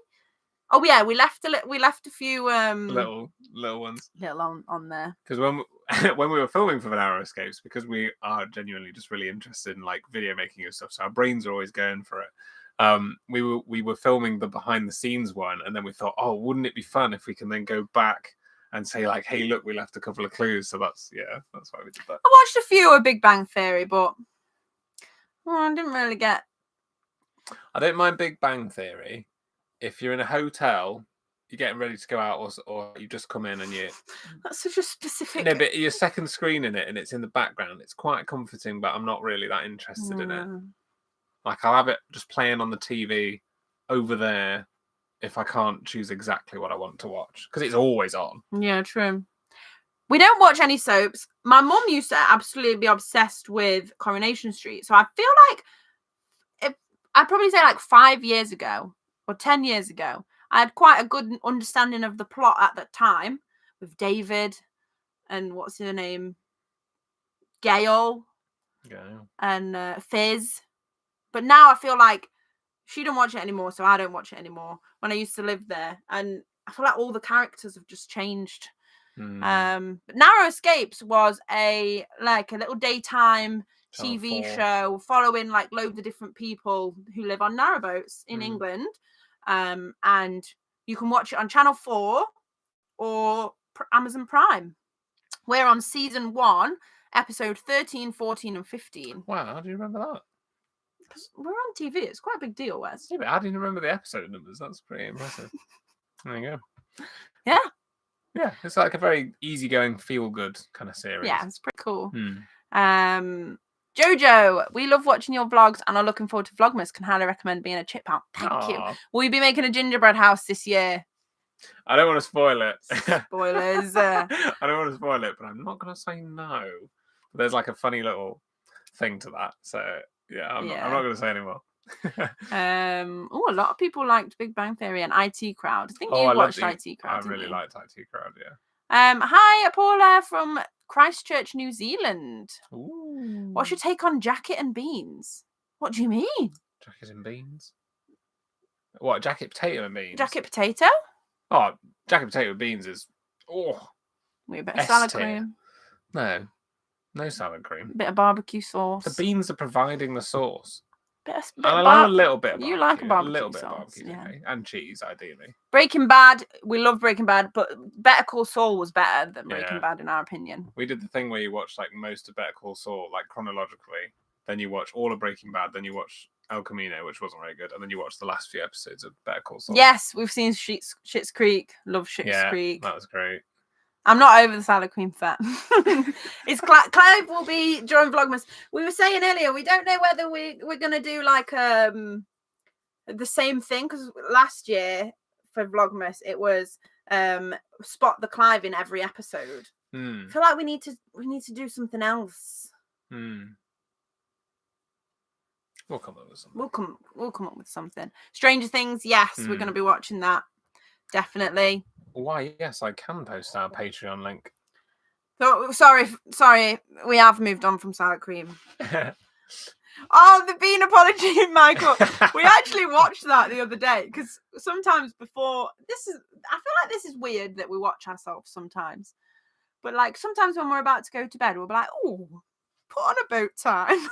Oh yeah, we left a few little ones. Little on there. Because when we were filming for the Narrow Escapes, because we are genuinely just really interested in like video making and stuff, so our brains are always going for it. We were filming the behind the scenes one, and then we thought, oh, wouldn't it be fun if we can then go back and say like, hey, look, we left a couple of clues. So that's why we did that. I watched a few of Big Bang Theory, but I didn't really get. I don't mind Big Bang Theory if you're in a hotel, you're getting ready to go out, or you just come in and you. That's such a specific. No, but you're second screening it and it's in the background. It's quite comforting, but I'm not really that interested in it. Like I'll have it just playing on the TV over there if I can't choose exactly what I want to watch because it's always on. Yeah, true. We don't watch any soaps. My mum used to absolutely be obsessed with Coronation Street. So I feel like I'd probably say like 5 years ago or 10 years ago, I had quite a good understanding of the plot at that time with David and what's her name? Gail. And Fizz. But now I feel like she don't watch it anymore, so I don't watch it anymore. When I used to live there, and I feel like all the characters have just changed. But Narrow Escapes was a little daytime TV show following like loads of different people who live on narrowboats in England, and you can watch it on Channel 4 or Amazon Prime. We're on season 1, episode 13, 14, and 15. Wow, how do you remember that? Because we're on TV. It's quite a big deal, Wes. Yeah, but how do you remember the episode numbers? That's pretty impressive. There you go. Yeah. Yeah, it's like a very easygoing, feel-good kind of series. Yeah, it's pretty cool. Jojo, we love watching your vlogs and are looking forward to Vlogmas. Can highly recommend being a chip out. Thank you. Will you be making a gingerbread house this year? I don't want to spoil it. Spoilers. I don't want to spoil it, but I'm not going to say no. There's like a funny little thing to that. So, yeah, I'm not going to say anymore. A lot of people liked Big Bang Theory and IT Crowd. I think you watched IT Crowd. I really liked IT Crowd, yeah. Hi, Paula from Christchurch, New Zealand. Ooh. What's your take on jacket and beans? What do you mean? Jacket and beans? What, jacket potato and beans? Jacket potato? Oh, jacket potato and beans is We a bit of salad cream. No salad cream. Bit of barbecue sauce. The beans are providing the sauce. I like a little bit of barbecue. You like a barbecue little bit sauce, of barbecue, yeah. Okay? And cheese, ideally. Breaking Bad, we love Breaking Bad, but Better Call Saul was better than Breaking Bad in our opinion. We did the thing where you watch like most of Better Call Saul, like chronologically, then you watch all of Breaking Bad, then you watch El Camino, which wasn't very good, and then you watch the last few episodes of Better Call Saul. Yes, we've seen Schitt's Creek. Love Schitt's Creek. That was great. I'm not over the salad cream fat. It's Clive will be during Vlogmas. We were saying earlier, we don't know whether we're going to do like the same thing, because last year for Vlogmas it was spot the Clive in every episode. I feel like we need to do something else. We'll come up with something. We'll come up with something. Stranger Things, yes, we're going to be watching that. Definitely. Why, yes, I can post our Patreon link. Oh, sorry, we have moved on from sour cream. Oh, the bean apology, Michael. We actually watched that the other day because sometimes before I feel like this is weird that we watch ourselves sometimes. But like sometimes when we're about to go to bed, we'll be like, oh, put on a boat time.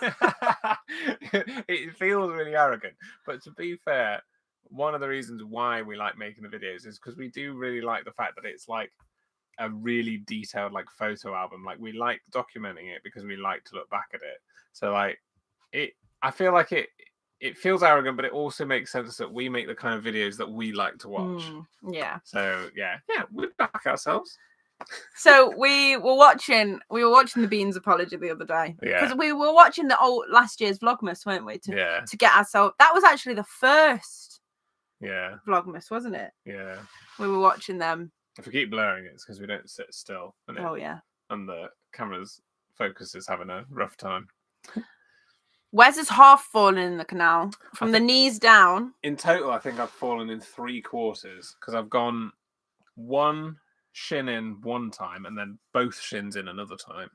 It feels really arrogant. But to be fair, one of the reasons why we like making the videos is because we do really like the fact that it's like a really detailed like photo album. Like we like documenting it because we like to look back at it. So like I feel like it feels arrogant, but it also makes sense that we make the kind of videos that we like to watch. Yeah. So yeah, we back ourselves. So we were watching the Beans apology the other day. Yeah. Because we were watching the old last year's Vlogmas, weren't we? To get ourselves. That was actually the first. Yeah. Vlogmas, wasn't it? Yeah. We were watching them. If we keep blurring it, it's because we don't sit still. And the camera's focus is having a rough time. Wes has half fallen in the canal from the knees down. In total, I think I've fallen in 3/4 because I've gone one shin in one time and then both shins in another time.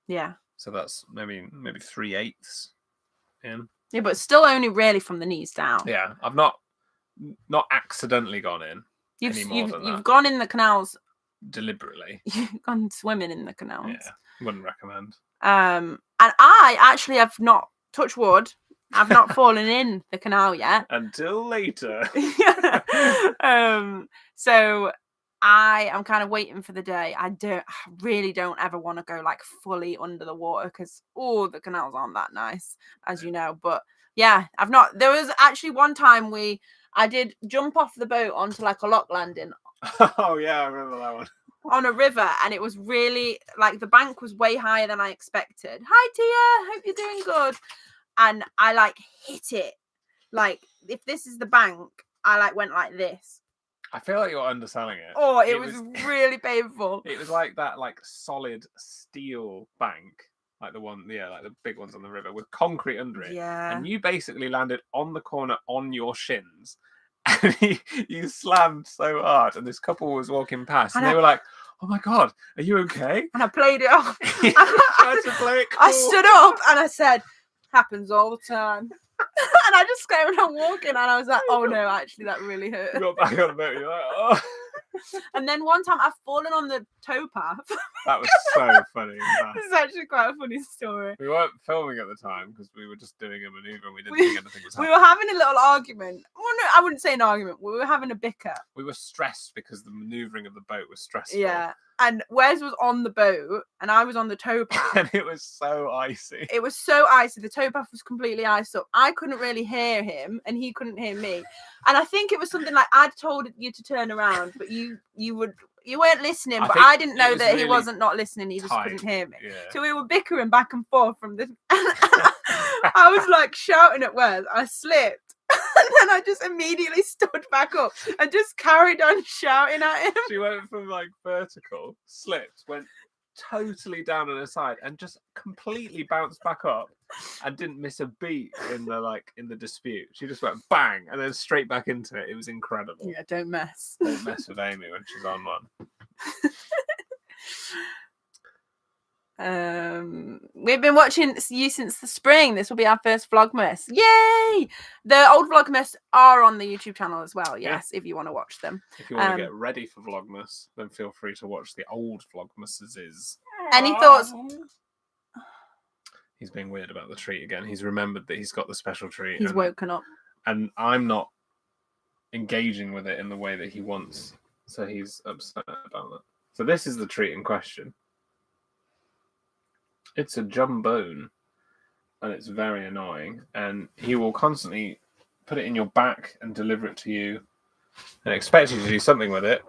Yeah. So that's maybe 3/8 in. Yeah, but still only really from the knees down. Yeah, I've not accidentally gone in. You've gone in the canals deliberately. You've gone swimming in the canals. Yeah, wouldn't recommend. And I actually have not, touch wood, I've not fallen in the canal yet. Until later. So I am kind of waiting for the day. I really don't ever want to go like fully under the water because the canals aren't that nice, as you know. But yeah, I've not. There was actually one time I did jump off the boat onto like a lock landing. Oh yeah, I remember that one. On a river, and it was really like the bank was way higher than I expected. Hi Tia, hope you're doing good. And I like hit it. Like if this is the bank, I like went like this. I feel like you're underselling it. Oh, it was really painful. It was like that like solid steel bank. Like the one, like the big ones on the river with concrete under it. Yeah. And you basically landed on the corner on your shins. And you slammed so hard. And this couple was walking past and they were like, oh my God, are you okay? And I played it off. Tried to play it cool. I stood up and I said, happens all the time. And I just carried on walking and I was like, oh no, actually that really hurt. You got back on the boat, you're like, oh. And then one time I've fallen on the towpath. That was so funny. This is actually quite a funny story. We weren't filming at the time because we were just doing a maneuver and we didn't think anything was happening. We were having a little argument. Well, no, I wouldn't say an argument. We were having a bicker. We were stressed because the maneuvering of the boat was stressful. Yeah. And Wes was on the boat and I was on the towpath. And it was so icy. It was so icy. The towpath was completely iced up. I couldn't really hear him and he couldn't hear me. And I think it was something like I'd told you to turn around, but you weren't listening. But I didn't know that really he wasn't not listening. He just couldn't hear me. Yeah. So we were bickering back and forth from this. I was like shouting at Wes. I slipped. And then I just immediately stood back up and just carried on shouting at him. She went from like vertical, slipped, went totally down on her side, and just completely bounced back up and didn't miss a beat in the dispute. She just went bang and then straight back into it. It was incredible. Yeah, don't mess. Don't mess with Amy when she's on one. We've been watching you since the spring. This will be our first Vlogmas. Yay! The old Vlogmas are on the YouTube channel as well. Yes, if you want to watch them. If you want to get ready for Vlogmas, then feel free to watch the old Vlogmases. Any thoughts? He's being weird about the treat again. He's remembered that he's got the special treat. He's woken up. And I'm not engaging with it in the way that he wants. So he's upset about that. So this is the treat in question. It's a jambone, and it's very annoying. And he will constantly put it in your back and deliver it to you, and expect you to do something with it.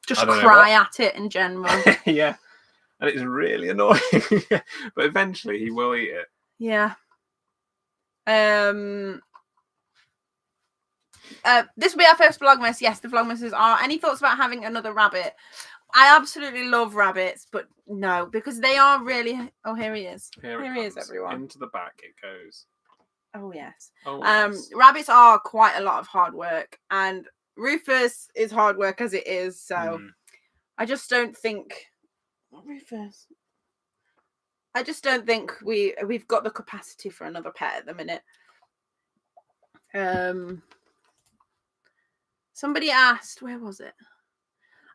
Just cry at it in general. Yeah, and it's really annoying. But eventually, he will eat it. Yeah. This will be our first Vlogmas. Yes, the Vlogmases are. Any thoughts about having another rabbit? I absolutely love rabbits, but no, because they are really... Oh, here he is. Here he is, everyone. Into the back it goes. Oh, yes. Oh, yes. Rabbits are quite a lot of hard work, and Rufus is hard work as it is, so I just don't think... Rufus... I just don't think we've got the capacity for another pet at the minute. Somebody asked... Where was it?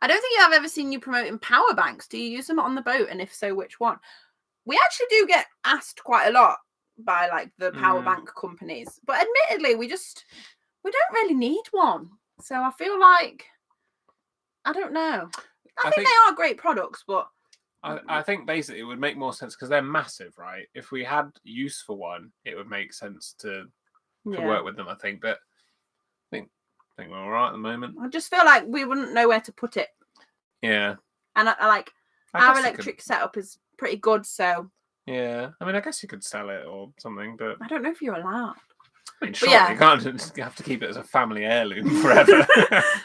I don't think I've ever seen you promoting power banks. Do you use them on the boat? And if so, which one? We actually do get asked quite a lot by like the power bank companies. But admittedly, we don't really need one. So I feel like, I don't know. I think they are great products, but I think basically it would make more sense because they're massive, right? If we had use for one, it would make sense to work with them, I think. But I think we're all right at the moment. I just feel like we wouldn't know where to put it. Yeah. And I like our electric setup is pretty good, so. Yeah. I mean, I guess you could sell it or something, but I don't know if you're allowed. I mean, sure, you can't just have to keep it as a family heirloom forever,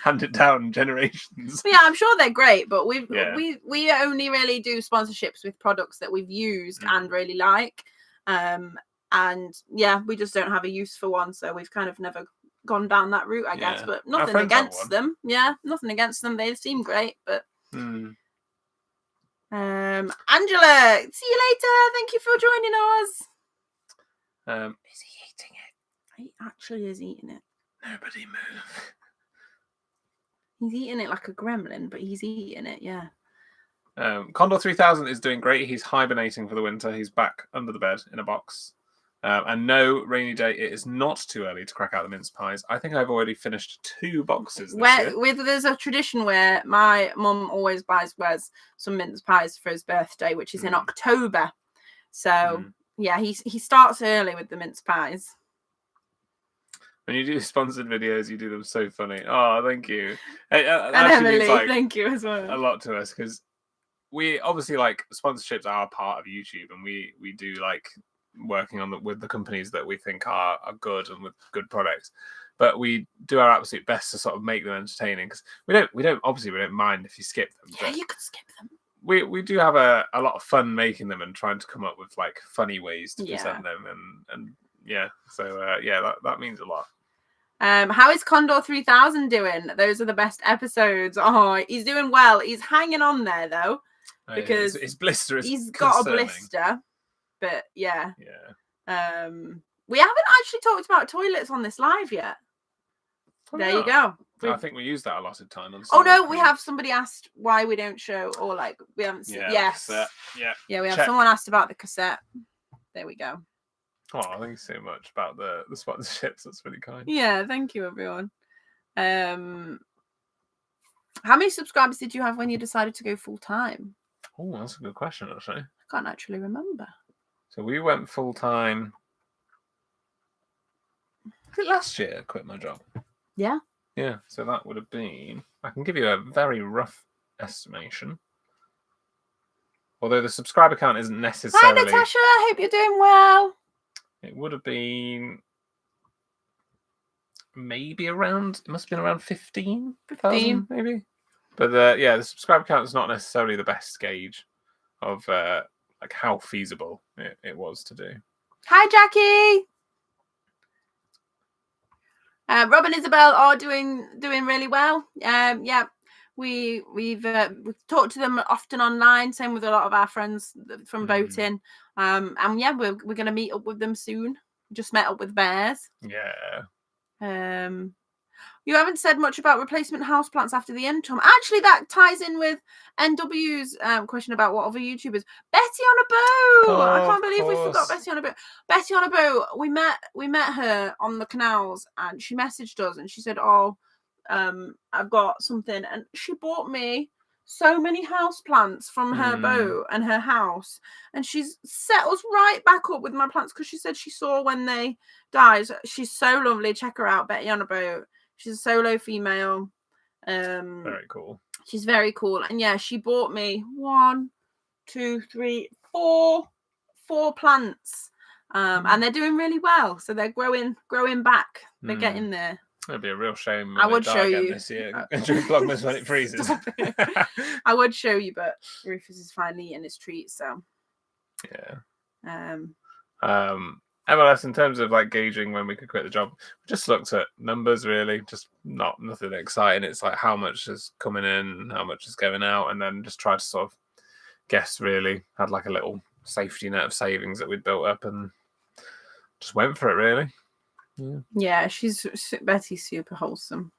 hand it down generations. But yeah, I'm sure they're great, but we only really do sponsorships with products that we've used and really like, and yeah, we just don't have a use for one, so we've kind of never gone down that route, I guess. But nothing against them. Yeah, nothing against them. They seem great, but. Angela, see you later. Thank you for joining us. Is he eating it? He actually is eating it. Nobody move. He's eating it like a gremlin, but he's eating it, yeah. Condor 3000 is doing great. He's hibernating for the winter. He's back under the bed in a box. And no, rainy day, it is not too early to crack out the mince pies. I think I've already finished 2 boxes this year. There's a tradition where my mum always buys Wes some mince pies for his birthday, which is in October. So, yeah, he starts early with the mince pies. When you do sponsored videos, you do them so funny. Oh, thank you. And Emily, thank you as well. A lot to us because we obviously like sponsorships are part of YouTube, and we do like working on with the companies that we think are good and with good products, but we do our absolute best to sort of make them entertaining because we don't mind if you skip them. Yeah, you could skip them. We do have a lot of fun making them and trying to come up with like funny ways to present them and yeah, so that means a lot. How is Condor 3000 doing? Those are the best episodes. Oh, he's doing well. He's hanging on there though, because his blister is he's concerning. got a blister. But yeah. We haven't actually talked about toilets on this live yet. There you go. I think we used that allotted time on. Oh no, we have somebody asked why we don't show, or like we haven't seen. Yes. We have someone asked about the cassette. There we go. Oh, thank you so much about the sponsorships. That's really kind. Yeah, thank you everyone. How many subscribers did you have when you decided to go full time? Oh, that's a good question actually. I can't actually remember. So we went full time. Was it last year I quit my job? Yeah. Yeah, so that would have been, I can give you a very rough estimation. Although the subscriber count isn't necessarily... Hi, Natasha. I hope you're doing well. It would have been maybe around, it must have been around 15, maybe. But the subscriber count is not necessarily the best gauge of like how feasible it was to do. Hi, Jackie. Rob and Isabel are doing really well. Yeah, we've talked to them often online. Same with a lot of our friends from boating. And yeah, we're going to meet up with them soon. Just met up with Bears. Yeah. You haven't said much about replacement houseplants after the end, Tom. Actually, that ties in with NW's question about what other YouTubers. Betty on a boat. I can't believe we forgot Betty on a boat. Betty on a boat. We met her on the canals, and she messaged us, and she said, "Oh, I've got something," and she bought me so many houseplants from her boat and her house, and she's set us right back up with my plants because she said she saw when they died. She's so lovely. Check her out, Betty on a boat. She's a solo female. Very cool. She's very cool. And yeah, she bought me 1, 2, 3, 4 plants. And they're doing really well. So they're growing back. They're getting there. It'd be a real shame. I would show you this year during Vlogmas when it freezes. I would show you, but Rufus is finally eating his treat. So yeah. MLS, in terms of like gauging when we could quit the job, we just looked at numbers really, just nothing exciting. It's like how much is coming in, how much is going out, and then just try to sort of guess really. Had like a little safety net of savings that we'd built up and just went for it really. Yeah, Betty's super wholesome.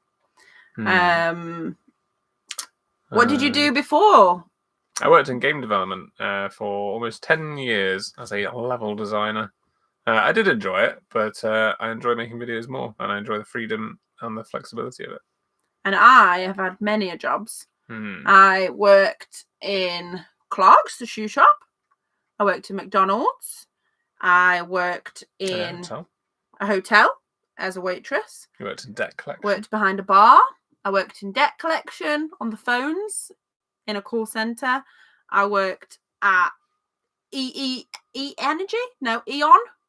What did you do before? I worked in game development for almost 10 years as a level designer. I did enjoy it, but I enjoy making videos more, and I enjoy the freedom and the flexibility of it. And I have had many jobs. I worked in Clark's, the shoe shop. I worked in McDonald's. I worked in a hotel as a waitress. You worked in debt collection. Worked behind a bar. I worked in debt collection on the phones in a call center. I worked at Eon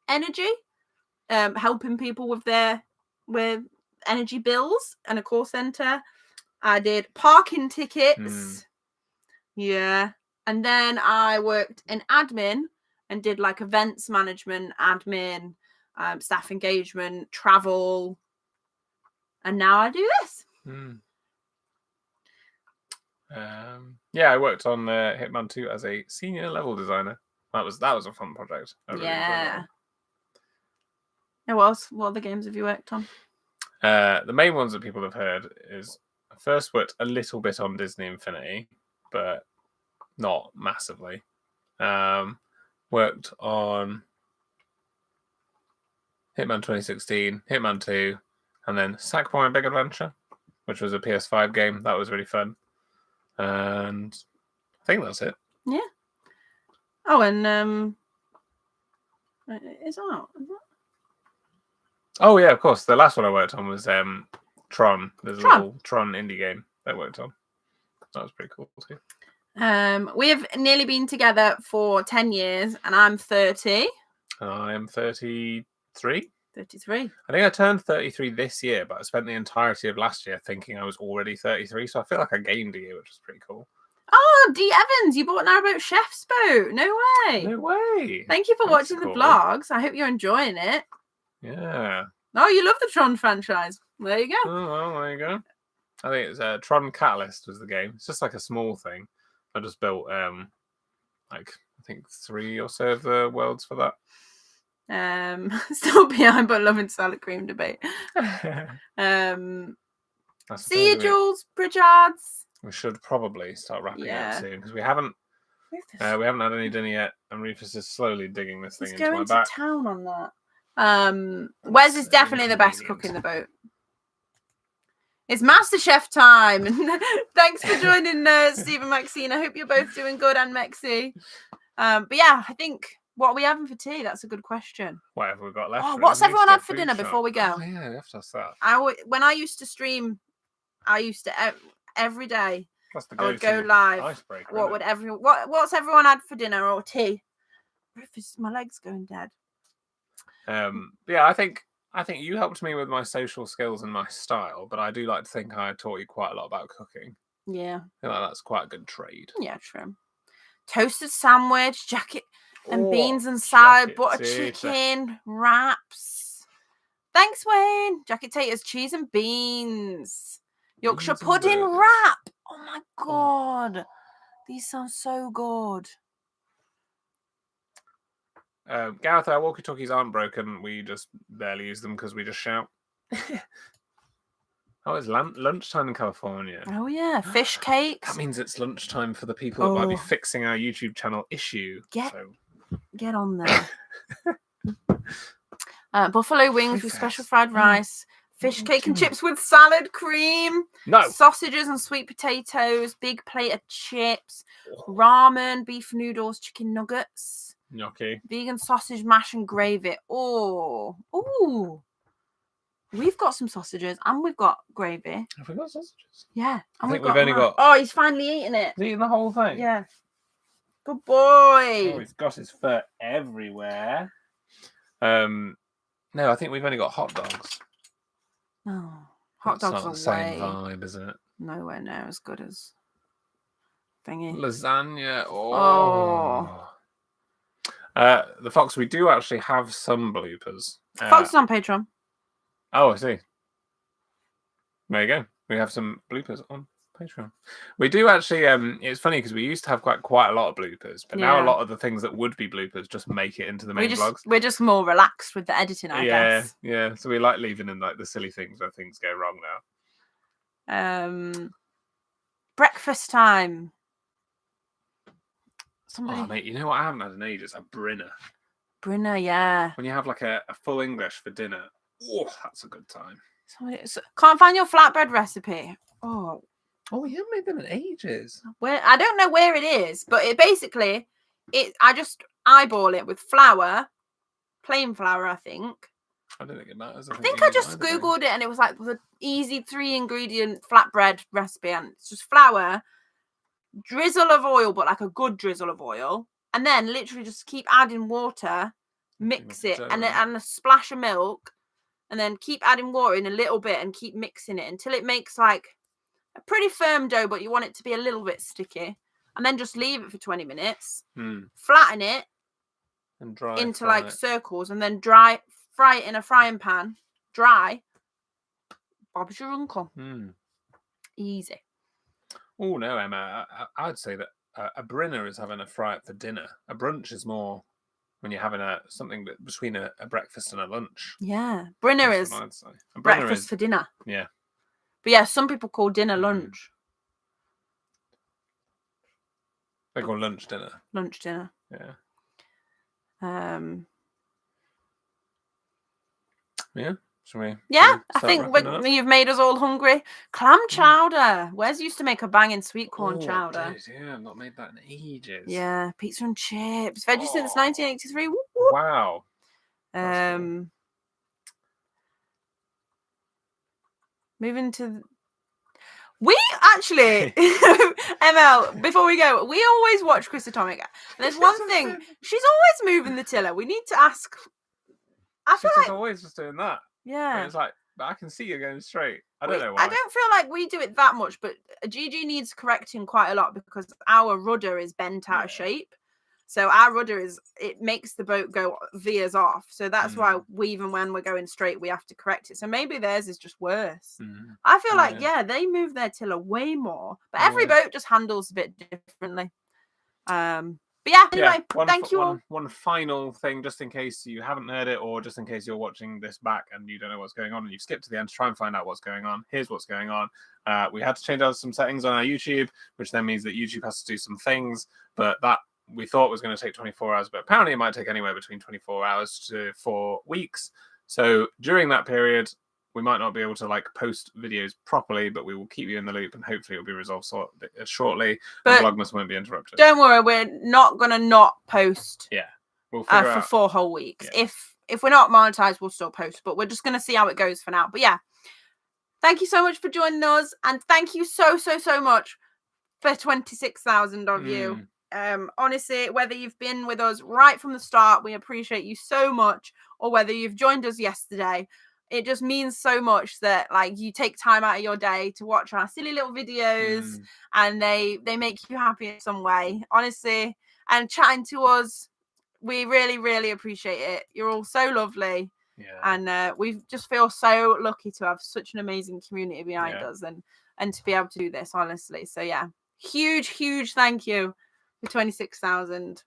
Energy, helping people with energy bills and a call center. I did parking tickets. Yeah. And then I worked in admin and did like events management, admin, staff engagement, travel. And now I do this. Yeah, I worked on Hitman 2 as a senior level designer. That was a fun project. I really enjoyed that one. It was. What other games have you worked on? The main ones that people have heard is I first worked a little bit on Disney Infinity, but not massively. Worked on Hitman 2016, Hitman 2, and then Sackboy and Big Adventure, which was a PS5 game. That was really fun. And I think that's it. Yeah. Oh, and it's out. Oh yeah, of course. The last one I worked on was Tron. There's a little Tron indie game that I worked on. That was pretty cool too. We have nearly been together for 10 years, and I'm 30. I am 33. 33. I think I turned 33 this year, but I spent the entirety of last year thinking I was already 33, so I feel like I gained a year, which was pretty cool. Oh, D. Evans, you bought an narrowboat chef's boat. No way. No way. Thank you for watching the vlogs. I hope you're enjoying it. Yeah. Oh, you love the Tron franchise. There you go. Oh, well, there you go. I think it's Tron Catalyst was the game. It's just like a small thing. I just built I think 3 or so of the worlds for that. Still behind, but loving salad cream debate. See you, Jules Pritchards. We should probably start wrapping up soon because we haven't had any dinner yet, and Rufus is slowly digging this thing into my back. Town on that. Wes is definitely the best cook in the boat. It's MasterChef time. Thanks for joining, Steve and Maxine. I hope you're both doing good, and Mexi. But yeah, I think, what are we having for tea? That's a good question. What have we got left? Oh, what's everyone had for dinner before we go? Oh, yeah, we have to ask that. When I used to stream, I used to every day. I would go live. What's everyone had for dinner or tea? Rufus, my leg's going dead. Yeah, I think you helped me with my social skills and my style, but I do like to think I taught you quite a lot about cooking. Yeah. I feel like that's quite a good trade. Yeah, true. Toasted sandwich, jacket and beans and salad, butter chicken, wraps. Thanks, Wayne. Jacket taters, cheese and beans. Yorkshire pudding wrap. Oh my god. These sound so good. Gareth, our walkie-talkies aren't broken. We just barely use them because we just shout. Oh, it's lunchtime in California. Oh, yeah. Fish cakes. That means it's lunchtime for the people that might be fixing our YouTube channel issue. Get on there. Buffalo wings with special fried rice. Fish cake and chips with salad cream. No. Sausages and sweet potatoes. Big plate of chips. Ramen, beef noodles, chicken nuggets. Gnocchi. Vegan sausage mash and gravy. Oh. Ooh. We've got some sausages and we've got gravy. Have we got sausages? Yeah. I think we've only got... Oh, he's finally eating it. He's eating the whole thing? Yeah. Good boy. Oh, he's got his fur everywhere. No, I think we've only got hot dogs. Oh, hot dogs are the same vibe, isn't it? Nowhere near as good as thingy. Lasagna. The Fox, we do actually have some bloopers. Fox is on Patreon. Oh, I see. There you go. We have some bloopers on Patreon. We do actually. It's funny because we used to have quite a lot of bloopers, but now a lot of the things that would be bloopers just make it into the main vlogs. We're just more relaxed with the editing, I guess. Yeah. So we like leaving in like the silly things where things go wrong now. breakfast time. Somebody... Oh, mate, you know what I haven't had in ages? A Brinner. Brinner, yeah. When you have like a full English for dinner, oh, that's a good time. Can't find your flatbread recipe. Oh, you haven't made them in ages. I don't know where it is, but it basically, I just eyeball it with flour, plain flour, I think. I don't think it matters. I think I just Googled it and it was like the easy 3-ingredient flatbread recipe, and it's just flour, drizzle of oil, but like a good drizzle of oil, and then literally just keep adding water, mix it, and a splash of milk, and then keep adding water in a little bit and keep mixing it until it makes like a pretty firm dough, but you want it to be a little bit sticky, and then just leave it for 20 minutes, flatten it and dry into like circles, and then fry it in a frying pan, dry. Bob's your uncle. Easy. Oh no, Emma, I'd say that a Brinner is having a fry up for dinner. A brunch is more when you're having something between a breakfast and a lunch. Yeah, Brinner is breakfast for dinner. Yeah. But yeah, some people call dinner lunch. They call lunch dinner. Lunch dinner. Yeah. Yeah. Shall we? Yeah, I think you've made us all hungry. Clam chowder. Wes used to make a banging sweet corn chowder. Yeah, I've not made that in ages. Yeah, pizza and chips. Veggie since 1983. Whoop, whoop. Wow. Moving to... We actually, ML, before we go, we always watch Chris Atomic. There's one thing. She's always moving the tiller. We need to ask... She's always just doing that. Yeah. But it's like, but I can see you're going straight. I don't know why. I don't feel like we do it that much, but Gigi needs correcting quite a lot because our rudder is bent out of shape. So our rudder it makes the boat veers off. So that's why even when we're going straight, we have to correct it. So maybe theirs is just worse. I feel like, they move their tiller way more, but every boat just handles a bit differently. But yeah, anyway, thank you all. One final thing, just in case you haven't heard it, or just in case you're watching this back and you don't know what's going on and you've skipped to the end to try and find out what's going on. Here's what's going on. We had to change out some settings on our YouTube, which then means that YouTube has to do some things, but that we thought was going to take 24 hours, but apparently it might take anywhere between 24 hours to 4 weeks. So during that period, we might not be able to post videos properly, but we will keep you in the loop and hopefully it'll be resolved shortly. But Vlogmas won't be interrupted. Don't worry, we're not going to not post. Yeah, we'll figure for 4 whole weeks. Yeah. If we're not monetized, we'll still post, but we're just going to see how it goes for now. But yeah, thank you so much for joining us, and thank you so much for 26,000 of you. Honestly, whether you've been with us right from the start, we appreciate you so much, or whether you've joined us yesterday. It just means so much that you take time out of your day to watch our silly little videos, and they make you happy in some way, honestly. And chatting to us, we really appreciate it. You're all so lovely. Yeah. And we just feel so lucky to have such an amazing community behind us and to be able to do this, honestly. So yeah, huge thank you for 26,000.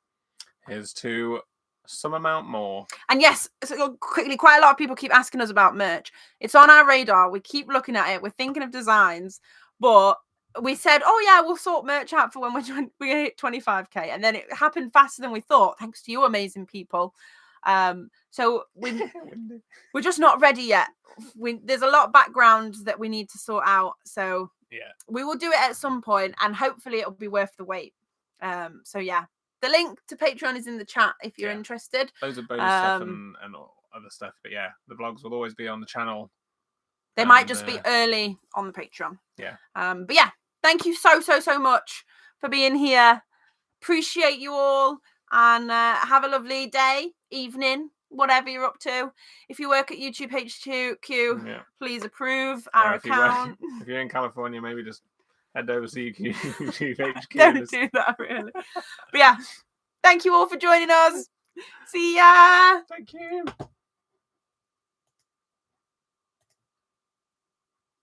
Here's to some amount more. And yes, so quickly, quite a lot of people keep asking us about merch. It's on our radar. We keep looking at it. We're thinking of designs, but we said, oh yeah, we'll sort merch out for when we hit 25k, and then it happened faster than we thought, thanks to you amazing people. So we're just not ready yet. There's a lot of background that we need to sort out, so yeah, we will do it at some point, and hopefully it'll be worth the wait. So yeah, the link to Patreon is in the chat if you're interested. Loads of bonus stuff and other stuff. But yeah, the vlogs will always be on the channel. They might just be early on the Patreon. Yeah. But yeah, thank you so much for being here. Appreciate you all, and have a lovely day, evening, whatever you're up to. If you work at YouTube HQ, please approve our account. If you're in California, maybe just head over to YouTube HQ. Don't do that, really. But yeah, thank you all for joining us. See ya. Thank you.